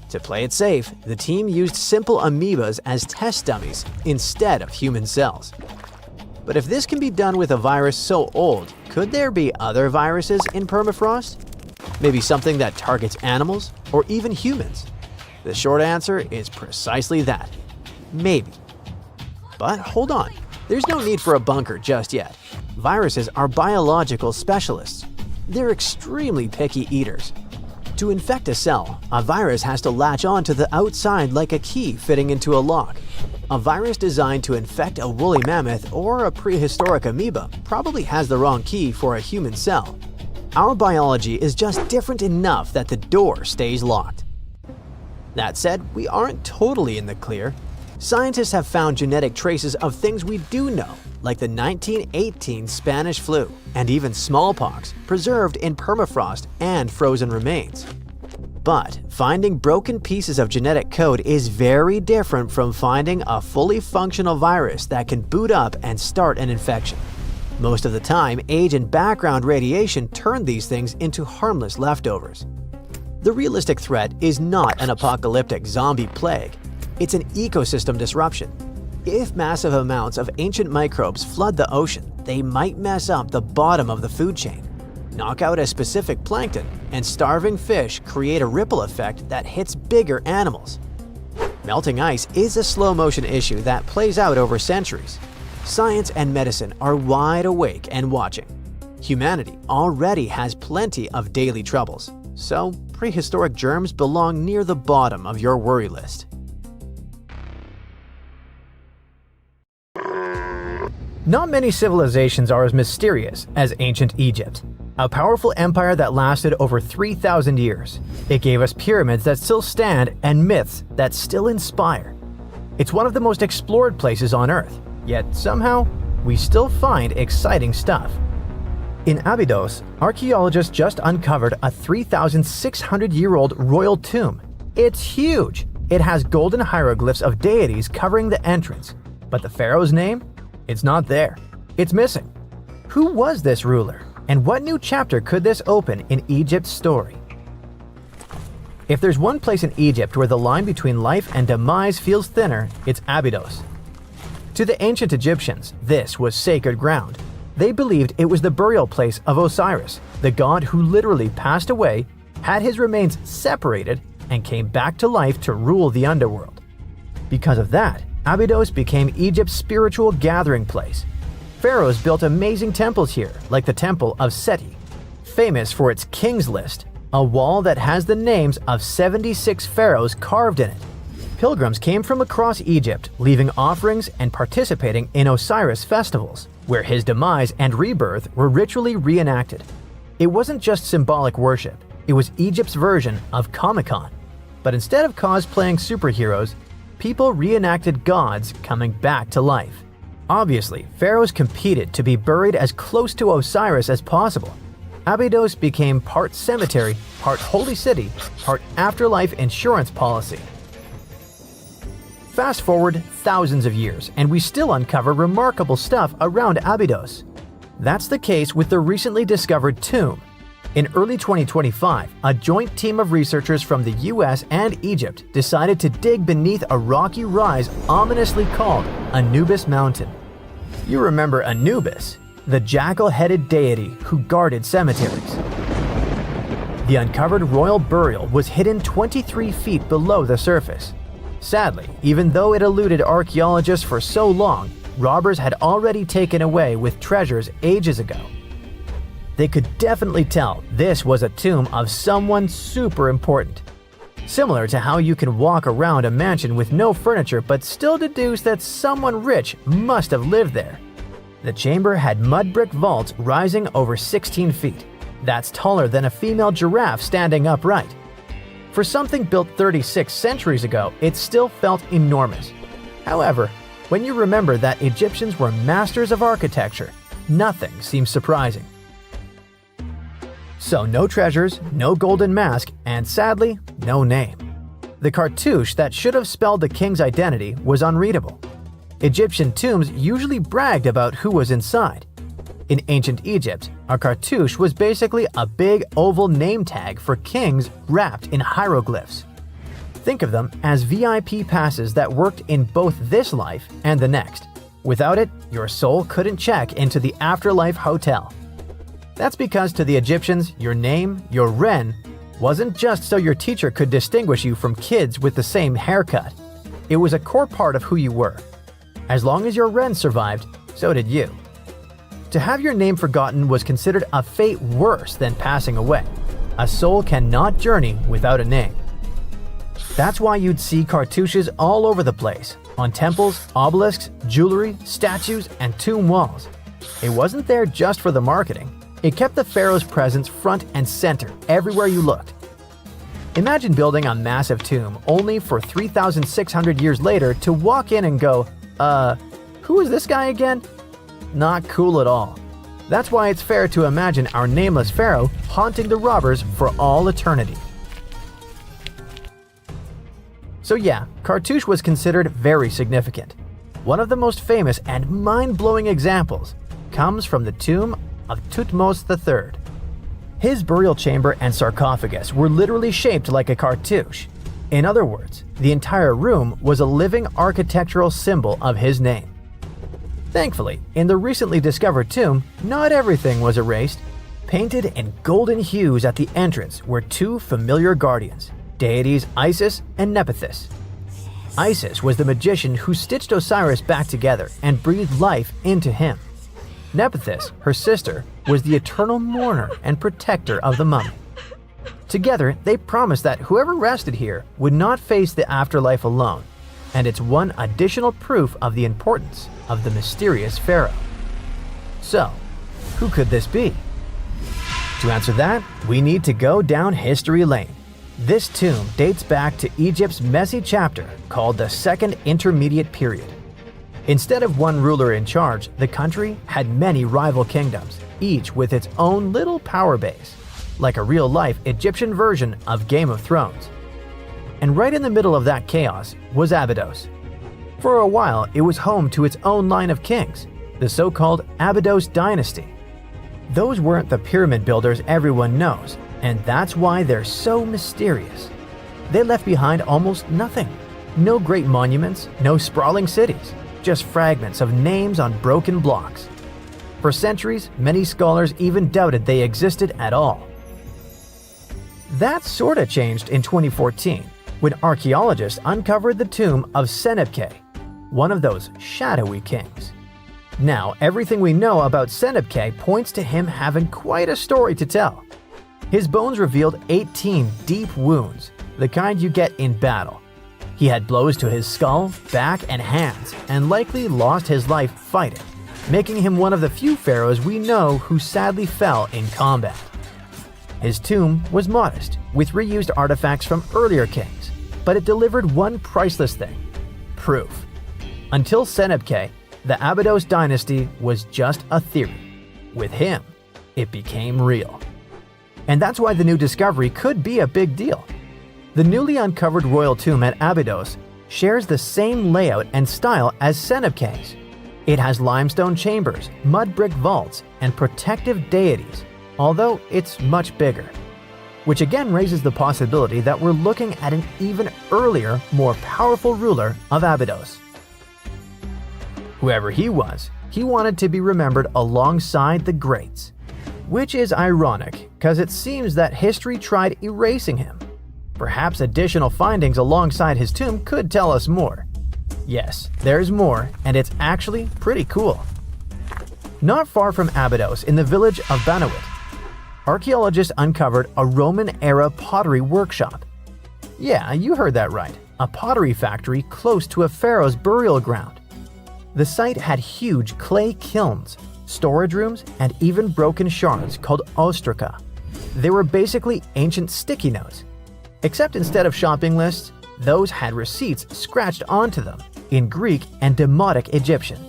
To play it safe, the team used simple amoebas as test dummies instead of human cells. But if this can be done with a virus so old, could there be other viruses in permafrost? Maybe something that targets animals or even humans? The short answer is precisely that. Maybe. But hold on, there's no need for a bunker just yet. Viruses are biological specialists. They're extremely picky eaters. To infect a cell, a virus has to latch on to the outside like a key fitting into a lock. A virus designed to infect a woolly mammoth or a prehistoric amoeba probably has the wrong key for a human cell. Our biology is just different enough that the door stays locked. That said, we aren't totally in the clear. Scientists have found genetic traces of things we do know, like the 1918 Spanish flu and even smallpox, preserved in permafrost and frozen remains. But finding broken pieces of genetic code is very different from finding a fully functional virus that can boot up and start an infection. Most of the time, age and background radiation turn these things into harmless leftovers. The realistic threat is not an apocalyptic zombie plague. It's an ecosystem disruption. If massive amounts of ancient microbes flood the ocean, they might mess up the bottom of the food chain, knock out a specific plankton, and starving fish create a ripple effect that hits bigger animals. Melting ice is a slow-motion issue that plays out over centuries. Science and medicine are wide awake and watching. Humanity already has plenty of daily troubles, so prehistoric germs belong near the bottom of your worry list. Not many civilizations are as mysterious as ancient Egypt, a powerful empire that lasted over 3,000 years. It gave us pyramids that still stand and myths that still inspire. It's one of the most explored places on Earth, yet somehow, we still find exciting stuff. In Abydos, archaeologists just uncovered a 3,600-year-old royal tomb. It's huge! It has golden hieroglyphs of deities covering the entrance, but the pharaoh's name? It's not there. It's missing. Who was this ruler, and what new chapter could this open in Egypt's story? If there's one place in Egypt where the line between life and demise feels thinner, it's Abydos. To the ancient Egyptians, this was sacred ground. They believed it was the burial place of Osiris, the god who literally passed away, had his remains separated, and came back to life to rule the underworld. Because of that, Abydos became Egypt's spiritual gathering place. Pharaohs built amazing temples here, like the Temple of Seti, famous for its King's List, a wall that has the names of 76 pharaohs carved in it. Pilgrims came from across Egypt, leaving offerings and participating in Osiris festivals, where his demise and rebirth were ritually reenacted. It wasn't just symbolic worship, it was Egypt's version of Comic-Con. But instead of cosplaying superheroes, people reenacted gods coming back to life. Obviously, pharaohs competed to be buried as close to Osiris as possible. Abydos became part cemetery, part holy city, part afterlife insurance policy. Fast forward thousands of years, and we still uncover remarkable stuff around Abydos. That's the case with the recently discovered tomb. In early 2025, a joint team of researchers from the US and Egypt decided to dig beneath a rocky rise ominously called Anubis Mountain. You remember Anubis, the jackal-headed deity who guarded cemeteries. The uncovered royal burial was hidden 23 feet below the surface. Sadly, even though it eluded archaeologists for so long, robbers had already taken away with treasures ages ago. They could definitely tell this was a tomb of someone super important. Similar to how you can walk around a mansion with no furniture but still deduce that someone rich must have lived there. The chamber had mud brick vaults rising over 16 feet. That's taller than a female giraffe standing upright. For something built 36 centuries ago, it still felt enormous. However, when you remember that Egyptians were masters of architecture, nothing seems surprising. So no treasures, no golden mask, and sadly, no name. The cartouche that should have spelled the king's identity was unreadable. Egyptian tombs usually bragged about who was inside. In ancient Egypt, a cartouche was basically a big oval name tag for kings wrapped in hieroglyphs. Think of them as VIP passes that worked in both this life and the next. Without it, your soul couldn't check into the afterlife hotel. That's because to the Egyptians, your name, your ren, wasn't just so your teacher could distinguish you from kids with the same haircut. It was a core part of who you were. As long as your ren survived, so did you. To have your name forgotten was considered a fate worse than passing away. A soul cannot journey without a name. That's why you'd see cartouches all over the place, on temples, obelisks, jewelry, statues, and tomb walls. It wasn't there just for the marketing. It kept the pharaoh's presence front and center everywhere you looked. Imagine building a massive tomb only for 3,600 years later to walk in and go, who is this guy again? Not cool at all. That's why it's fair to imagine our nameless pharaoh haunting the robbers for all eternity. So yeah, cartouche was considered very significant. One of the most famous and mind-blowing examples comes from the tomb of Thutmose III. His burial chamber and sarcophagus were literally shaped like a cartouche. In other words, the entire room was a living architectural symbol of his name. Thankfully, in the recently discovered tomb, not everything was erased. Painted in golden hues at the entrance were two familiar guardians, deities Isis and Nephthys. Isis was the magician who stitched Osiris back together and breathed life into him. Nephthys, her sister, was the eternal mourner and protector of the mummy. Together, they promised that whoever rested here would not face the afterlife alone, and it's one additional proof of the importance of the mysterious pharaoh. So, who could this be? To answer that, we need to go down history lane. This tomb dates back to Egypt's messy chapter called the Second Intermediate Period. Instead of one ruler in charge, the country had many rival kingdoms, each with its own little power base, like a real-life Egyptian version of Game of Thrones. And right in the middle of that chaos was Abydos. For a while, it was home to its own line of kings, the so-called Abydos dynasty. Those weren't the pyramid builders everyone knows, and that's why they're so mysterious. They left behind almost nothing. No great monuments, no sprawling cities, just fragments of names on broken blocks. For centuries, many scholars even doubted they existed at all. That sorta changed in 2014, when archaeologists uncovered the tomb of Senebkay, one of those shadowy kings. Now, everything we know about Senebkay points to him having quite a story to tell. His bones revealed 18 deep wounds, the kind you get in battle. He had blows to his skull, back, and hands, and likely lost his life fighting, making him one of the few pharaohs we know who sadly fell in combat. His tomb was modest, with reused artifacts from earlier kings, but it delivered one priceless thing: proof. Until Senebkay, the Abydos dynasty was just a theory. With him, it became real. And that's why the new discovery could be a big deal. The newly uncovered royal tomb at Abydos shares the same layout and style as Senebkay's. It has limestone chambers, mud brick vaults, and protective deities, although it's much bigger. Which again raises the possibility that we're looking at an even earlier, more powerful ruler of Abydos. Whoever he was, he wanted to be remembered alongside the greats. Which is ironic, because it seems that history tried erasing him. Perhaps additional findings alongside his tomb could tell us more. Yes, there's more, and it's actually pretty cool. Not far from Abydos, in the village of Banawit, archaeologists uncovered a Roman-era pottery workshop. Yeah, you heard that right, a pottery factory close to a pharaoh's burial ground. The site had huge clay kilns, storage rooms, and even broken shards called ostraca. They were basically ancient sticky notes. Except instead of shopping lists, those had receipts scratched onto them in Greek and Demotic Egyptian.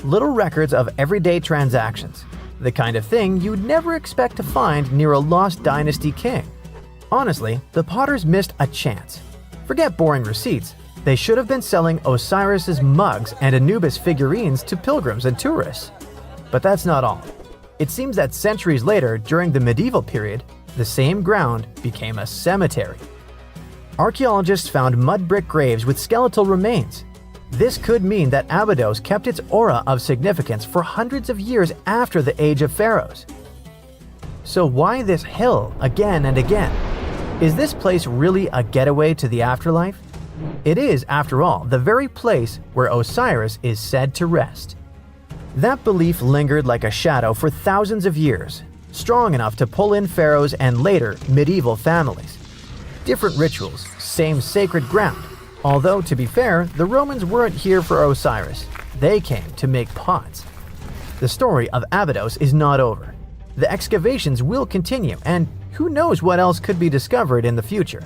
Little records of everyday transactions, the kind of thing you'd never expect to find near a lost dynasty king. Honestly, the potters missed a chance. Forget boring receipts. They should have been selling Osiris's mugs and Anubis figurines to pilgrims and tourists. But that's not all. It seems that centuries later, during the medieval period, the same ground became a cemetery. Archaeologists found mud brick graves with skeletal remains. This could mean that Abydos kept its aura of significance for hundreds of years after the Age of Pharaohs. So why this hill again and again? Is this place really a getaway to the afterlife? It is, after all, the very place where Osiris is said to rest. That belief lingered like a shadow for thousands of years, strong enough to pull in pharaohs and later medieval families. Different rituals, same sacred ground. Although, to be fair, the Romans weren't here for Osiris. They came to make pots. The story of Abydos is not over. The excavations will continue, and who knows what else could be discovered in the future.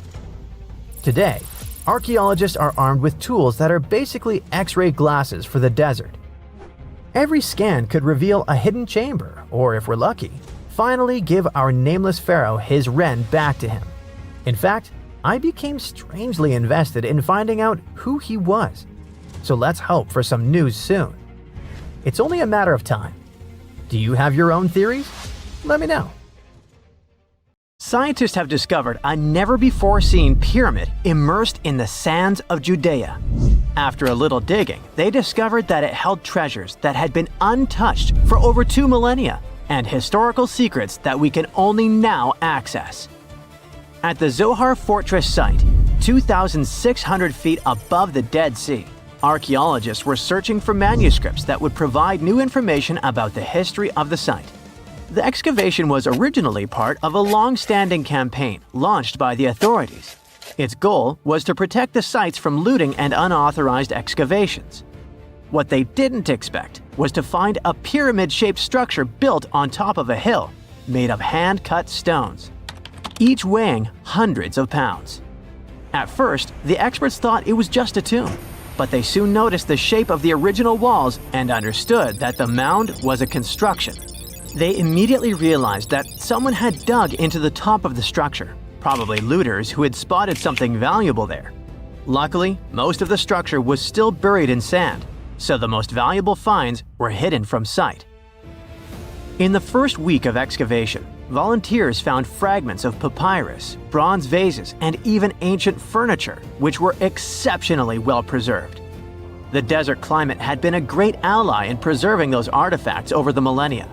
Today, archaeologists are armed with tools that are basically X-ray glasses for the desert. Every scan could reveal a hidden chamber, or if we're lucky, finally give our nameless pharaoh his wren back to him. In fact, I became strangely invested in finding out who he was. So let's hope for some news soon. It's only a matter of time. Do you have your own theories? Let me know. Scientists have discovered a never-before-seen pyramid immersed in the sands of Judea. After a little digging, they discovered that it held treasures that had been untouched for over 2 millennia and historical secrets that we can only now access. At the Zohar Fortress site, 2,600 feet above the Dead Sea, archaeologists were searching for manuscripts that would provide new information about the history of the site. The excavation was originally part of a long-standing campaign launched by the authorities. Its goal was to protect the sites from looting and unauthorized excavations. What they didn't expect was to find a pyramid-shaped structure built on top of a hill, made of hand-cut stones, each weighing hundreds of pounds. At first, the experts thought it was just a tomb, but they soon noticed the shape of the original walls and understood that the mound was a construction. They immediately realized that someone had dug into the top of the structure, probably looters who had spotted something valuable there. Luckily, most of the structure was still buried in sand, so the most valuable finds were hidden from sight. In the first week of excavation, volunteers found fragments of papyrus, bronze vases, and even ancient furniture, which were exceptionally well preserved. The desert climate had been a great ally in preserving those artifacts over the millennia.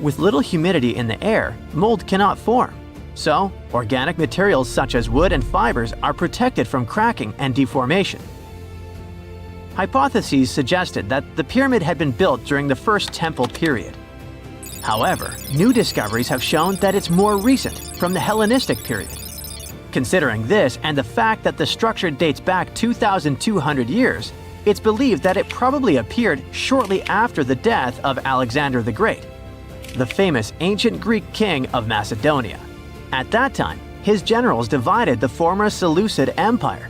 With little humidity in the air, mold cannot form. So, organic materials such as wood and fibers are protected from cracking and deformation. Hypotheses suggested that the pyramid had been built during the First Temple period. However, new discoveries have shown that it's more recent, from the Hellenistic period. Considering this and the fact that the structure dates back 2,200 years, it's believed that it probably appeared shortly after the death of Alexander the Great, the famous ancient Greek king of Macedonia. At that time, his generals divided the former Seleucid Empire.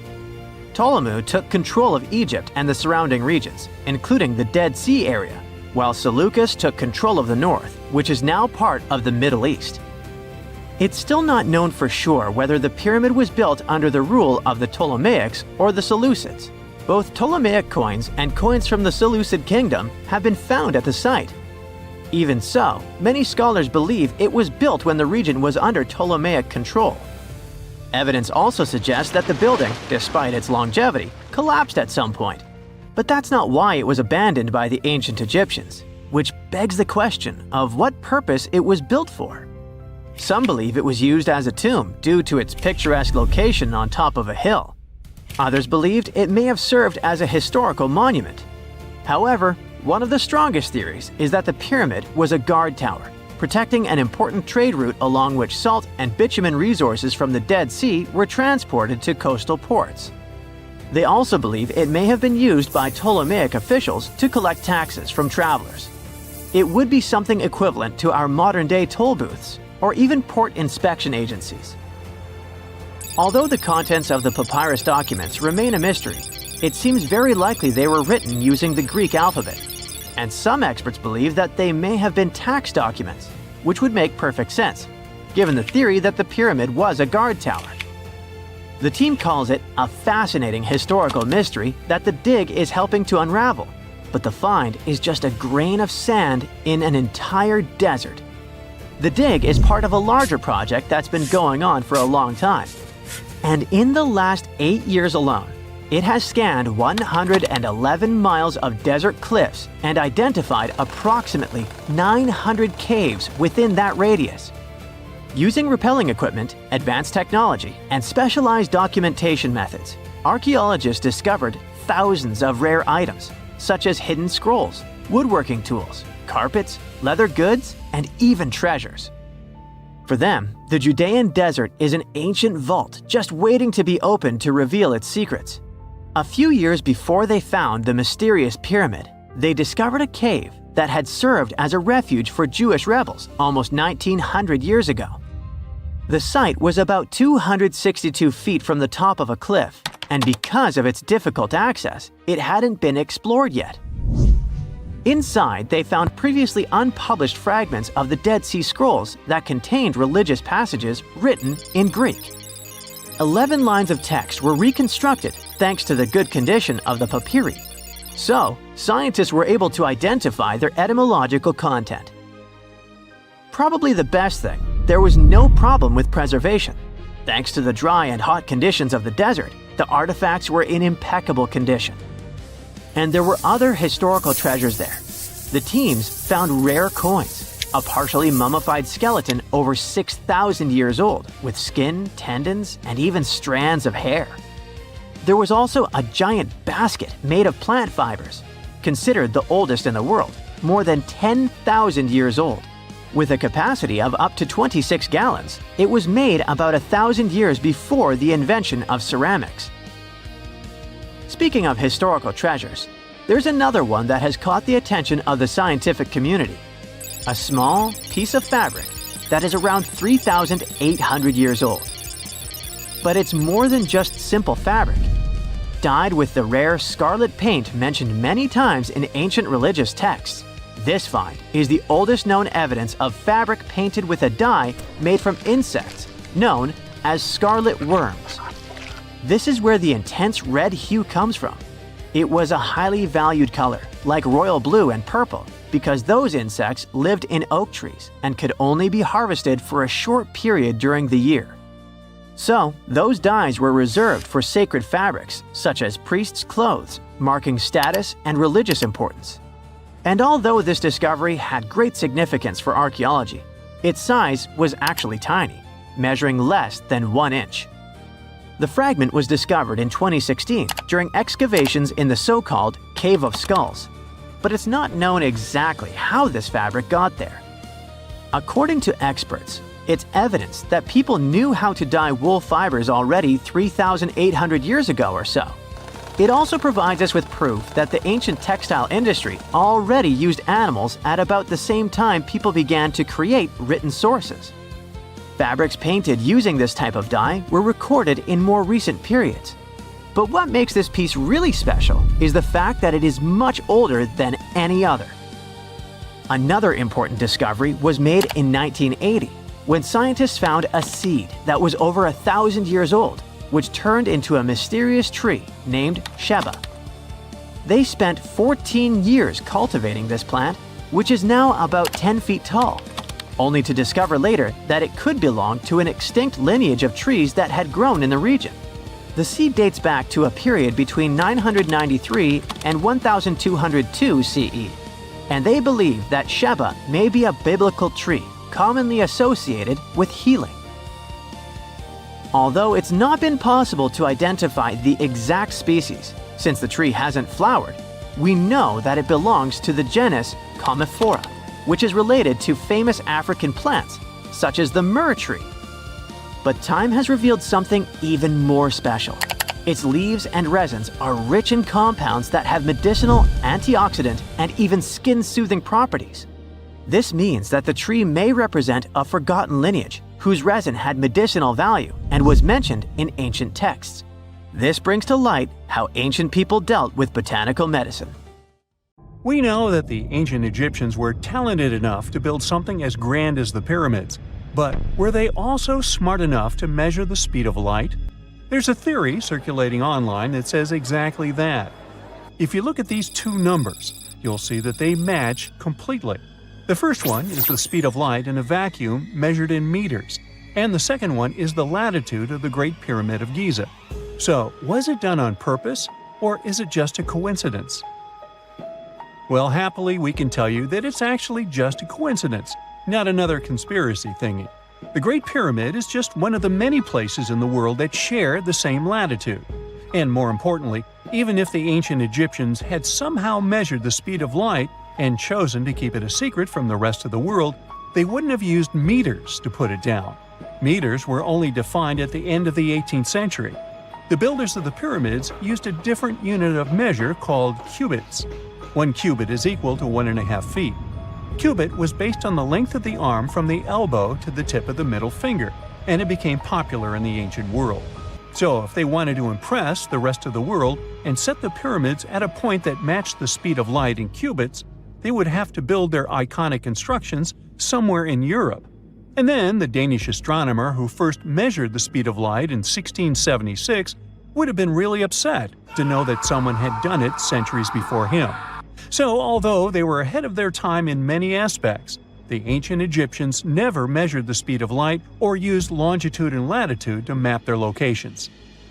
Ptolemy took control of Egypt and the surrounding regions, including the Dead Sea area, while Seleucus took control of the north, which is now part of the Middle East. It's still not known for sure whether the pyramid was built under the rule of the Ptolemaics or the Seleucids. Both Ptolemaic coins and coins from the Seleucid kingdom have been found at the site. Even so, many scholars believe it was built when the region was under Ptolemaic control. Evidence also suggests that the building, despite its longevity, collapsed at some point. But that's not why it was abandoned by the ancient Egyptians, which begs the question of what purpose it was built for. Some believe it was used as a tomb due to its picturesque location on top of a hill. Others believed it may have served as a historical monument. However, one of the strongest theories is that the pyramid was a guard tower, protecting an important trade route along which salt and bitumen resources from the Dead Sea were transported to coastal ports. They also believe it may have been used by Ptolemaic officials to collect taxes from travelers. It would be something equivalent to our modern-day toll booths, or even port inspection agencies. Although the contents of the papyrus documents remain a mystery, it seems very likely they were written using the Greek alphabet, and some experts believe that they may have been tax documents, which would make perfect sense, given the theory that the pyramid was a guard tower. The team calls it a fascinating historical mystery that the dig is helping to unravel, but the find is just a grain of sand in an entire desert. The dig is part of a larger project that's been going on for a long time. And in the last 8 years alone, it has scanned 111 miles of desert cliffs and identified approximately 900 caves within that radius. Using rappelling equipment, advanced technology, and specialized documentation methods, archaeologists discovered thousands of rare items, such as hidden scrolls, woodworking tools, carpets, leather goods, and even treasures. For them, the Judean desert is an ancient vault just waiting to be opened to reveal its secrets. A few years before they found the mysterious pyramid, they discovered a cave that had served as a refuge for Jewish rebels almost 1,900 years ago. The site was about 262 feet from the top of a cliff, and because of its difficult access, it hadn't been explored yet. Inside, they found previously unpublished fragments of the Dead Sea Scrolls that contained religious passages written in Greek. 11 lines of text were reconstructed thanks to the good condition of the papyri. So, scientists were able to identify their etymological content. Probably the best thing, there was no problem with preservation. Thanks to the dry and hot conditions of the desert, the artifacts were in impeccable condition. And there were other historical treasures there. The teams found rare coins, a partially mummified skeleton over 6,000 years old, with skin, tendons, and even strands of hair. There was also a giant basket made of plant fibers, considered the oldest in the world, more than 10,000 years old. With a capacity of up to 26 gallons, it was made about 1,000 years before the invention of ceramics. Speaking of historical treasures, there's another one that has caught the attention of the scientific community. A small piece of fabric that is around 3,800 years old. But it's more than just simple fabric. Dyed with the rare scarlet paint mentioned many times in ancient religious texts, this find is the oldest known evidence of fabric painted with a dye made from insects, known as scarlet worms. This is where the intense red hue comes from. It was a highly valued color, like royal blue and purple, because those insects lived in oak trees and could only be harvested for a short period during the year. So, those dyes were reserved for sacred fabrics, such as priests' clothes, marking status and religious importance. And although this discovery had great significance for archaeology, its size was actually tiny, measuring less than 1 inch. The fragment was discovered in 2016 during excavations in the so-called Cave of Skulls, but it's not known exactly how this fabric got there. According to experts, it's evidence that people knew how to dye wool fibers already 3,800 years ago or so. It also provides us with proof that the ancient textile industry already used animals at about the same time people began to create written sources. Fabrics painted using this type of dye were recorded in more recent periods. But what makes this piece really special is the fact that it is much older than any other. Another important discovery was made in 1980, when scientists found a seed that was over 1,000 years old, which turned into a mysterious tree named Sheba. They spent 14 years cultivating this plant, which is now about 10 feet tall, only to discover later that it could belong to an extinct lineage of trees that had grown in the region. The seed dates back to a period between 993 and 1202 CE, and they believe that Sheba may be a biblical tree commonly associated with healing. Although it's not been possible to identify the exact species, since the tree hasn't flowered, we know that it belongs to the genus Commiphora, which is related to famous African plants, such as the myrrh tree. But time has revealed something even more special. Its leaves and resins are rich in compounds that have medicinal, antioxidant, and even skin-soothing properties. This means that the tree may represent a forgotten lineage whose resin had medicinal value and was mentioned in ancient texts. This brings to light how ancient people dealt with botanical medicine. We know that the ancient Egyptians were talented enough to build something as grand as the pyramids, but were they also smart enough to measure the speed of light? There's a theory circulating online that says exactly that. If you look at these two numbers, you'll see that they match completely. The first one is the speed of light in a vacuum measured in meters, and the second one is the latitude of the Great Pyramid of Giza. So, was it done on purpose, or is it just a coincidence? Well, happily, we can tell you that it's actually just a coincidence, not another conspiracy thingy. The Great Pyramid is just one of the many places in the world that share the same latitude. And more importantly, even if the ancient Egyptians had somehow measured the speed of light and chosen to keep it a secret from the rest of the world, they wouldn't have used meters to put it down. Meters were only defined at the end of the 18th century. The builders of the pyramids used a different unit of measure called cubits. 1 cubit is equal to 1.5 feet. Cubit was based on the length of the arm from the elbow to the tip of the middle finger, and it became popular in the ancient world. So if they wanted to impress the rest of the world and set the pyramids at a point that matched the speed of light in cubits, they would have to build their iconic constructions somewhere in Europe. And then the Danish astronomer who first measured the speed of light in 1676 would have been really upset to know that someone had done it centuries before him. So, although they were ahead of their time in many aspects, the ancient Egyptians never measured the speed of light or used longitude and latitude to map their locations.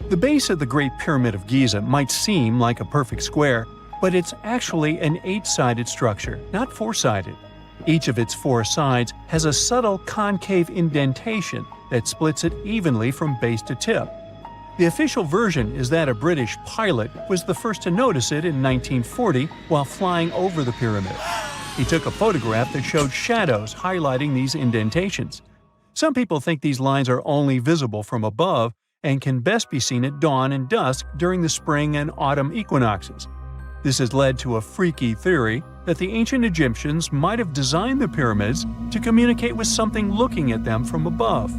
The base of the Great Pyramid of Giza might seem like a perfect square, but it's actually an 8-sided structure, not 4-sided. Each of its 4 sides has a subtle concave indentation that splits it evenly from base to tip. The official version is that a British pilot was the first to notice it in 1940 while flying over the pyramid. He took a photograph that showed shadows highlighting these indentations. Some people think these lines are only visible from above and can best be seen at dawn and dusk during the spring and autumn equinoxes. This has led to a freaky theory that the ancient Egyptians might have designed the pyramids to communicate with something looking at them from above.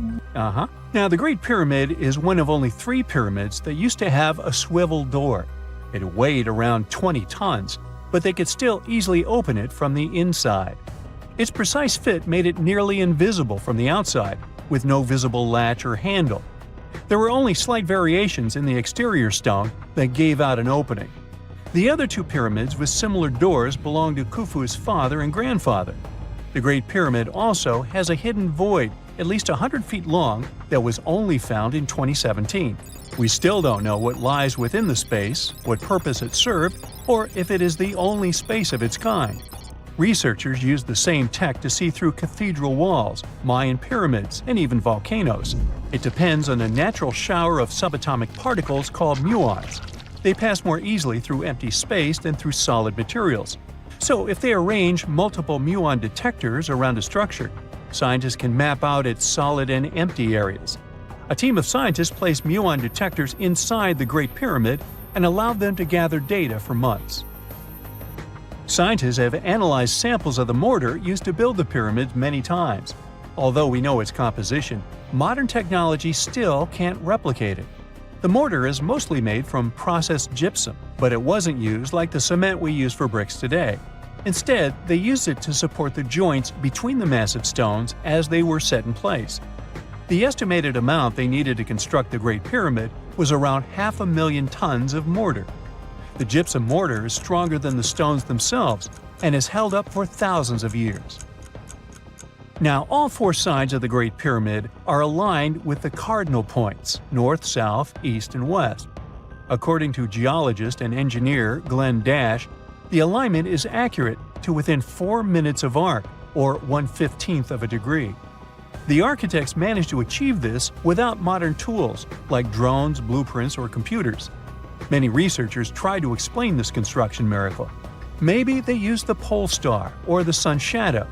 Now, the Great Pyramid is one of only 3 pyramids that used to have a swivel door. It weighed around 20 tons, but they could still easily open it from the inside. Its precise fit made it nearly invisible from the outside, with no visible latch or handle, There were only slight variations in the exterior stone that gave out an opening. The other two pyramids with similar doors belonged to Khufu's father and grandfather. The Great Pyramid also has a hidden void at least 100 feet long that was only found in 2017. We still don't know what lies within the space, what purpose it served, or if it is the only space of its kind. Researchers used the same tech to see through cathedral walls, Mayan pyramids, and even volcanoes. It depends on a natural shower of subatomic particles called muons. They pass more easily through empty space than through solid materials. So if they arrange multiple muon detectors around a structure, scientists can map out its solid and empty areas. A team of scientists placed muon detectors inside the Great Pyramid and allowed them to gather data for months. Scientists have analyzed samples of the mortar used to build the pyramids many times. Although we know its composition, modern technology still can't replicate it. The mortar is mostly made from processed gypsum, but it wasn't used like the cement we use for bricks today. Instead, they used it to support the joints between the massive stones as they were set in place. The estimated amount they needed to construct the Great Pyramid was around 500,000 tons of mortar. The gypsum mortar is stronger than the stones themselves and has held up for thousands of years. Now, all four sides of the Great Pyramid are aligned with the cardinal points – north, south, east, and west. According to geologist and engineer Glenn Dash, the alignment is accurate to within 4 minutes of arc, or 1/15th of a degree. The architects managed to achieve this without modern tools like drones, blueprints, or computers. Many researchers try to explain this construction miracle. Maybe they used the pole star or the sun's shadow.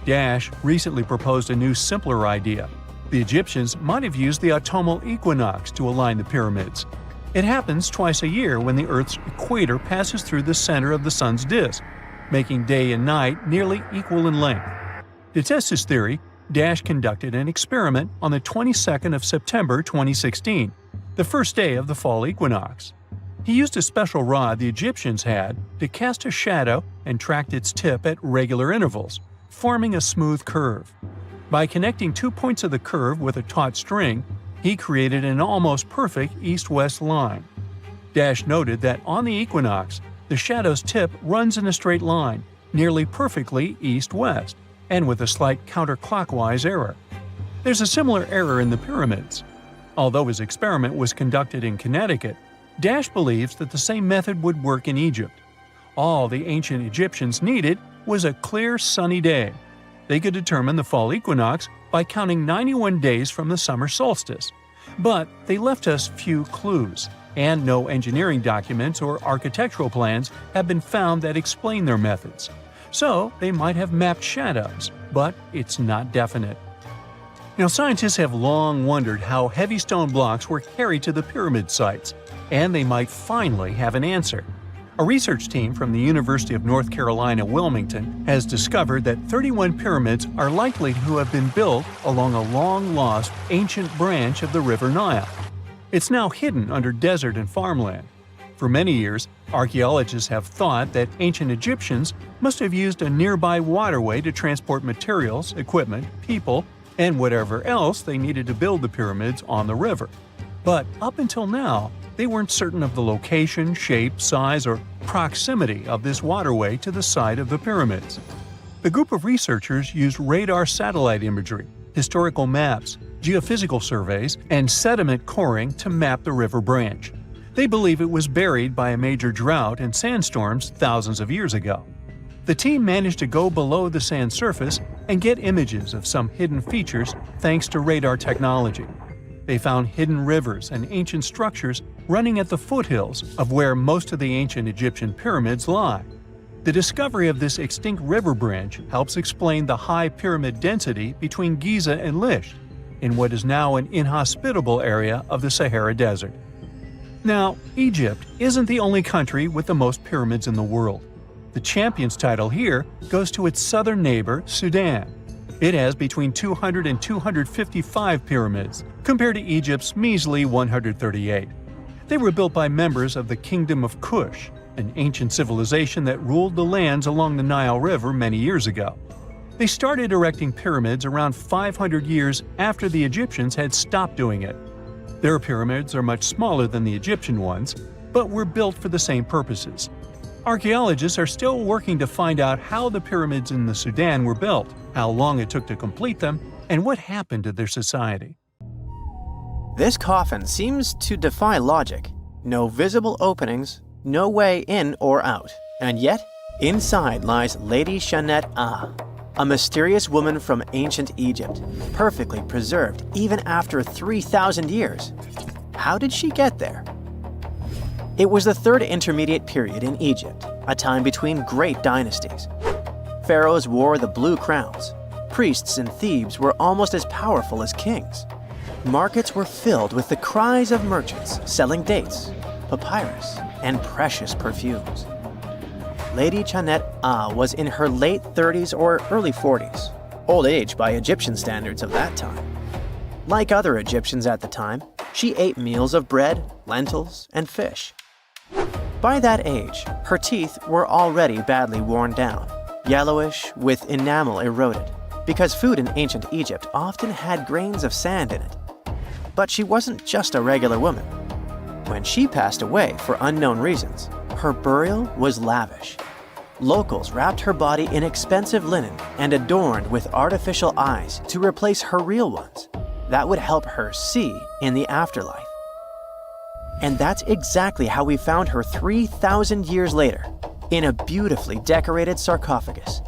Dash recently proposed a new, simpler idea. The Egyptians might have used the autumnal equinox to align the pyramids. It happens twice a year when the Earth's equator passes through the center of the sun's disk, making day and night nearly equal in length. To test his theory, Dash conducted an experiment on the 22nd of September 2016, the first day of the fall equinox. He used a special rod the Egyptians had to cast a shadow and tracked its tip at regular intervals, forming a smooth curve. By connecting 2 points of the curve with a taut string, he created an almost perfect east-west line. Dash noted that on the equinox, the shadow's tip runs in a straight line, nearly perfectly east-west, and with a slight counterclockwise error. There's a similar error in the pyramids. Although his experiment was conducted in Connecticut, Dash believes that the same method would work in Egypt. All the ancient Egyptians needed was a clear, sunny day. They could determine the fall equinox by counting 91 days from the summer solstice. But they left us few clues, and no engineering documents or architectural plans have been found that explain their methods. So they might have mapped shadows, but it's not definite. Now, scientists have long wondered how heavy stone blocks were carried to the pyramid sites, and they might finally have an answer. A research team from the University of North Carolina, Wilmington, has discovered that 31 pyramids are likely to have been built along a long-lost ancient branch of the River Nile. It's now hidden under desert and farmland. For many years, archaeologists have thought that ancient Egyptians must have used a nearby waterway to transport materials, equipment, people, and whatever else they needed to build the pyramids on the river. But up until now, they weren't certain of the location, shape, size, or proximity of this waterway to the site of the pyramids. The group of researchers used radar satellite imagery, historical maps, geophysical surveys, and sediment coring to map the river branch. They believe it was buried by a major drought and sandstorms thousands of years ago. The team managed to go below the sand surface and get images of some hidden features thanks to radar technology. They found hidden rivers and ancient structures running at the foothills of where most of the ancient Egyptian pyramids lie. The discovery of this extinct river branch helps explain the high pyramid density between Giza and Lisht, in what is now an inhospitable area of the Sahara Desert. Now, Egypt isn't the only country with the most pyramids in the world. The champion's title here goes to its southern neighbor, Sudan. It has between 200 and 255 pyramids, compared to Egypt's measly 138. They were built by members of the Kingdom of Kush, an ancient civilization that ruled the lands along the Nile River many years ago. They started erecting pyramids around 500 years after the Egyptians had stopped doing it. Their pyramids are much smaller than the Egyptian ones, but were built for the same purposes. Archaeologists are still working to find out how the pyramids in the Sudan were built, how long it took to complete them, and what happened to their society. This coffin seems to defy logic. No visible openings, no way in or out. And yet, inside lies Lady Shanet Ah, a mysterious woman from ancient Egypt, perfectly preserved even after 3,000 years. How did she get there? It was the third intermediate period in Egypt, a time between great dynasties. Pharaohs wore the blue crowns. Priests in Thebes were almost as powerful as kings. Markets were filled with the cries of merchants selling dates, papyrus, and precious perfumes. Lady Shanet Ah was in her late 30s or early 40s, old age by Egyptian standards of that time. Like other Egyptians at the time, she ate meals of bread, lentils, and fish. By that age, her teeth were already badly worn down, yellowish with enamel eroded, because food in ancient Egypt often had grains of sand in it. But she wasn't just a regular woman. When she passed away for unknown reasons, her burial was lavish. Locals wrapped her body in expensive linen and adorned with artificial eyes to replace her real ones. That would help her see in the afterlife. And that's exactly how we found her 3,000 years later, in a beautifully decorated sarcophagus.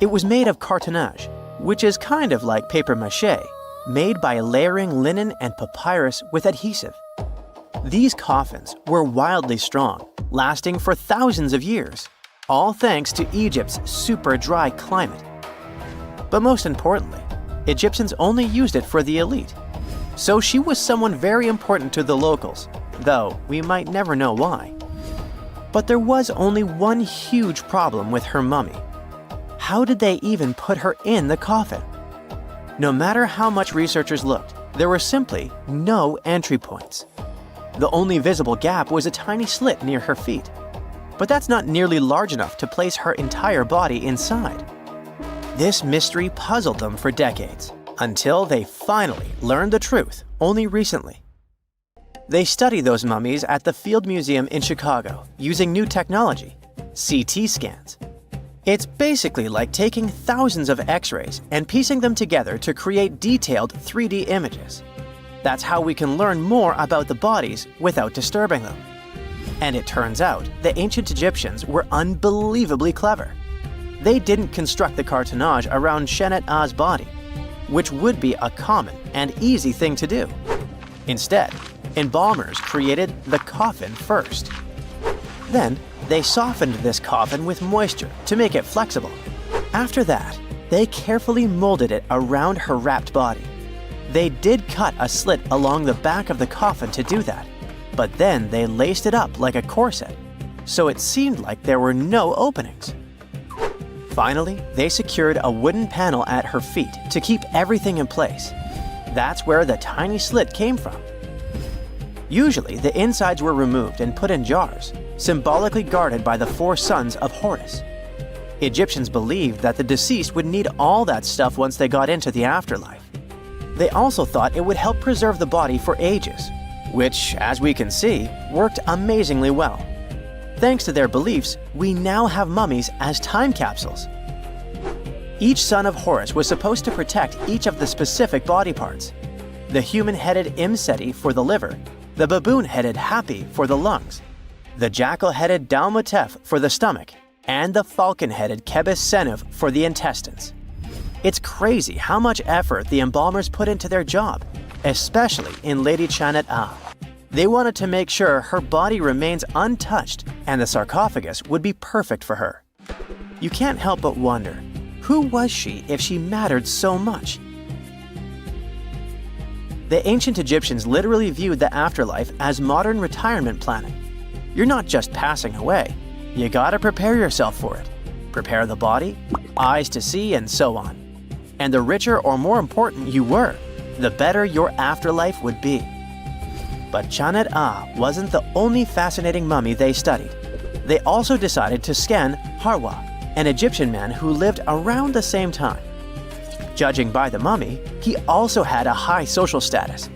It was made of cartonnage, which is kind of like papier-mâché, made by layering linen and papyrus with adhesive. These coffins were wildly strong, lasting for thousands of years, all thanks to Egypt's super dry climate. But most importantly, Egyptians only used it for the elite. So she was someone very important to the locals, though we might never know why. But there was only one huge problem with her mummy. How did they even put her in the coffin? No matter how much researchers looked, there were simply no entry points. The only visible gap was a tiny slit near her feet. But that's not nearly large enough to place her entire body inside. This mystery puzzled them for decades, until they finally learned the truth only recently. They study those mummies at the Field Museum in Chicago using new technology, CT scans. It's basically like taking thousands of X-rays and piecing them together to create detailed 3D images. That's how we can learn more about the bodies without disturbing them. And it turns out the ancient Egyptians were unbelievably clever. They didn't construct the cartonnage around Shanet Ah's body, which would be a common and easy thing to do. Instead, embalmers created the coffin first. Then, they softened this coffin with moisture to make it flexible. After that, they carefully molded it around her wrapped body. They did cut a slit along the back of the coffin to do that, but then they laced it up like a corset, so it seemed like there were no openings. Finally, they secured a wooden panel at her feet to keep everything in place. That's where the tiny slit came from. Usually, the insides were removed and put in jars, symbolically guarded by the 4 sons of Horus. Egyptians believed that the deceased would need all that stuff once they got into the afterlife. They also thought it would help preserve the body for ages, which, as we can see, worked amazingly well. Thanks to their beliefs, we now have mummies as time capsules. Each son of Horus was supposed to protect each of the specific body parts. The human-headed Imseti for the liver, the baboon-headed Hapi for the lungs, the jackal-headed Dalmatef for the stomach, and the falcon-headed Kebis Senuv for the intestines. It's crazy how much effort the embalmers put into their job, especially in Lady Shanet Ah. They wanted to make sure her body remains untouched and the sarcophagus would be perfect for her. You can't help but wonder, who was she if she mattered so much? The ancient Egyptians literally viewed the afterlife as modern retirement planning. You're not just passing away, you gotta prepare yourself for it. Prepare the body, eyes to see, and so on. And the richer or more important you were, the better your afterlife would be. But Shanet Ah wasn't the only fascinating mummy they studied. They also decided to scan Harwa, an Egyptian man who lived around the same time. Judging by the mummy, he also had a high social status.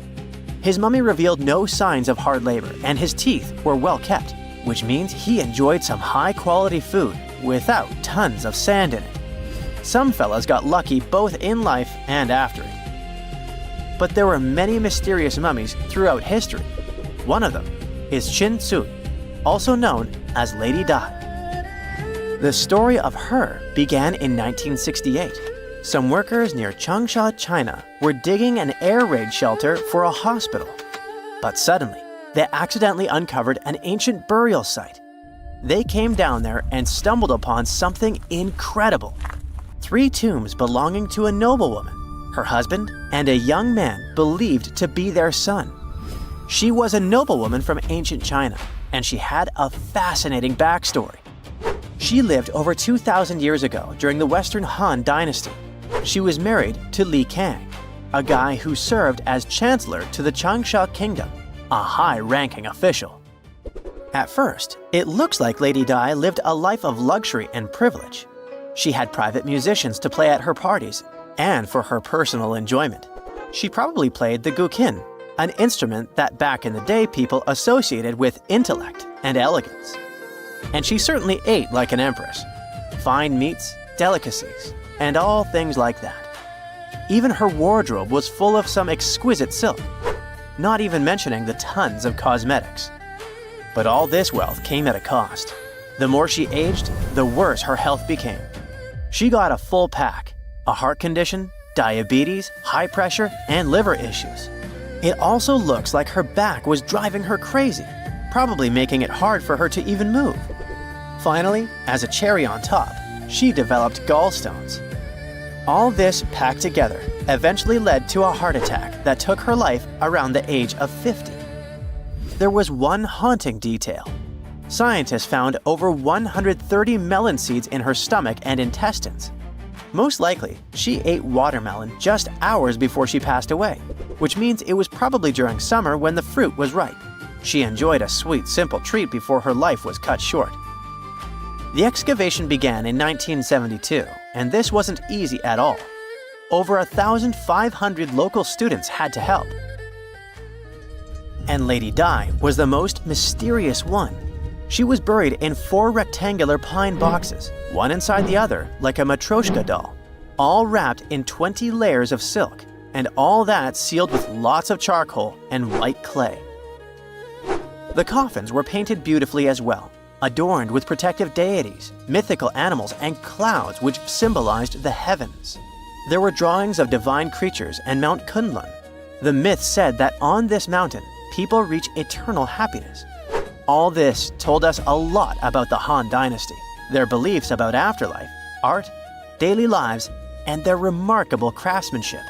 His mummy revealed no signs of hard labor, and his teeth were well kept, which means he enjoyed some high-quality food without tons of sand in it. Some fellas got lucky both in life and after it. But there were many mysterious mummies throughout history. One of them is Qin Tsun, also known as Lady Dai. The story of her began in 1968. Some workers near Changsha, China, were digging an air raid shelter for a hospital. But suddenly, they accidentally uncovered an ancient burial site. They came down there and stumbled upon something incredible. 3 tombs belonging to a noblewoman, her husband, and a young man believed to be their son. She was a noblewoman from ancient China, and she had a fascinating backstory. She lived over 2,000 years ago during the Western Han Dynasty. She was married to Li Kang, a guy who served as chancellor to the Changsha Kingdom, a high-ranking official. At first, it looks like Lady Dai lived a life of luxury and privilege. She had private musicians to play at her parties, and for her personal enjoyment. She probably played the guqin, an instrument that back in the day people associated with intellect and elegance. And she certainly ate like an empress. Fine meats, delicacies, and all things like that. Even her wardrobe was full of some exquisite silk, not even mentioning the tons of cosmetics. But all this wealth came at a cost. The more she aged, the worse her health became. She got a full pack: a heart condition, diabetes, high pressure, and liver issues. It also looks like her back was driving her crazy, probably making it hard for her to even move. Finally, as a cherry on top, she developed gallstones. All this packed together eventually led to a heart attack that took her life around the age of 50. There was one haunting detail. Scientists found over 130 melon seeds in her stomach and intestines. Most likely, she ate watermelon just hours before she passed away, which means it was probably during summer when the fruit was ripe. She enjoyed a sweet, simple treat before her life was cut short. The excavation began in 1972, and this wasn't easy at all. Over 1,500 local students had to help. And Lady Dai was the most mysterious one. She was buried in 4 rectangular pine boxes, one inside the other like a Matryoshka doll, all wrapped in 20 layers of silk, and all that sealed with lots of charcoal and white clay. The coffins were painted beautifully as well, adorned with protective deities, mythical animals, and clouds which symbolized the heavens. There were drawings of divine creatures and Mount Kunlun. The myth said that on this mountain, people reach eternal happiness. All this told us a lot about the Han Dynasty, their beliefs about afterlife, art, daily lives, and their remarkable craftsmanship.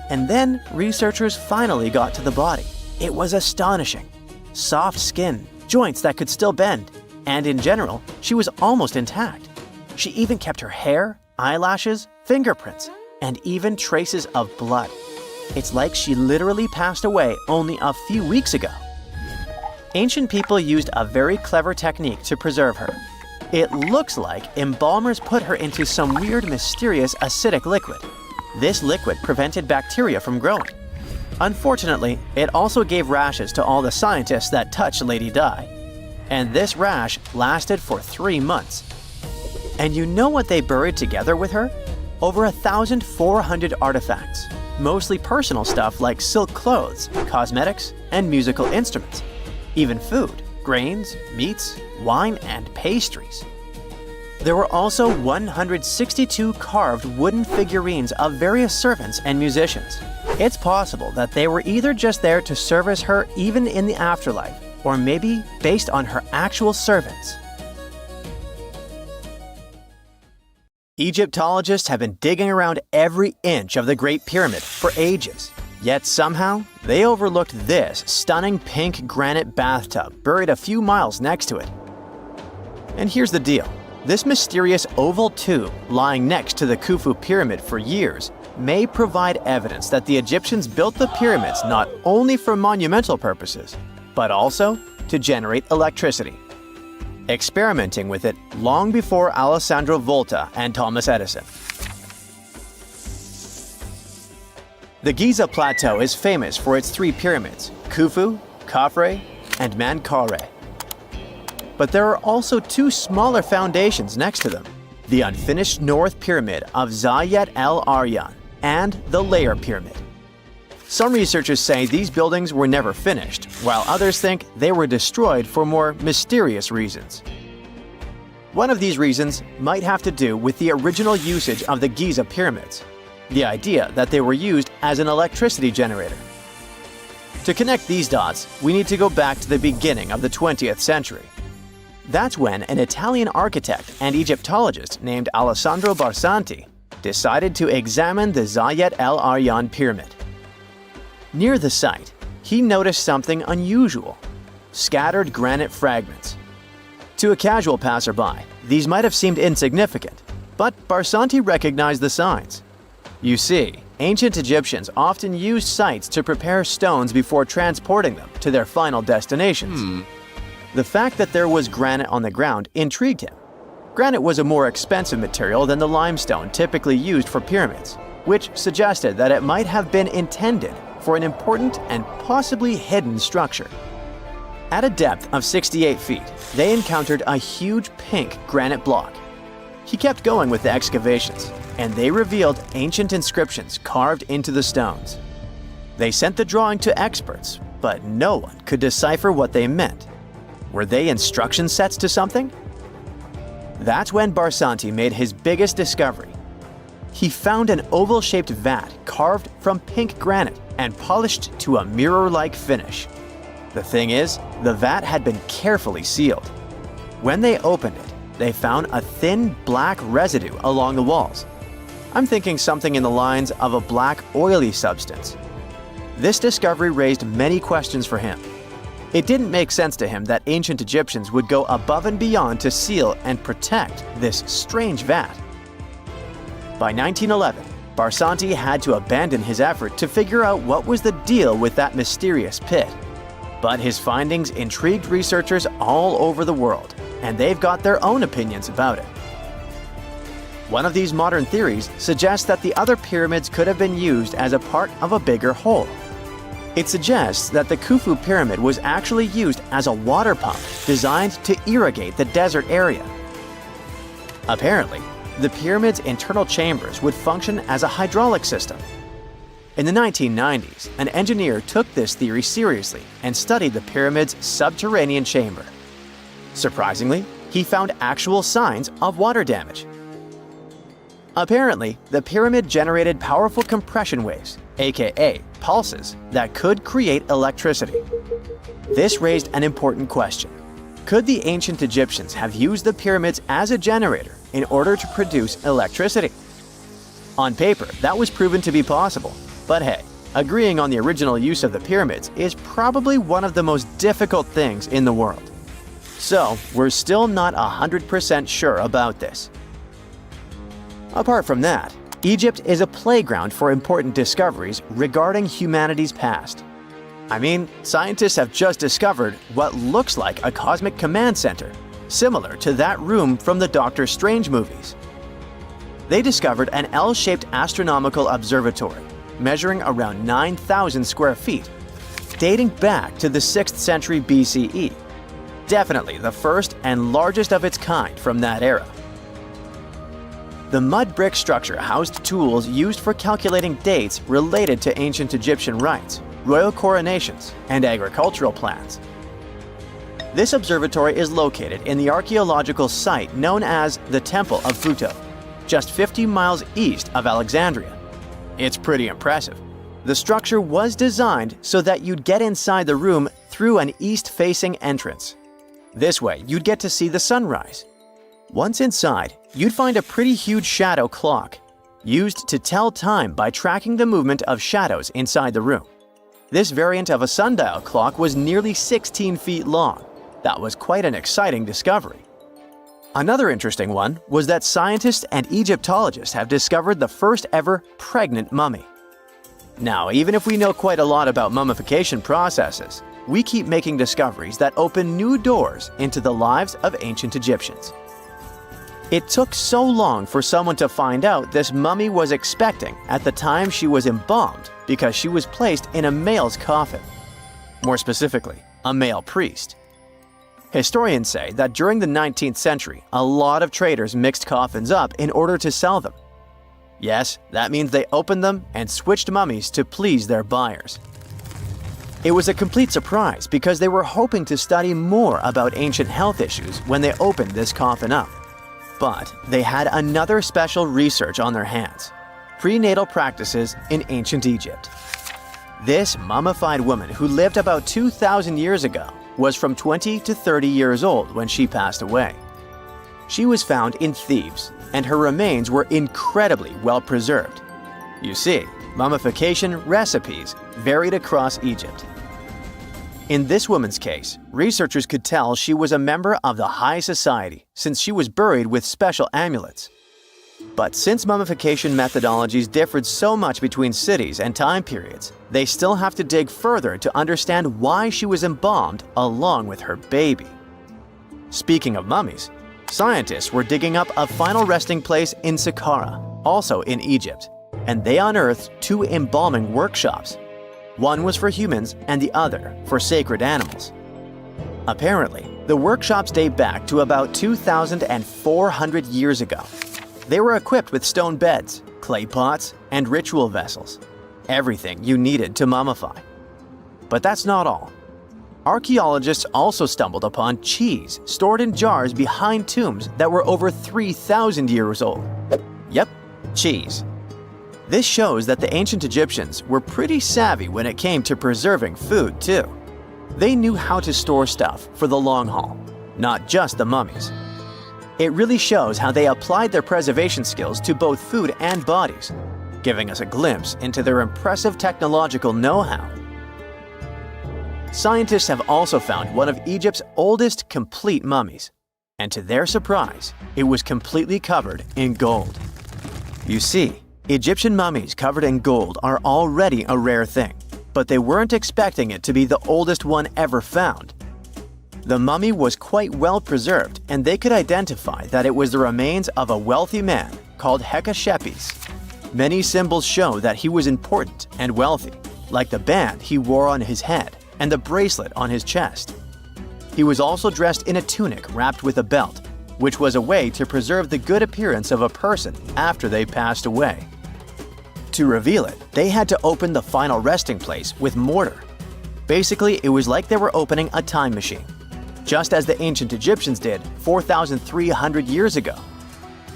And then researchers finally got to the body. It was astonishing. Soft skin, joints that could still bend, and in general, she was almost intact. She even kept her hair, eyelashes, fingerprints, and even traces of blood. It's like she literally passed away only a few weeks ago. Ancient people used a very clever technique to preserve her. It looks like embalmers put her into some weird, mysterious acidic liquid. This liquid prevented bacteria from growing. Unfortunately, it also gave rashes to all the scientists that touched Lady Dai. And this rash lasted for 3 months. And you know what they buried together with her? Over 1,400 artifacts, mostly personal stuff like silk clothes, cosmetics, and musical instruments. Even food, grains, meats, wine, and pastries. There were also 162 carved wooden figurines of various servants and musicians. It's possible that they were either just there to service her even in the afterlife, or maybe based on her actual servants. Egyptologists have been digging around every inch of the Great Pyramid for ages. Yet somehow, they overlooked this stunning pink granite bathtub buried a few miles next to it. And here's the deal. This mysterious oval tube lying next to the Khufu pyramid for years may provide evidence that the Egyptians built the pyramids not only for monumental purposes, but also to generate electricity, experimenting with it long before Alessandro Volta and Thomas Edison. The Giza Plateau is famous for its 3 pyramids, Khufu, Khafre, and Menkaure. But there are also 2 smaller foundations next to them, the unfinished North Pyramid of Zayet El Aryan and the Layer Pyramid. Some researchers say these buildings were never finished, while others think they were destroyed for more mysterious reasons. One of these reasons might have to do with the original usage of the Giza pyramids, the idea that they were used as an electricity generator. To connect these dots, we need to go back to the beginning of the 20th century. That's when an Italian architect and Egyptologist named Alessandro Barsanti decided to examine the Zayet El Aryan pyramid. Near the site, he noticed something unusual: scattered granite fragments. To a casual passerby, these might have seemed insignificant, but Barsanti recognized the signs. You see, ancient Egyptians often used sites to prepare stones before transporting them to their final destinations. The fact that there was granite on the ground intrigued him. Granite was a more expensive material than the limestone typically used for pyramids, which suggested that it might have been intended for an important and possibly hidden structure. At a depth of 68 feet, they encountered a huge pink granite block. He kept going with the excavations, and they revealed ancient inscriptions carved into the stones. They sent the drawing to experts, but no one could decipher what they meant. Were they instruction sets to something? That's when Barsanti made his biggest discovery. He found an oval-shaped vat carved from pink granite and polished to a mirror-like finish. The thing is, the vat had been carefully sealed. When they opened it, they found a thin black residue along the walls. I'm thinking something in the lines of a black oily substance. This discovery raised many questions for him. It didn't make sense to him that ancient Egyptians would go above and beyond to seal and protect this strange vat. By 1911, Barsanti had to abandon his effort to figure out what was the deal with that mysterious pit. But his findings intrigued researchers all over the world, and they've got their own opinions about it. One of these modern theories suggests that the other pyramids could have been used as a part of a bigger whole. It suggests that the Khufu pyramid was actually used as a water pump designed to irrigate the desert area. Apparently, the pyramid's internal chambers would function as a hydraulic system. In the 1990s, an engineer took this theory seriously and studied the pyramid's subterranean chamber. Surprisingly, he found actual signs of water damage. Apparently, the pyramid generated powerful compression waves, aka pulses, that could create electricity. This raised an important question. Could the ancient Egyptians have used the pyramids as a generator in order to produce electricity? On paper, that was proven to be possible. But hey, agreeing on the original use of the pyramids is probably one of the most difficult things in the world. So, we're still not 100% sure about this. Apart from that, Egypt is a playground for important discoveries regarding humanity's past. I mean, scientists have just discovered what looks like a cosmic command center, similar to that room from the Doctor Strange movies. They discovered an L-shaped astronomical observatory, measuring around 9,000 square feet, dating back to the 6th century BCE. Definitely the first and largest of its kind from that era. The mud brick structure housed tools used for calculating dates related to ancient Egyptian rites, royal coronations, and agricultural plans. This observatory is located in the archaeological site known as the Temple of Futo, just 50 miles east of Alexandria. It's pretty impressive. The structure was designed so that you'd get inside the room through an east-facing entrance. This way, you'd get to see the sunrise. Once inside, you'd find a pretty huge shadow clock, used to tell time by tracking the movement of shadows inside the room. This variant of a sundial clock was nearly 16 feet long. That was quite an exciting discovery. Another interesting one was that scientists and Egyptologists have discovered the first ever pregnant mummy. Now, even if we know quite a lot about mummification processes, we keep making discoveries that open new doors into the lives of ancient Egyptians. It took so long for someone to find out this mummy was expecting at the time she was embalmed because she was placed in a male's coffin. More specifically, a male priest. Historians say that during the 19th century, a lot of traders mixed coffins up in order to sell them. Yes, that means they opened them and switched mummies to please their buyers. It was a complete surprise because they were hoping to study more about ancient health issues when they opened this coffin up. But they had another special research on their hands: prenatal practices in ancient Egypt. This mummified woman, who lived about 2,000 years ago, was from 20 to 30 years old when she passed away. She was found in Thebes, and her remains were incredibly well preserved. You see, mummification recipes varied across Egypt. In this woman's case, researchers could tell she was a member of the high society since she was buried with special amulets. But since mummification methodologies differed so much between cities and time periods, they still have to dig further to understand why she was embalmed along with her baby. Speaking of mummies, scientists were digging up a final resting place in Saqqara, also in Egypt, and they unearthed two embalming workshops. One was for humans and the other for sacred animals. Apparently, the workshops date back to about 2,400 years ago. They were equipped with stone beds, clay pots, and ritual vessels. Everything you needed to mummify. But that's not all. Archaeologists also stumbled upon cheese stored in jars behind tombs that were over 3,000 years old. Yep, cheese. This shows that the ancient Egyptians were pretty savvy when it came to preserving food, too. They knew how to store stuff for the long haul, not just the mummies. It really shows how they applied their preservation skills to both food and bodies, giving us a glimpse into their impressive technological know-how. Scientists have also found one of Egypt's oldest complete mummies, and to their surprise, it was completely covered in gold. You see, Egyptian mummies covered in gold are already a rare thing, but they weren't expecting it to be the oldest one ever found. The mummy was quite well preserved, and they could identify that it was the remains of a wealthy man called Hekashepes. Many symbols show that he was important and wealthy, like the band he wore on his head and the bracelet on his chest. He was also dressed in a tunic wrapped with a belt, which was a way to preserve the good appearance of a person after they passed away. To reveal it, they had to open the final resting place with mortar. Basically, it was like they were opening a time machine, just as the ancient Egyptians did 4,300 years ago.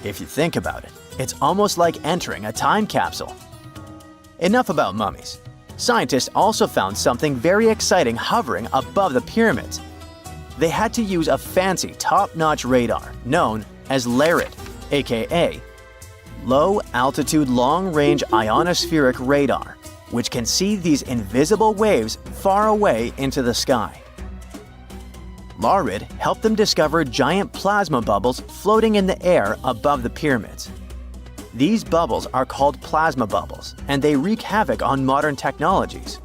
If you think about it, it's almost like entering a time capsule. Enough about mummies. Scientists also found something very exciting hovering above the pyramids. They had to use a fancy top-notch radar known as LARID, aka Low Altitude Long Range Ionospheric Radar, which can see these invisible waves far away into the sky. LARID helped them discover giant plasma bubbles floating in the air above the pyramids. These bubbles are called plasma bubbles, and they wreak havoc on modern technologies.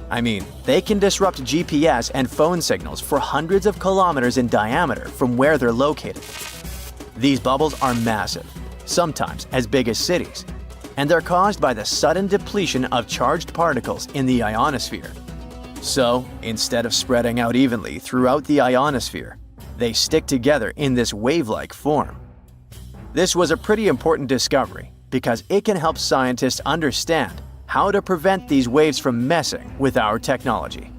I mean, they can disrupt GPS and phone signals for hundreds of kilometers in diameter from where they're located. These bubbles are massive, sometimes as big as cities, and they're caused by the sudden depletion of charged particles in the ionosphere. So, instead of spreading out evenly throughout the ionosphere, they stick together in this wave-like form. This was a pretty important discovery because it can help scientists understand how to prevent these waves from messing with our technology.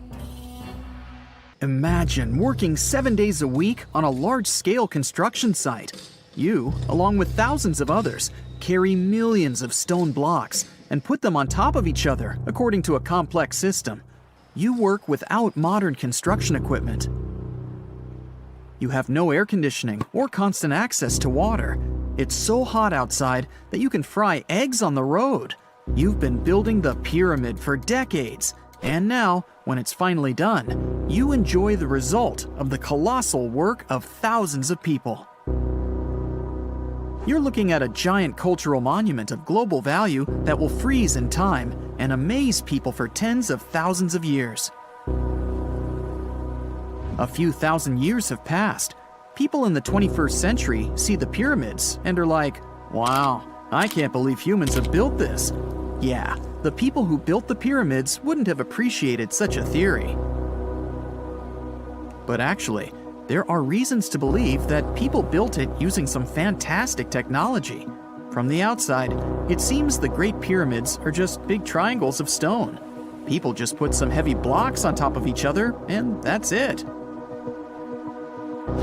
Imagine working 7 days a week on a large-scale construction site. You, along with thousands of others, carry millions of stone blocks and put them on top of each other according to a complex system. You work without modern construction equipment. You have no air conditioning or constant access to water. It's so hot outside that you can fry eggs on the road. You've been building the pyramid for decades, and now, when it's finally done, you enjoy the result of the colossal work of thousands of people. You're looking at a giant cultural monument of global value that will freeze in time and amaze people for tens of thousands of years. A few thousand years have passed. People in the 21st century see the pyramids and are like, wow, I can't believe humans have built this. Yeah, the people who built the pyramids wouldn't have appreciated such a theory. But actually, there are reasons to believe that people built it using some fantastic technology. From the outside, it seems the Great Pyramids are just big triangles of stone. People just put some heavy blocks on top of each other, and that's it.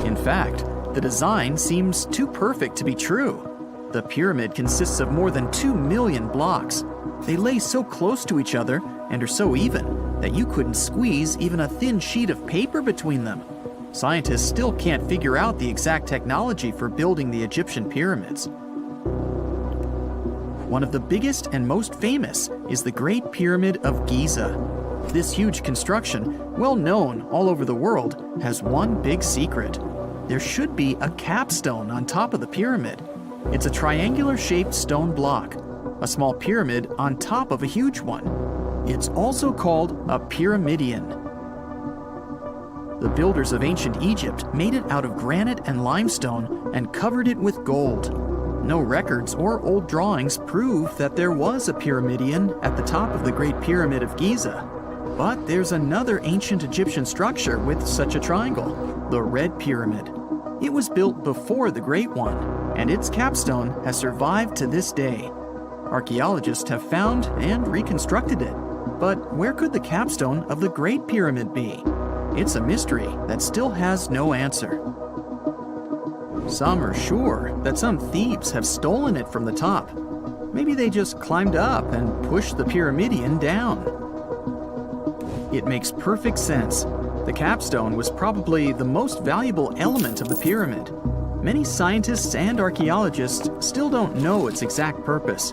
In fact, the design seems too perfect to be true. The pyramid consists of more than 2 million blocks. They lay so close to each other and are so even that you couldn't squeeze even a thin sheet of paper between them. Scientists still can't figure out the exact technology for building the Egyptian pyramids. One of the biggest and most famous is the Great Pyramid of Giza. This huge construction, well known all over the world, has one big secret. There should be a capstone on top of the pyramid. It's a triangular-shaped stone block, a small pyramid on top of a huge one. It's also called a pyramidion. The builders of ancient Egypt made it out of granite and limestone and covered it with gold. No records or old drawings prove that there was a pyramidion at the top of the Great Pyramid of Giza. But there's another ancient Egyptian structure with such a triangle, the Red Pyramid. It was built before the Great One, and its capstone has survived to this day. Archaeologists have found and reconstructed it. But where could the capstone of the Great Pyramid be? It's a mystery that still has no answer. Some are sure that some thieves have stolen it from the top. Maybe they just climbed up and pushed the pyramidion down. It makes perfect sense. The capstone was probably the most valuable element of the pyramid. Many scientists and archaeologists still don't know its exact purpose.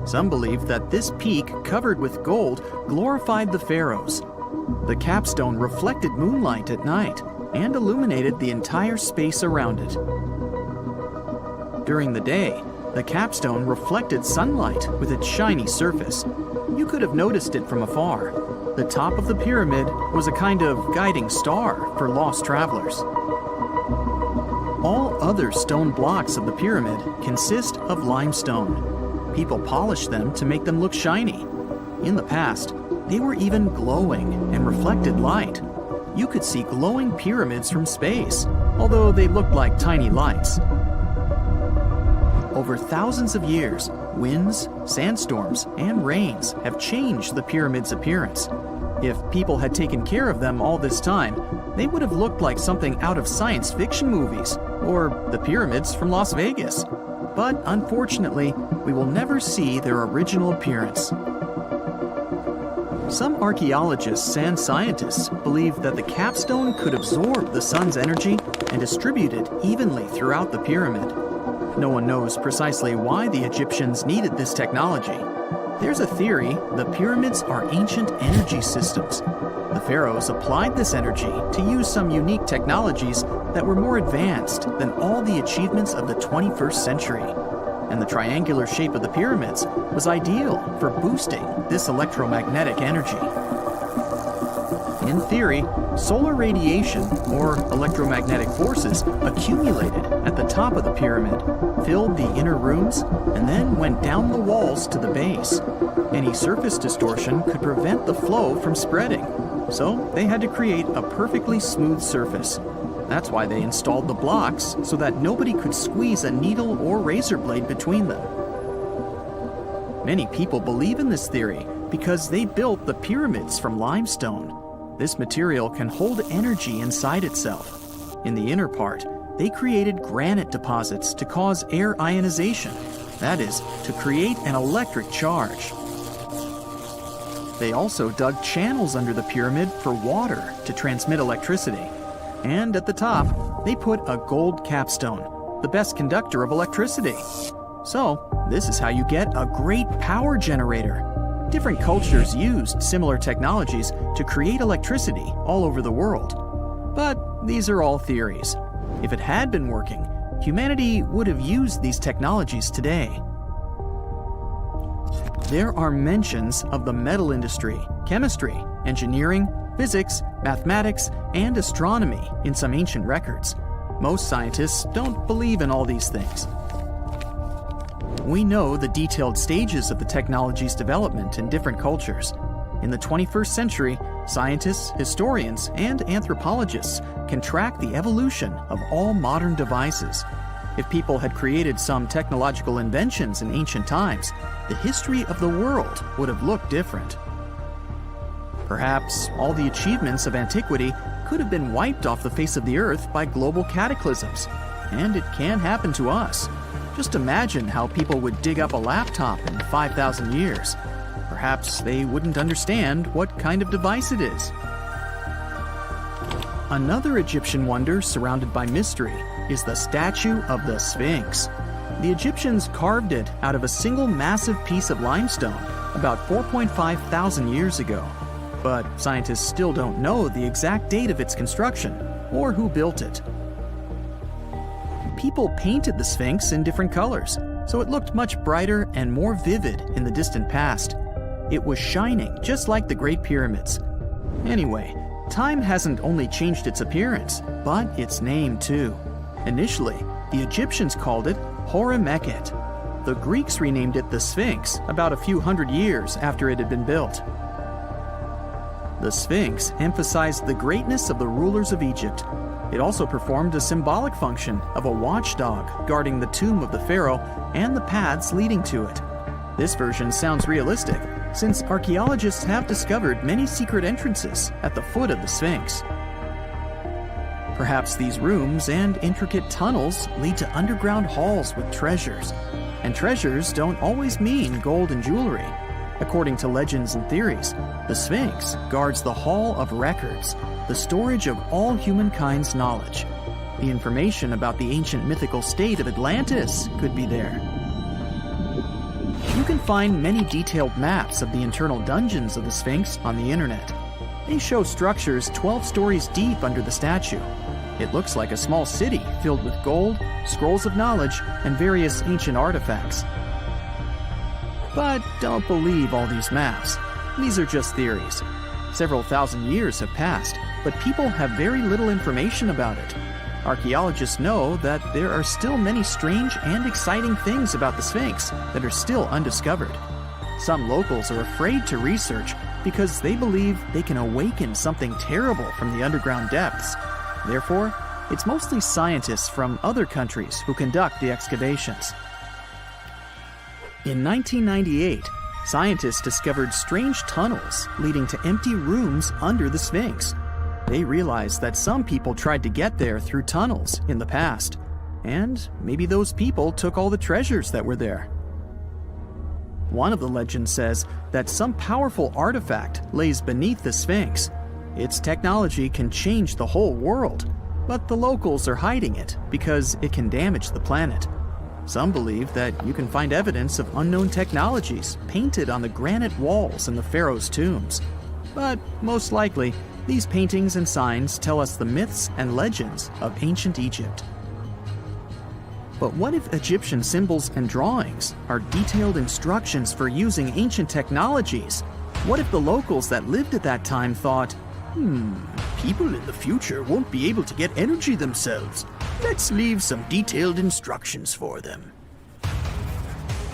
Some believe that this peak covered with gold glorified the pharaohs. The capstone reflected moonlight at night and illuminated the entire space around it. During the day, the capstone reflected sunlight with its shiny surface. You could have noticed it from afar. The top of the pyramid was a kind of guiding star for lost travelers. All other stone blocks of the pyramid consist of limestone. People polish them to make them look shiny. In the past, they were even glowing and reflected light. You could see glowing pyramids from space, although they looked like tiny lights. Over thousands of years, winds, sandstorms, and rains have changed the pyramid's appearance. If people had taken care of them all this time, they would have looked like something out of science fiction movies, or the pyramids from Las Vegas. But unfortunately, we will never see their original appearance. Some archaeologists and scientists believe that the capstone could absorb the sun's energy and distribute it evenly throughout the pyramid. No one knows precisely why the Egyptians needed this technology. There's a theory the pyramids are ancient energy systems. The pharaohs applied this energy to use some unique technologies that were more advanced than all the achievements of the 21st century. And the triangular shape of the pyramids was ideal for boosting this electromagnetic energy. In theory, solar radiation, or electromagnetic forces, accumulated at the top of the pyramid, filled the inner rooms, and then went down the walls to the base. Any surface distortion could prevent the flow from spreading, so they had to create a perfectly smooth surface. That's why they installed the blocks so that nobody could squeeze a needle or razor blade between them. Many people believe in this theory because they built the pyramids from limestone. This material can hold energy inside itself. In the inner part, they created granite deposits to cause air ionization, that is, to create an electric charge. They also dug channels under the pyramid for water to transmit electricity. And at the top, they put a gold capstone, the best conductor of electricity. So, this is how you get a great power generator. Different cultures used similar technologies to create electricity all over the world. But these are all theories. If it had been working, humanity would have used these technologies today. There are mentions of the metal industry, chemistry, engineering, physics, mathematics, and astronomy in some ancient records. most scientists don't believe in all these things. We know the detailed stages of the technology's development in different cultures. In the 21st century, scientists, historians, and anthropologists can track the evolution of all modern devices. If people had created some technological inventions in ancient times, the history of the world would have looked different. Perhaps all the achievements of antiquity could have been wiped off the face of the earth by global cataclysms, and it can happen to us. Just imagine how people would dig up a laptop in 5,000 years. Perhaps they wouldn't understand what kind of device it is. Another Egyptian wonder surrounded by mystery is the statue of the Sphinx. The Egyptians carved it out of a single massive piece of limestone about 4.5 thousand years ago. But scientists still don't know the exact date of its construction or who built it. People painted the Sphinx in different colors, so it looked much brighter and more vivid in the distant past. It was shining just like the Great Pyramids. Anyway, time hasn't only changed its appearance, but its name too. Initially, the Egyptians called it Hor-Emeket. The Greeks renamed it the Sphinx about a few hundred years after it had been built. The Sphinx emphasized the greatness of the rulers of Egypt. It also performed a symbolic function of a watchdog guarding the tomb of the pharaoh and the paths leading to it. This version sounds realistic, since archaeologists have discovered many secret entrances at the foot of the Sphinx. Perhaps these rooms and intricate tunnels lead to underground halls with treasures. And treasures don't always mean gold and jewelry. According to legends and theories, the Sphinx guards the Hall of Records, the storage of all humankind's knowledge. The information about the ancient mythical state of Atlantis could be there. You can find many detailed maps of the internal dungeons of the Sphinx on the internet. They show structures 12 stories deep under the statue. It looks like a small city filled with gold, scrolls of knowledge, and various ancient artifacts. But don't believe all these maps. These are just theories. Several thousand years have passed, but people have very little information about it. Archaeologists know that there are still many strange and exciting things about the Sphinx that are still undiscovered. Some locals are afraid to research because they believe they can awaken something terrible from the underground depths. Therefore, it's mostly scientists from other countries who conduct the excavations. In 1998, scientists discovered strange tunnels leading to empty rooms under the Sphinx. They realized that some people tried to get there through tunnels in the past, and maybe those people took all the treasures that were there. One of the legends says that some powerful artifact lays beneath the Sphinx. Its technology can change the whole world, but the locals are hiding it because it can damage the planet. Some believe that you can find evidence of unknown technologies painted on the granite walls in the pharaoh's tombs. But most likely, these paintings and signs tell us the myths and legends of ancient Egypt. But what if Egyptian symbols and drawings are detailed instructions for using ancient technologies? What if the locals that lived at that time thought, people in the future won't be able to get energy themselves. Let's leave some detailed instructions for them.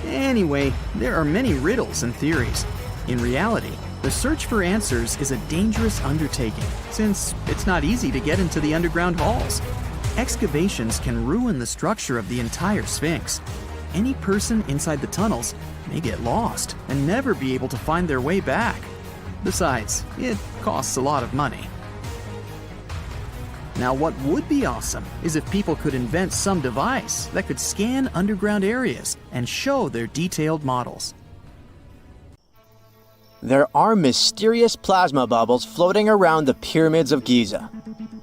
Anyway, there are many riddles and theories. In reality, the search for answers is a dangerous undertaking, since it's not easy to get into the underground halls. Excavations can ruin the structure of the entire Sphinx. Any person inside the tunnels may get lost and never be able to find their way back. Besides, it costs a lot of money. Now, what would be awesome is if people could invent some device that could scan underground areas and show their detailed models. There are mysterious plasma bubbles floating around the pyramids of Giza.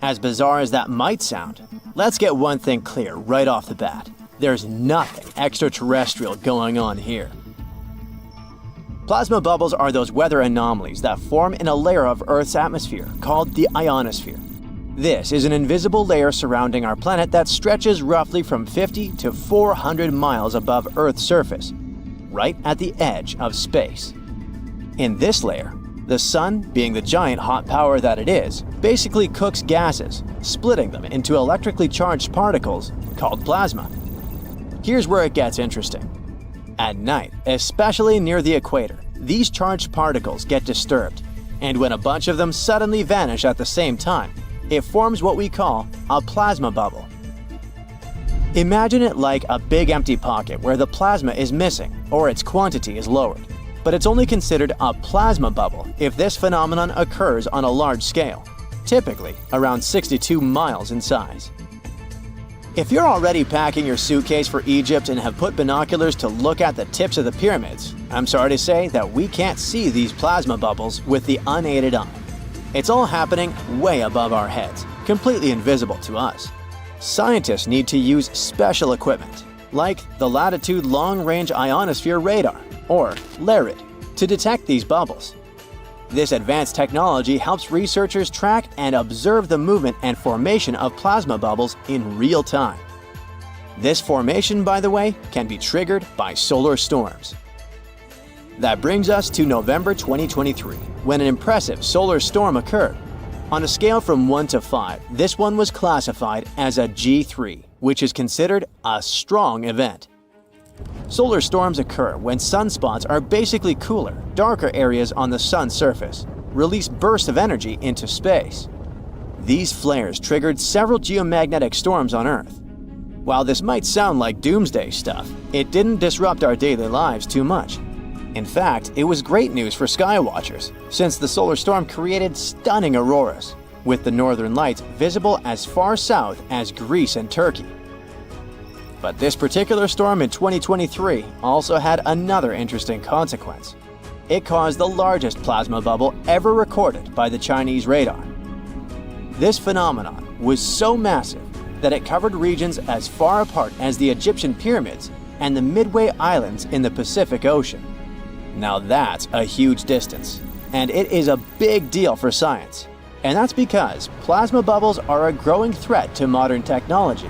As bizarre as that might sound, let's get one thing clear right off the bat. There's nothing extraterrestrial going on here. Plasma bubbles are those weather anomalies that form in a layer of Earth's atmosphere called the ionosphere. This is an invisible layer surrounding our planet that stretches roughly from 50 to 400 miles above Earth's surface, right at the edge of space. In this layer, The sun, being the giant hot power that it is, basically cooks gases, splitting them into electrically charged particles called plasma. Here's where it gets interesting. At night, especially near the equator, these charged particles get disturbed, and when a bunch of them suddenly vanish at the same time, it forms what we call a plasma bubble. Imagine it like a big empty pocket where the plasma is missing or its quantity is lowered. But it's only considered a plasma bubble if this phenomenon occurs on a large scale, typically around 62 miles in size. If you're already packing your suitcase for Egypt and have put binoculars to look at the tips of the pyramids, I'm sorry to say that we can't see these plasma bubbles with the unaided eye. It's all happening way above our heads, completely invisible to us. Scientists need to use special equipment, like the Latitude Long-Range Ionosphere Radar, or LARID, to detect these bubbles. This advanced technology helps researchers track and observe the movement and formation of plasma bubbles in real time. This formation, by the way, can be triggered by solar storms. That brings us to November 2023, when an impressive solar storm occurred. On a scale from 1 to 5, this one was classified as a G3, which is considered a strong event. Solar storms occur when sunspots are basically cooler, darker areas on the sun's surface, release bursts of energy into space. These flares triggered several geomagnetic storms on Earth. While this might sound like doomsday stuff, it didn't disrupt our daily lives too much. In fact, it was great news for skywatchers, since the solar storm created stunning auroras, with the northern lights visible as far south as Greece and Turkey. But this particular storm in 2023 also had another interesting consequence. It caused the largest plasma bubble ever recorded by the Chinese radar. This phenomenon was so massive that it covered regions as far apart as the Egyptian pyramids and the Midway Islands in the Pacific Ocean. Now that's a huge distance, and it is a big deal for science. And that's because plasma bubbles are a growing threat to modern technology.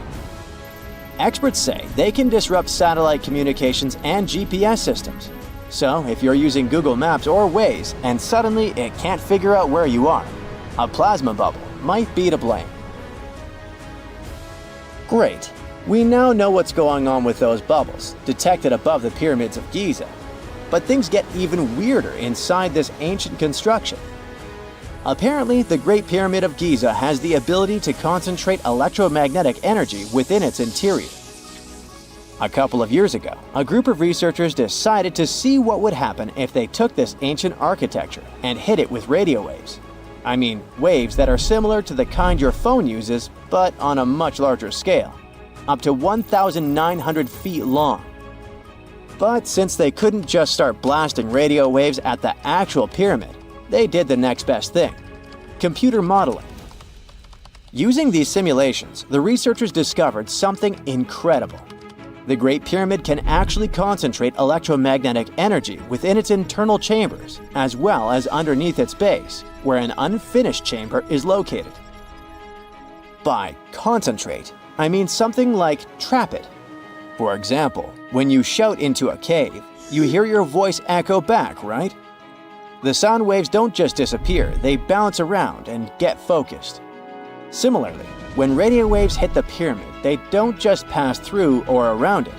Experts say they can disrupt satellite communications and GPS systems. So if you're using Google Maps or Waze and suddenly it can't figure out where you are, a plasma bubble might be to blame. Great. We now know what's going on with those bubbles, detected above the pyramids of Giza. But things get even weirder inside this ancient construction. Apparently, the Great Pyramid of Giza has the ability to concentrate electromagnetic energy within its interior. A couple of years ago, a group of researchers decided to see what would happen if they took this ancient architecture and hit it with radio waves. I mean, waves that are similar to the kind your phone uses, but on a much larger scale, up to 1,900 feet long. But since they couldn't just start blasting radio waves at the actual pyramid, they did the next best thing: computer modeling. Using these simulations, the researchers discovered something incredible. The Great Pyramid can actually concentrate electromagnetic energy within its internal chambers, as well as underneath its base, where an unfinished chamber is located. By concentrate, I mean something like trap it. For example, when you shout into a cave, you hear your voice echo back, right? The sound waves don't just disappear, they bounce around and get focused. Similarly, when radio waves hit the pyramid, they don't just pass through or around it.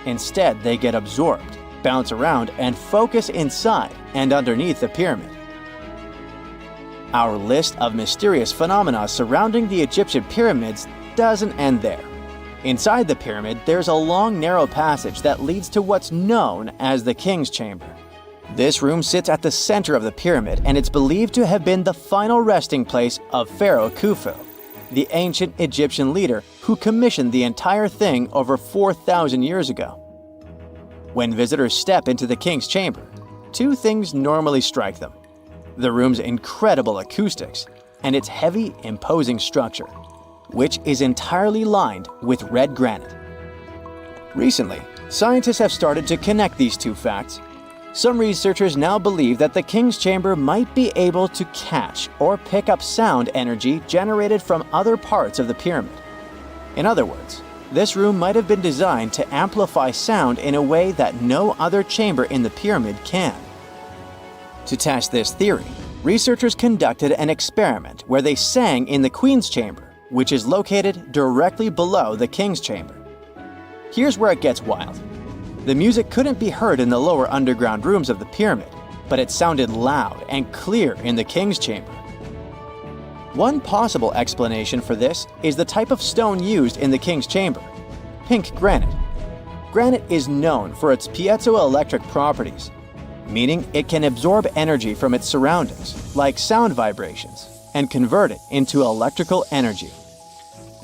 Instead, they get absorbed, bounce around, and focus inside and underneath the pyramid. Our list of mysterious phenomena surrounding the Egyptian pyramids doesn't end there. Inside the pyramid, there's a long, narrow passage that leads to what's known as the King's Chamber. This room sits at the center of the pyramid, and it's believed to have been the final resting place of Pharaoh Khufu, the ancient Egyptian leader who commissioned the entire thing over 4,000 years ago. When visitors step into the King's Chamber, two things normally strike them: the room's incredible acoustics and its heavy, imposing structure, which is entirely lined with red granite. Recently, scientists have started to connect these two facts. Some researchers now believe that the King's Chamber might be able to catch or pick up sound energy generated from other parts of the pyramid. In other words, this room might have been designed to amplify sound in a way that no other chamber in the pyramid can. To test this theory, researchers conducted an experiment where they sang in the Queen's Chamber, which is located directly below the King's Chamber. Here's where it gets wild. The music couldn't be heard in the lower underground rooms of the pyramid, but it sounded loud and clear in the King's Chamber. One possible explanation for this is the type of stone used in the King's Chamber: pink granite. Granite is known for its piezoelectric properties, meaning it can absorb energy from its surroundings, like sound vibrations, and convert it into electrical energy.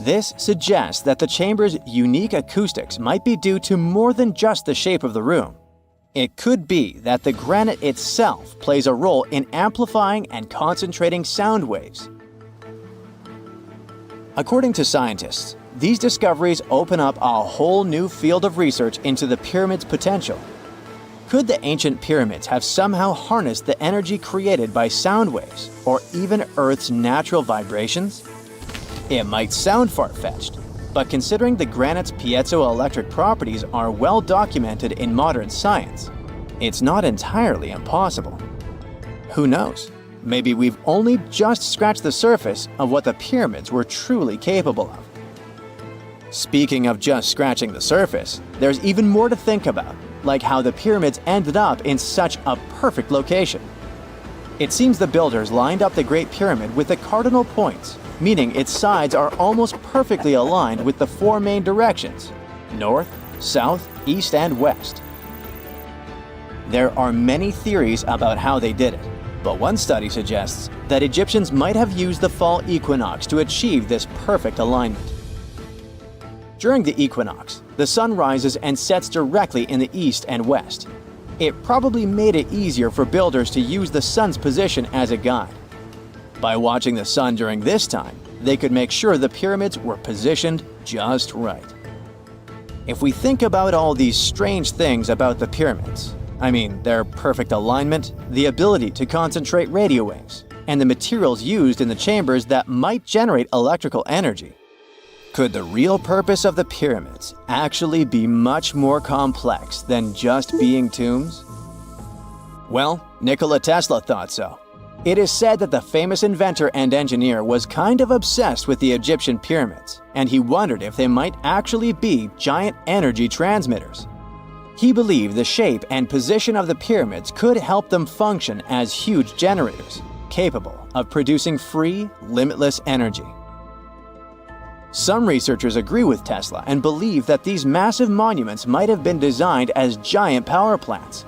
This suggests that the chamber's unique acoustics might be due to more than just the shape of the room. It could be that the granite itself plays a role in amplifying and concentrating sound waves. According to scientists, these discoveries open up a whole new field of research into the pyramid's potential. Could the ancient pyramids have somehow harnessed the energy created by sound waves, or even Earth's natural vibrations? It might sound far-fetched, but considering the granite's piezoelectric properties are well documented in modern science, it's not entirely impossible. Who knows? Maybe we've only just scratched the surface of what the pyramids were truly capable of. Speaking of just scratching the surface, there's even more to think about, like how the pyramids ended up in such a perfect location. It seems the builders lined up the Great Pyramid with the cardinal points, meaning its sides are almost perfectly aligned with the four main directions: north, south, east, and west. There are many theories about how they did it, but one study suggests that Egyptians might have used the fall equinox to achieve this perfect alignment. During the equinox, the sun rises and sets directly in the east and west. It probably made it easier for builders to use the sun's position as a guide. By watching the sun during this time, they could make sure the pyramids were positioned just right. If we think about all these strange things about the pyramids, I mean their perfect alignment, the ability to concentrate radio waves, and the materials used in the chambers that might generate electrical energy, could the real purpose of the pyramids actually be much more complex than just being tombs? Well, Nikola Tesla thought so. It is said that the famous inventor and engineer was kind of obsessed with the Egyptian pyramids, and he wondered if they might actually be giant energy transmitters. He believed the shape and position of the pyramids could help them function as huge generators, capable of producing free, limitless energy. Some researchers agree with Tesla and believe that these massive monuments might have been designed as giant power plants.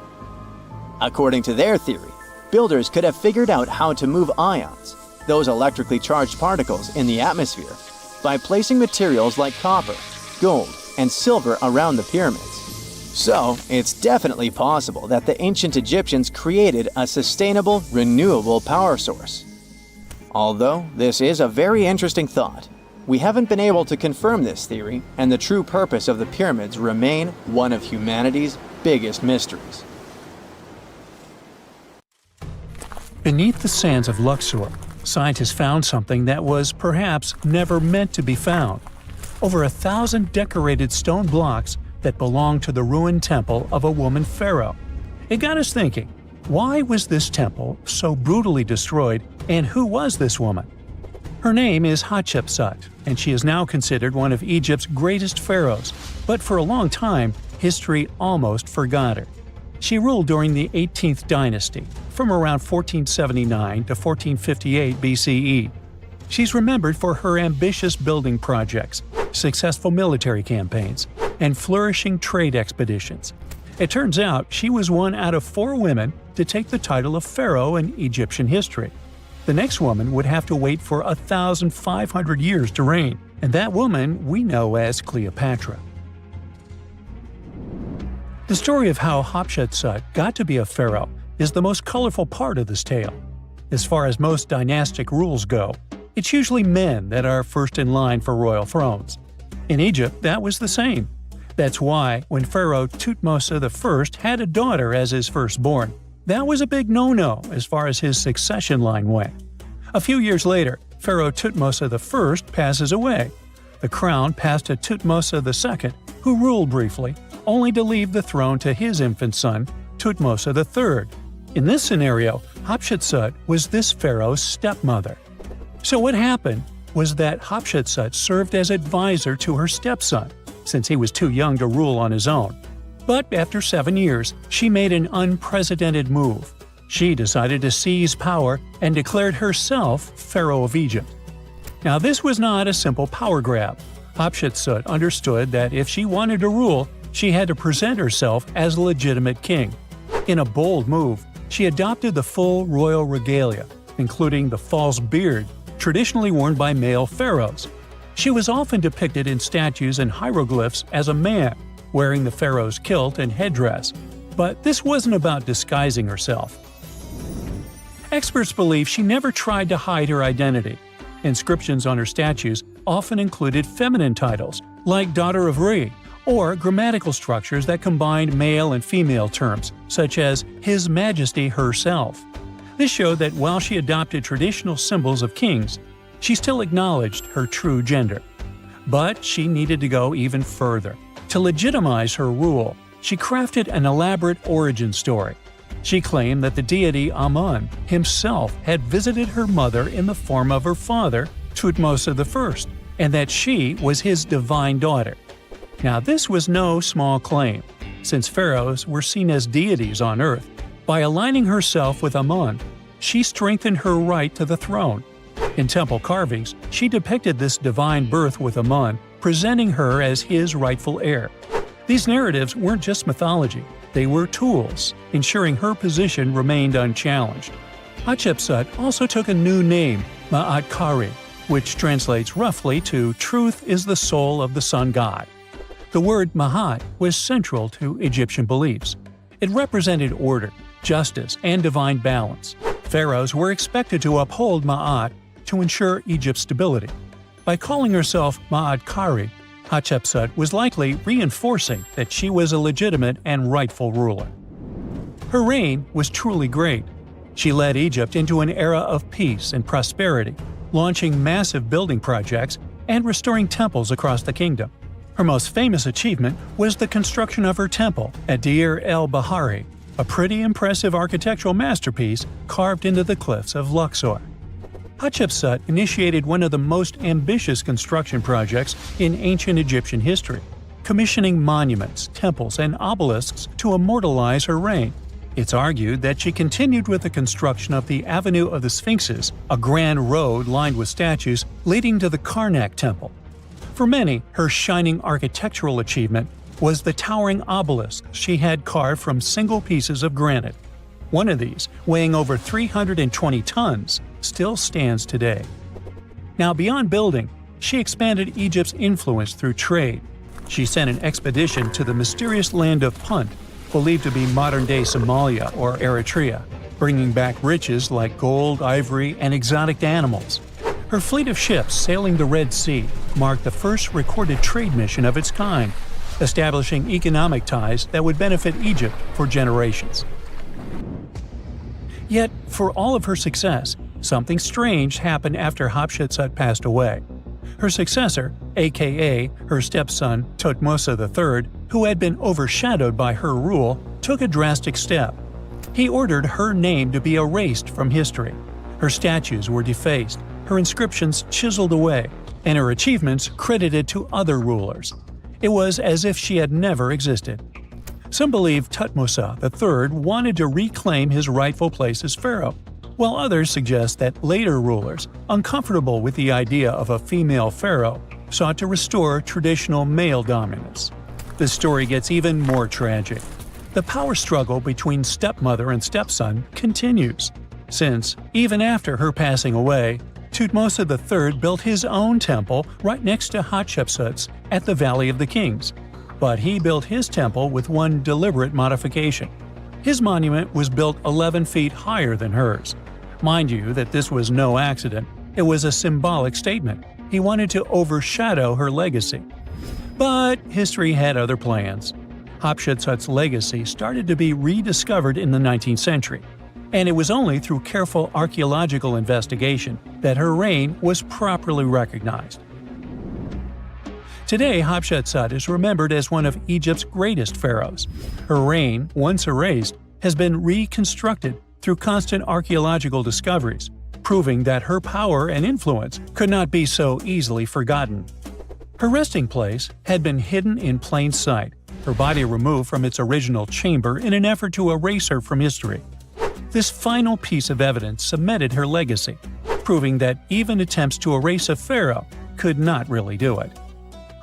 According to their theory, builders could have figured out how to move ions, those electrically charged particles in the atmosphere, by placing materials like copper, gold, and silver around the pyramids. So, it's definitely possible that the ancient Egyptians created a sustainable, renewable power source. Although this is a very interesting thought, we haven't been able to confirm this theory, and the true purpose of the pyramids remain one of humanity's biggest mysteries. Beneath the sands of Luxor, scientists found something that was perhaps never meant to be found. Over 1,000 decorated stone blocks that belonged to the ruined temple of a woman pharaoh. It got us thinking, why was this temple so brutally destroyed, and who was this woman? Her name is Hatshepsut, and she is now considered one of Egypt's greatest pharaohs, but for a long time, history almost forgot her. She ruled during the 18th dynasty, from around 1479 to 1458 BCE. She's remembered for her ambitious building projects, successful military campaigns, and flourishing trade expeditions. It turns out she was one out of 4 women to take the title of pharaoh in Egyptian history. The next woman would have to wait for 1,500 years to reign, and that woman we know as Cleopatra. The story of how Hatshepsut got to be a pharaoh is the most colorful part of this tale. As far as most dynastic rules go, it's usually men that are first in line for royal thrones. In Egypt, that was the same. That's why, when Pharaoh Thutmose I had a daughter as his firstborn, that was a big no-no as far as his succession line went. A few years later, Pharaoh Thutmose I passes away. The crown passed to Thutmose II, who ruled briefly, only to leave the throne to his infant son, Thutmose III. In this scenario, Hatshepsut was this pharaoh's stepmother. So what happened was that Hatshepsut served as advisor to her stepson, since he was too young to rule on his own. But after 7 years, she made an unprecedented move. She decided to seize power and declared herself Pharaoh of Egypt. Now this was not a simple power grab. Hatshepsut understood that if she wanted to rule, she had to present herself as a legitimate king. In a bold move, she adopted the full royal regalia, including the false beard traditionally worn by male pharaohs. She was often depicted in statues and hieroglyphs as a man, wearing the pharaoh's kilt and headdress. But this wasn't about disguising herself. Experts believe she never tried to hide her identity. Inscriptions on her statues often included feminine titles, like Daughter of Re, or grammatical structures that combined male and female terms, such as His Majesty herself. This showed that while she adopted traditional symbols of kings, she still acknowledged her true gender. But she needed to go even further. To legitimize her rule, she crafted an elaborate origin story. She claimed that the deity Amun himself had visited her mother in the form of her father, Thutmose I, and that she was his divine daughter. Now this was no small claim, since pharaohs were seen as deities on earth. By aligning herself with Amun, she strengthened her right to the throne. In temple carvings, she depicted this divine birth with Amun, presenting her as his rightful heir. These narratives weren't just mythology, they were tools, ensuring her position remained unchallenged. Hatshepsut also took a new name, Ma'at Kari, which translates roughly to "Truth is the soul of the sun god." The word Ma'at was central to Egyptian beliefs. It represented order, justice, and divine balance. Pharaohs were expected to uphold Ma'at to ensure Egypt's stability. By calling herself Ma'at Kari, Hatshepsut was likely reinforcing that she was a legitimate and rightful ruler. Her reign was truly great. She led Egypt into an era of peace and prosperity, launching massive building projects and restoring temples across the kingdom. Her most famous achievement was the construction of her temple at Deir el-Bahari, a pretty impressive architectural masterpiece carved into the cliffs of Luxor. Hatshepsut initiated one of the most ambitious construction projects in ancient Egyptian history, commissioning monuments, temples, and obelisks to immortalize her reign. It's argued that she continued with the construction of the Avenue of the Sphinxes, a grand road lined with statues leading to the Karnak Temple. For many, her shining architectural achievement was the towering obelisk she had carved from single pieces of granite. One of these, weighing over 320 tons, still stands today. Now, beyond building, she expanded Egypt's influence through trade. She sent an expedition to the mysterious land of Punt, believed to be modern-day Somalia or Eritrea, bringing back riches like gold, ivory, and exotic animals. Her fleet of ships sailing the Red Sea marked the first recorded trade mission of its kind, establishing economic ties that would benefit Egypt for generations. Yet, for all of her success, something strange happened after Hatshepsut passed away. Her successor, aka her stepson Thutmose III, who had been overshadowed by her rule, took a drastic step. He ordered her name to be erased from history. Her statues were defaced, her inscriptions chiseled away, and her achievements credited to other rulers. It was as if she had never existed. Some believe Thutmose III wanted to reclaim his rightful place as pharaoh, while others suggest that later rulers, uncomfortable with the idea of a female pharaoh, sought to restore traditional male dominance. The story gets even more tragic. The power struggle between stepmother and stepson continues, since, even after her passing away, Thutmose III built his own temple right next to Hatshepsut's at the Valley of the Kings. But he built his temple with one deliberate modification. His monument was built 11 feet higher than hers. Mind you that this was no accident, it was a symbolic statement. He wanted to overshadow her legacy. But history had other plans. Hatshepsut's legacy started to be rediscovered in the 19th century, and it was only through careful archaeological investigation that her reign was properly recognized. Today, Hatshepsut is remembered as one of Egypt's greatest pharaohs. Her reign, once erased, has been reconstructed, through constant archaeological discoveries, proving that her power and influence could not be so easily forgotten. Her resting place had been hidden in plain sight, her body removed from its original chamber in an effort to erase her from history. This final piece of evidence cemented her legacy, proving that even attempts to erase a pharaoh could not really do it.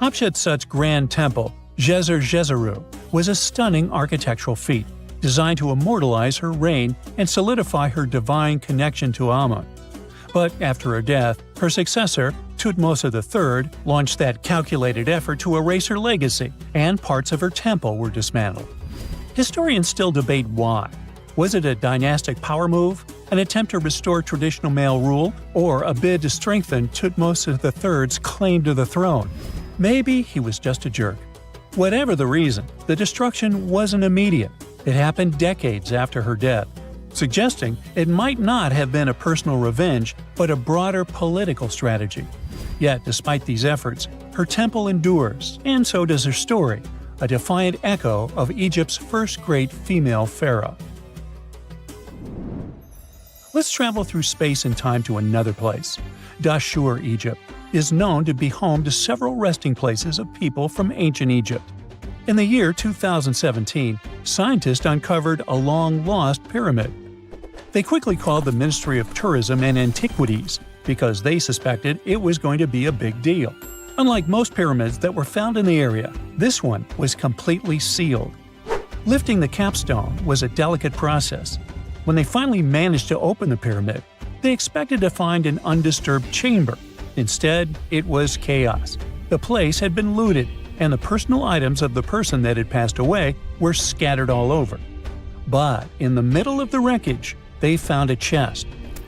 Hatshepsut's grand temple, Djeser-Djeseru, was a stunning architectural feat, designed to immortalize her reign and solidify her divine connection to Amun. But after her death, her successor, Thutmose III, launched that calculated effort to erase her legacy, and parts of her temple were dismantled. Historians still debate why. Was it a dynastic power move, an attempt to restore traditional male rule, or a bid to strengthen Thutmose III's claim to the throne? Maybe he was just a jerk. Whatever the reason, the destruction wasn't immediate. It happened decades after her death, suggesting it might not have been a personal revenge, but a broader political strategy. Yet, despite these efforts, her temple endures, and so does her story, a defiant echo of Egypt's first great female pharaoh. Let's travel through space and time to another place. Dashur, Egypt, is known to be home to several resting places of people from ancient Egypt. In the year 2017, scientists uncovered a long-lost pyramid. They quickly called the Ministry of Tourism and Antiquities because they suspected it was going to be a big deal. Unlike most pyramids that were found in the area, this one was completely sealed. Lifting the capstone was a delicate process. When they finally managed to open the pyramid, they expected to find an undisturbed chamber. Instead, it was chaos. The place had been looted, and the personal items of the person that had passed away were scattered all over. But in the middle of the wreckage, they found a chest.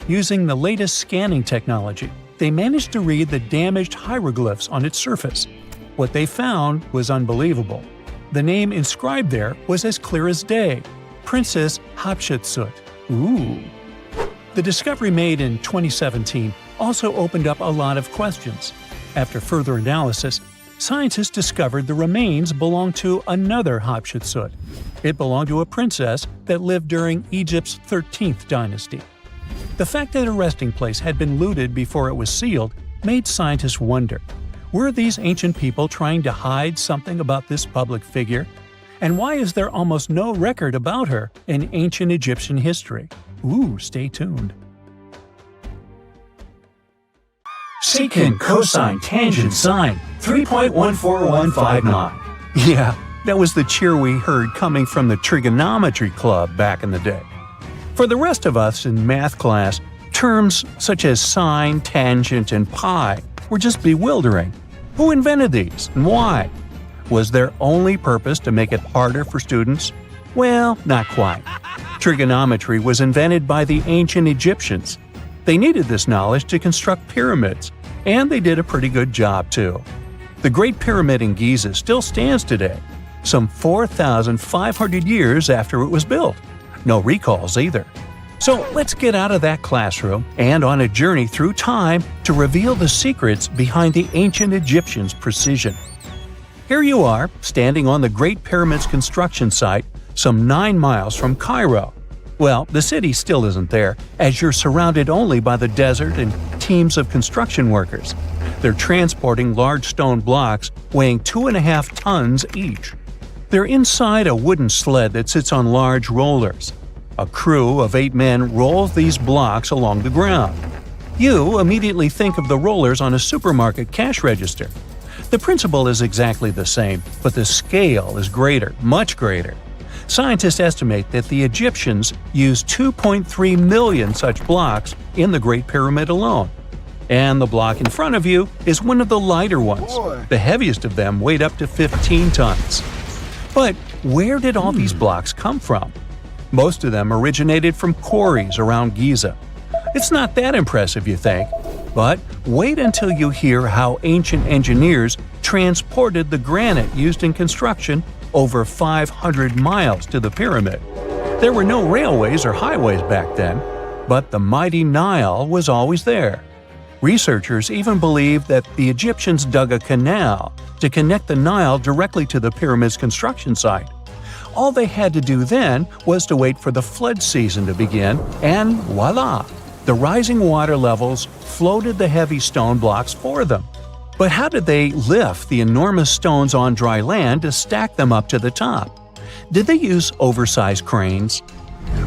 Using the latest scanning technology, they managed to read the damaged hieroglyphs on its surface. What they found was unbelievable. The name inscribed there was as clear as day: Princess Hatshepsut. Ooh. The discovery made in 2017 also opened up a lot of questions. After further analysis, scientists discovered the remains belonged to another Hatshepsut. It belonged to a princess that lived during Egypt's 13th dynasty. The fact that a resting place had been looted before it was sealed made scientists wonder, were these ancient people trying to hide something about this public figure? And why is there almost no record about her in ancient Egyptian history? Ooh, stay tuned. Secant, cosine, tangent, sine, 3.14159. Yeah, that was the cheer we heard coming from the trigonometry club back in the day. For the rest of us in math class, terms such as sine, tangent, and pi were just bewildering. Who invented these and why? Was their only purpose to make it harder for students? Well, not quite. Trigonometry was invented by the ancient Egyptians. They needed this knowledge to construct pyramids, and they did a pretty good job too. The Great Pyramid in Giza still stands today, some 4,500 years after it was built. No recalls either. So let's get out of that classroom and on a journey through time to reveal the secrets behind the ancient Egyptians' precision. Here you are, standing on the Great Pyramid's construction site, some 9 miles from Cairo. Well, the city still isn't there, as you're surrounded only by the desert and teams of construction workers. They're transporting large stone blocks weighing 2.5 tons each. They're inside a wooden sled that sits on large rollers. A crew of 8 men rolls these blocks along the ground. You immediately think of the rollers on a supermarket cash register. The principle is exactly the same, but the scale is greater, much greater. Scientists estimate that the Egyptians used 2.3 million such blocks in the Great Pyramid alone. And the block in front of you is one of the lighter ones. The heaviest of them weighed up to 15 tons. But where did all these blocks come from? Most of them originated from quarries around Giza. It's not that impressive, you think? But wait until you hear how ancient engineers transported the granite used in construction over 500 miles to the pyramid. There were no railways or highways back then, but the mighty Nile was always there. Researchers even believe that the Egyptians dug a canal to connect the Nile directly to the pyramid's construction site. All they had to do then was to wait for the flood season to begin, and voila! The rising water levels floated the heavy stone blocks for them. But how did they lift the enormous stones on dry land to stack them up to the top? Did they use oversized cranes?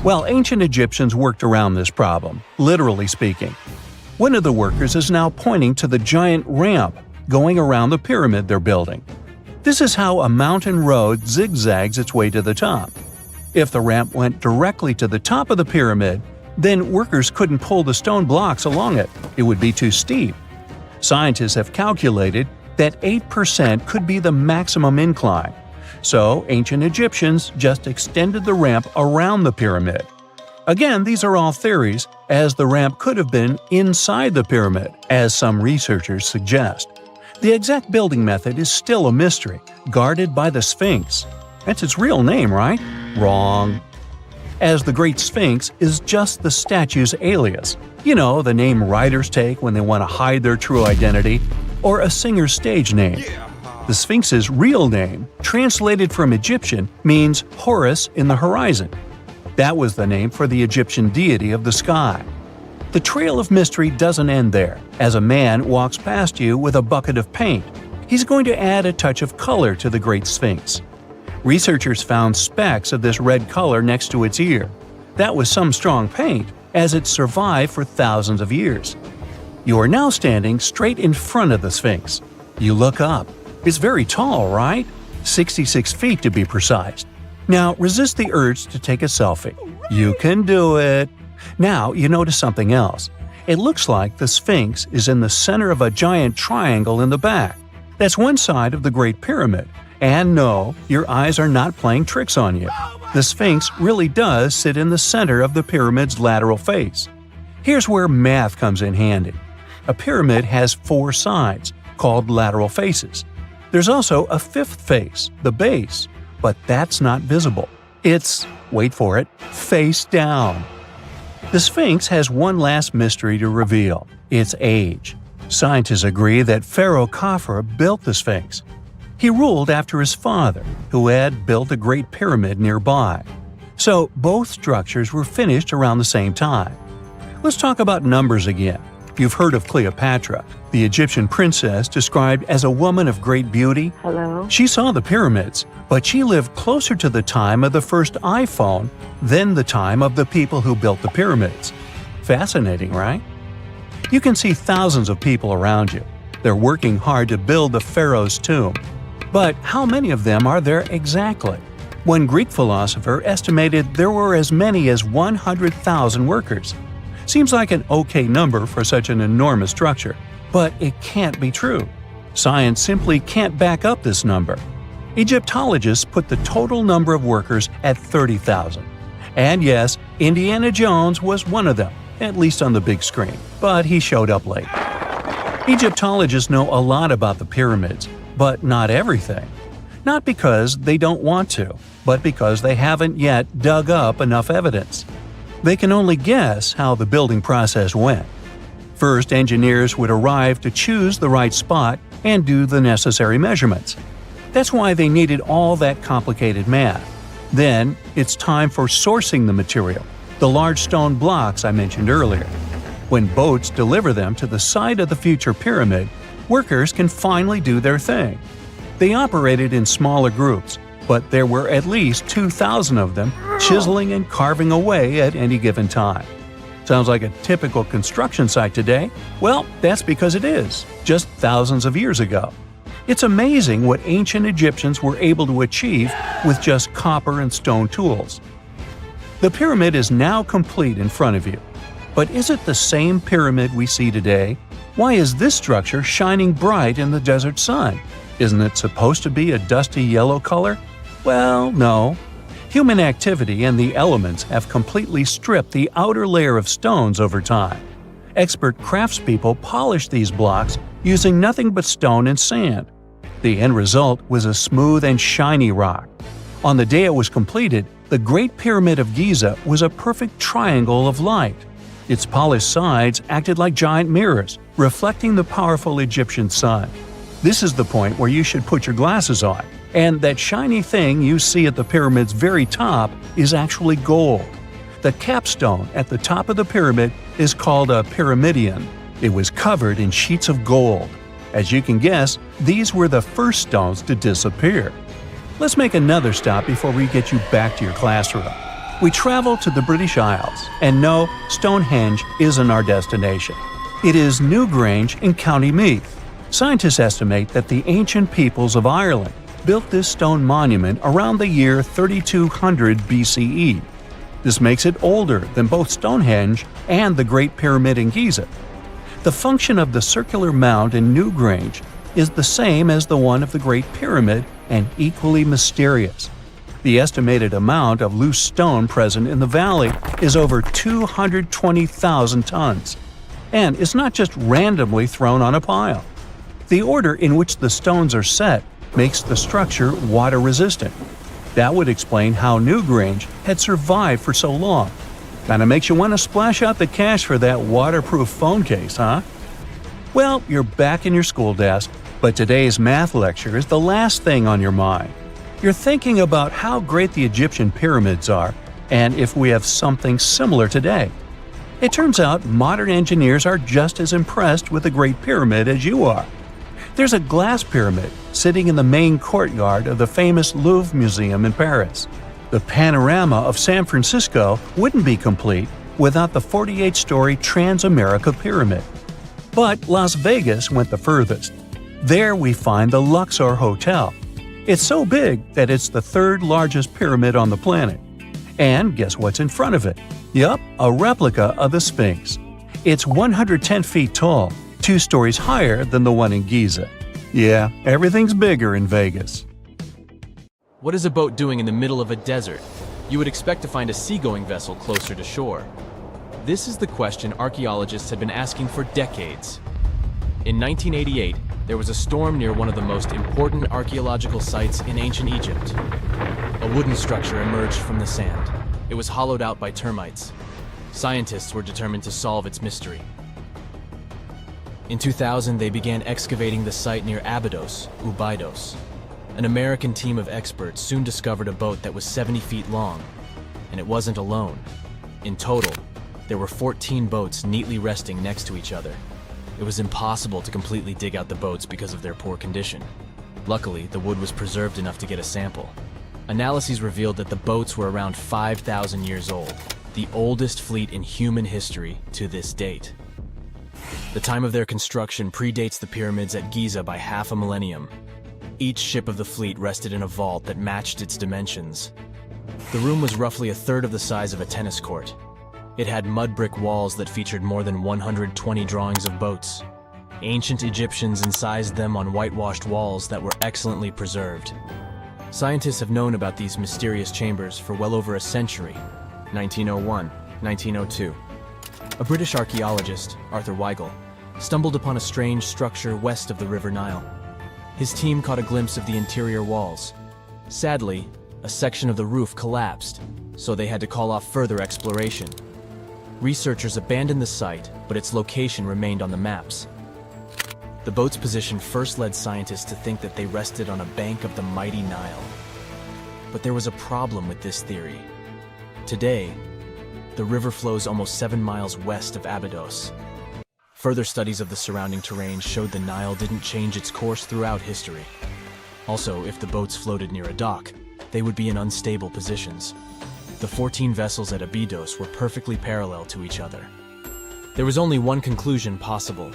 Well, ancient Egyptians worked around this problem, literally speaking. One of the workers is now pointing to the giant ramp going around the pyramid they're building. This is how a mountain road zigzags its way to the top. If the ramp went directly to the top of the pyramid, then workers couldn't pull the stone blocks along it. It would be too steep. Scientists have calculated that 8% could be the maximum incline. So ancient Egyptians just extended the ramp around the pyramid. Again, these are all theories, as the ramp could have been inside the pyramid, as some researchers suggest. The exact building method is still a mystery, guarded by the Sphinx. That's its real name, right? Wrong. As the Great Sphinx is just the statue's alias. You know, the name writers take when they want to hide their true identity, or a singer's stage name. The Sphinx's real name, translated from Egyptian, means Horus in the horizon. That was the name for the Egyptian deity of the sky. The trail of mystery doesn't end there. As a man walks past you with a bucket of paint, he's going to add a touch of color to the Great Sphinx. Researchers found specks of this red color next to its ear. That was some strong paint, as it survived for thousands of years. You are now standing straight in front of the Sphinx. You look up. It's very tall, right? 66 feet to be precise. Now resist the urge to take a selfie. You can do it. Now you notice something else. It looks like the Sphinx is in the center of a giant triangle in the back. That's one side of the Great Pyramid. And no, your eyes are not playing tricks on you. The Sphinx really does sit in the center of the pyramid's lateral face. Here's where math comes in handy. A pyramid has 4 sides, called lateral faces. There's also a 5th face, the base, but that's not visible. It's, wait for it, face down. The Sphinx has one last mystery to reveal: its age. Scientists agree that Pharaoh Khafre built the Sphinx. He ruled after his father, who had built a great pyramid nearby. So both structures were finished around the same time. Let's talk about numbers again. You've heard of Cleopatra, the Egyptian princess described as a woman of great beauty. Hello? She saw the pyramids, but she lived closer to the time of the first iPhone than the time of the people who built the pyramids. Fascinating, right? You can see thousands of people around you. They're working hard to build the pharaoh's tomb. But how many of them are there exactly? One Greek philosopher estimated there were as many as 100,000 workers. Seems like an okay number for such an enormous structure, but it can't be true. Science simply can't back up this number. Egyptologists put the total number of workers at 30,000. And yes, Indiana Jones was one of them, at least on the big screen, but he showed up late. Egyptologists know a lot about the pyramids, but not everything. Not because they don't want to, but because they haven't yet dug up enough evidence. They can only guess how the building process went. First, engineers would arrive to choose the right spot and do the necessary measurements. That's why they needed all that complicated math. Then, it's time for sourcing the material, the large stone blocks I mentioned earlier. When boats deliver them to the site of the future pyramid, workers can finally do their thing. They operated in smaller groups, but there were at least 2,000 of them chiseling and carving away at any given time. Sounds like a typical construction site today? Well, that's because it is, just thousands of years ago. It's amazing what ancient Egyptians were able to achieve with just copper and stone tools. The pyramid is now complete in front of you. But is it the same pyramid we see today? Why is this structure shining bright in the desert sun? Isn't it supposed to be a dusty yellow color? Well, no. Human activity and the elements have completely stripped the outer layer of stones over time. Expert craftspeople polished these blocks using nothing but stone and sand. The end result was a smooth and shiny rock. On the day it was completed, the Great Pyramid of Giza was a perfect triangle of light. Its polished sides acted like giant mirrors, reflecting the powerful Egyptian sun. This is the point where you should put your glasses on. And that shiny thing you see at the pyramid's very top is actually gold. The capstone at the top of the pyramid is called a pyramidion. It was covered in sheets of gold. As you can guess, these were the first stones to disappear. Let's make another stop before we get you back to your classroom. We travel to the British Isles, and no, Stonehenge isn't our destination. It is Newgrange in County Meath. Scientists estimate that the ancient peoples of Ireland built this stone monument around the year 3200 BCE. This makes it older than both Stonehenge and the Great Pyramid in Giza. The function of the circular mound in Newgrange is the same as the one of the Great Pyramid and equally mysterious. The estimated amount of loose stone present in the valley is over 220,000 tons. And it's not just randomly thrown on a pile. The order in which the stones are set makes the structure water-resistant. That would explain how Newgrange had survived for so long. Kinda makes you want to splash out the cash for that waterproof phone case, huh? Well, you're back in your school desk, but today's math lecture is the last thing on your mind. You're thinking about how great the Egyptian pyramids are, and if we have something similar today. It turns out modern engineers are just as impressed with the Great Pyramid as you are. There's a glass pyramid sitting in the main courtyard of the famous Louvre Museum in Paris. The panorama of San Francisco wouldn't be complete without the 48-story Trans-America Pyramid. But Las Vegas went the furthest. There we find the Luxor Hotel. It's so big that it's the third largest pyramid on the planet. And guess what's in front of it? Yup, a replica of the Sphinx. It's 110 feet tall, 2 stories higher than the one in Giza. Yeah, everything's bigger in Vegas. What is a boat doing in the middle of a desert? You would expect to find a seagoing vessel closer to shore. This is the question archaeologists have been asking for decades. In 1988, there was a storm near one of the most important archaeological sites in ancient Egypt. A wooden structure emerged from the sand. It was hollowed out by termites. Scientists were determined to solve its mystery. In 2000, they began excavating the site near Abydos, Ubidos. An American team of experts soon discovered a boat that was 70 feet long, and it wasn't alone. In total, there were 14 boats neatly resting next to each other. It was impossible to completely dig out the boats because of their poor condition. Luckily, the wood was preserved enough to get a sample. Analyses revealed that the boats were around 5,000 years old, the oldest fleet in human history to this date. The time of their construction predates the pyramids at Giza by half a millennium. Each ship of the fleet rested in a vault that matched its dimensions. The room was roughly a third of the size of a tennis court. It had mud brick walls that featured more than 120 drawings of boats. Ancient Egyptians incised them on whitewashed walls that were excellently preserved. Scientists have known about these mysterious chambers for well over a century. 1901, 1902. A British archaeologist, Arthur Weigel, stumbled upon a strange structure west of the River Nile. His team caught a glimpse of the interior walls. Sadly, a section of the roof collapsed, so they had to call off further exploration. Researchers abandoned the site, but its location remained on the maps. The boat's position first led scientists to think that they rested on a bank of the mighty Nile. But there was a problem with this theory. Today, the river flows almost 7 miles west of Abydos. Further studies of the surrounding terrain showed the Nile didn't change its course throughout history. Also, if the boats floated near a dock, they would be in unstable positions. The 14 vessels at Abydos were perfectly parallel to each other. There was only one conclusion possible.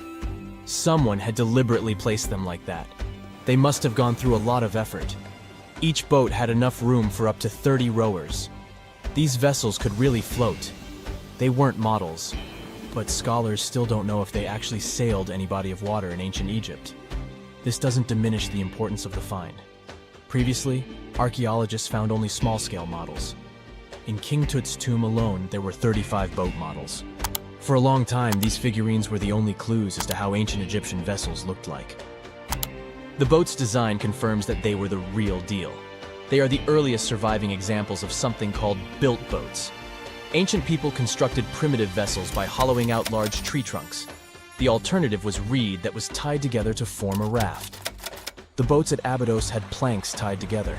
Someone had deliberately placed them like that. They must have gone through a lot of effort. Each boat had enough room for up to 30 rowers. These vessels could really float. They weren't models, but scholars still don't know if they actually sailed any body of water in ancient Egypt. This doesn't diminish the importance of the find. Previously, archaeologists found only small-scale models. In King Tut's tomb alone, there were 35 boat models. For a long time, these figurines were the only clues as to how ancient Egyptian vessels looked like. The boat's design confirms that they were the real deal. They are the earliest surviving examples of something called built boats. Ancient people constructed primitive vessels by hollowing out large tree trunks. The alternative was reed that was tied together to form a raft. The boats at Abydos had planks tied together.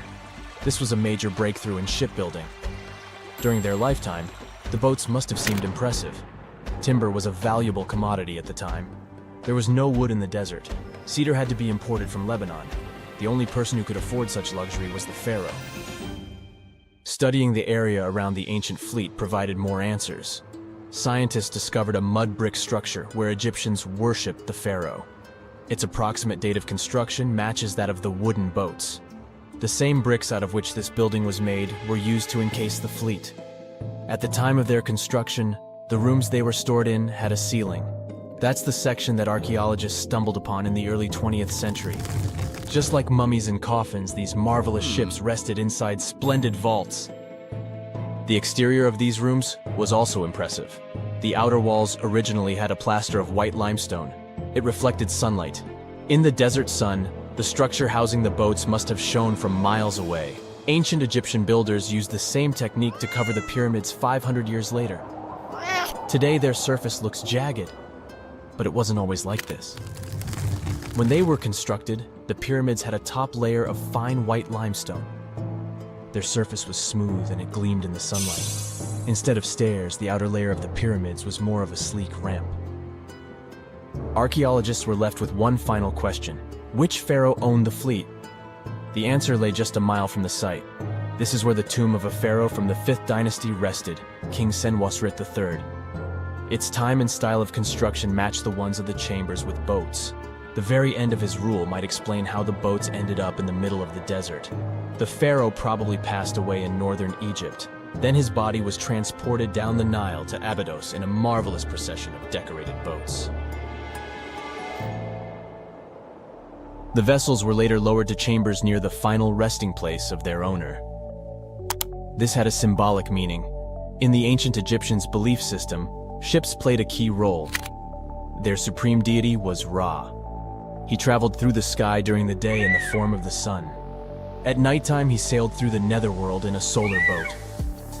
This was a major breakthrough in shipbuilding. During their lifetime, the boats must have seemed impressive. Timber was a valuable commodity at the time. There was no wood in the desert. Cedar had to be imported from Lebanon. The only person who could afford such luxury was the pharaoh. Studying the area around the ancient fleet provided more answers. Scientists discovered a mud brick structure where Egyptians worshipped the pharaoh. Its approximate date of construction matches that of the wooden boats. The same bricks out of which this building was made were used to encase the fleet. At the time of their construction, the rooms they were stored in had a ceiling. That's the section that archaeologists stumbled upon in the early 20th century. Just like mummies and coffins, these marvelous ships rested inside splendid vaults. The exterior of these rooms was also impressive. The outer walls originally had a plaster of white limestone. It reflected sunlight. In the desert sun, the structure housing the boats must have shone from miles away. Ancient Egyptian builders used the same technique to cover the pyramids 500 years later. Today, their surface looks jagged, but it wasn't always like this. When they were constructed, the pyramids had a top layer of fine white limestone. Their surface was smooth and it gleamed in the sunlight. Instead of stairs, the outer layer of the pyramids was more of a sleek ramp. Archaeologists were left with one final question. Which pharaoh owned the fleet? The answer lay just a mile from the site. This is where the tomb of a pharaoh from the 5th dynasty rested, King Senwosret III. Its time and style of construction matched the ones of the chambers with boats. The very end of his rule might explain how the boats ended up in the middle of the desert. The pharaoh probably passed away in northern Egypt. Then his body was transported down the Nile to Abydos in a marvelous procession of decorated boats. The vessels were later lowered to chambers near the final resting place of their owner. This had a symbolic meaning. In the ancient Egyptians' belief system, ships played a key role. Their supreme deity was Ra. He traveled through the sky during the day in the form of the sun. At nighttime, he sailed through the netherworld in a solar boat.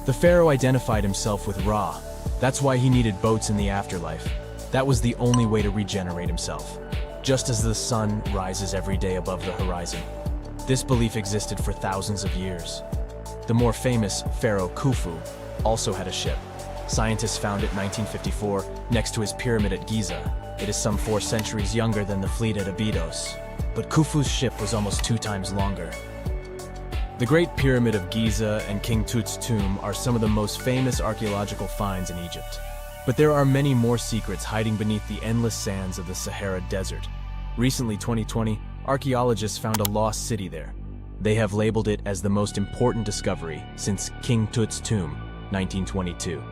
The pharaoh identified himself with Ra. That's why he needed boats in the afterlife. That was the only way to regenerate himself. Just as the sun rises every day above the horizon. This belief existed for thousands of years. The more famous Pharaoh Khufu also had a ship. Scientists found it in 1954 next to his pyramid at Giza. It is some 4 centuries younger than the fleet at Abydos, but Khufu's ship was almost 2 times longer. The Great Pyramid of Giza and King Tut's tomb are some of the most famous archaeological finds in Egypt. But there are many more secrets hiding beneath the endless sands of the Sahara Desert. Recently, 2020, archaeologists found a lost city there. They have labeled it as the most important discovery since King Tut's tomb, 1922.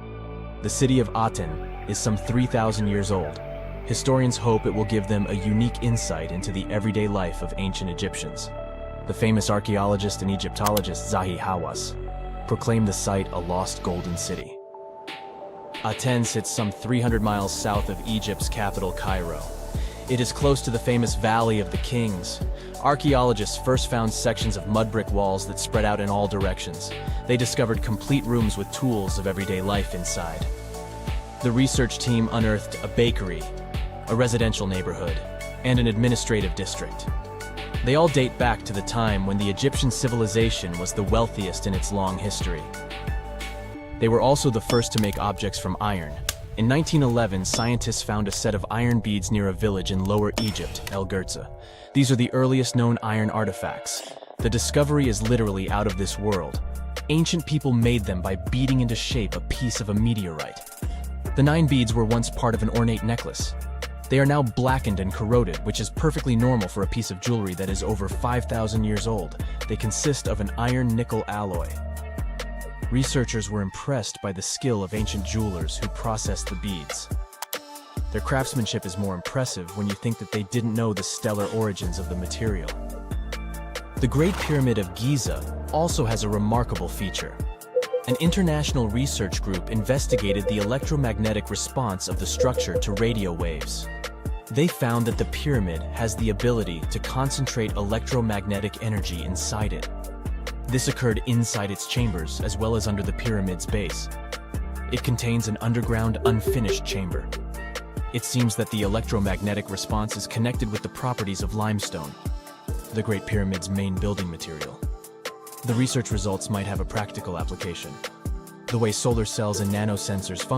The city of Aten is some 3,000 years old. Historians hope it will give them a unique insight into the everyday life of ancient Egyptians. The famous archaeologist and Egyptologist Zahi Hawass proclaimed the site a lost golden city. Aten sits some 300 miles south of Egypt's capital, Cairo. It is close to the famous Valley of the Kings. Archaeologists first found sections of mud brick walls that spread out in all directions. They discovered complete rooms with tools of everyday life inside. The research team unearthed a bakery, a residential neighborhood, and an administrative district. They all date back to the time when the Egyptian civilization was the wealthiest in its long history. They were also the first to make objects from iron. In 1911, scientists found a set of iron beads near a village in Lower Egypt, El Gurza. These are the earliest known iron artifacts. The discovery is literally out of this world. Ancient people made them by beating into shape a piece of a meteorite. The 9 beads were once part of an ornate necklace. They are now blackened and corroded, which is perfectly normal for a piece of jewelry that is over 5,000 years old. They consist of an iron-nickel alloy. Researchers were impressed by the skill of ancient jewelers who processed the beads. Their craftsmanship is more impressive when you think that they didn't know the stellar origins of the material. The Great Pyramid of Giza also has a remarkable feature. An international research group investigated the electromagnetic response of the structure to radio waves. They found that the pyramid has the ability to concentrate electromagnetic energy inside it. This occurred inside its chambers as well as under the pyramid's base. It contains an underground, unfinished chamber. It seems that the electromagnetic response is connected with the properties of limestone. the Great Pyramid's main building material. The research results might have a practical application. The way solar cells and nanosensors function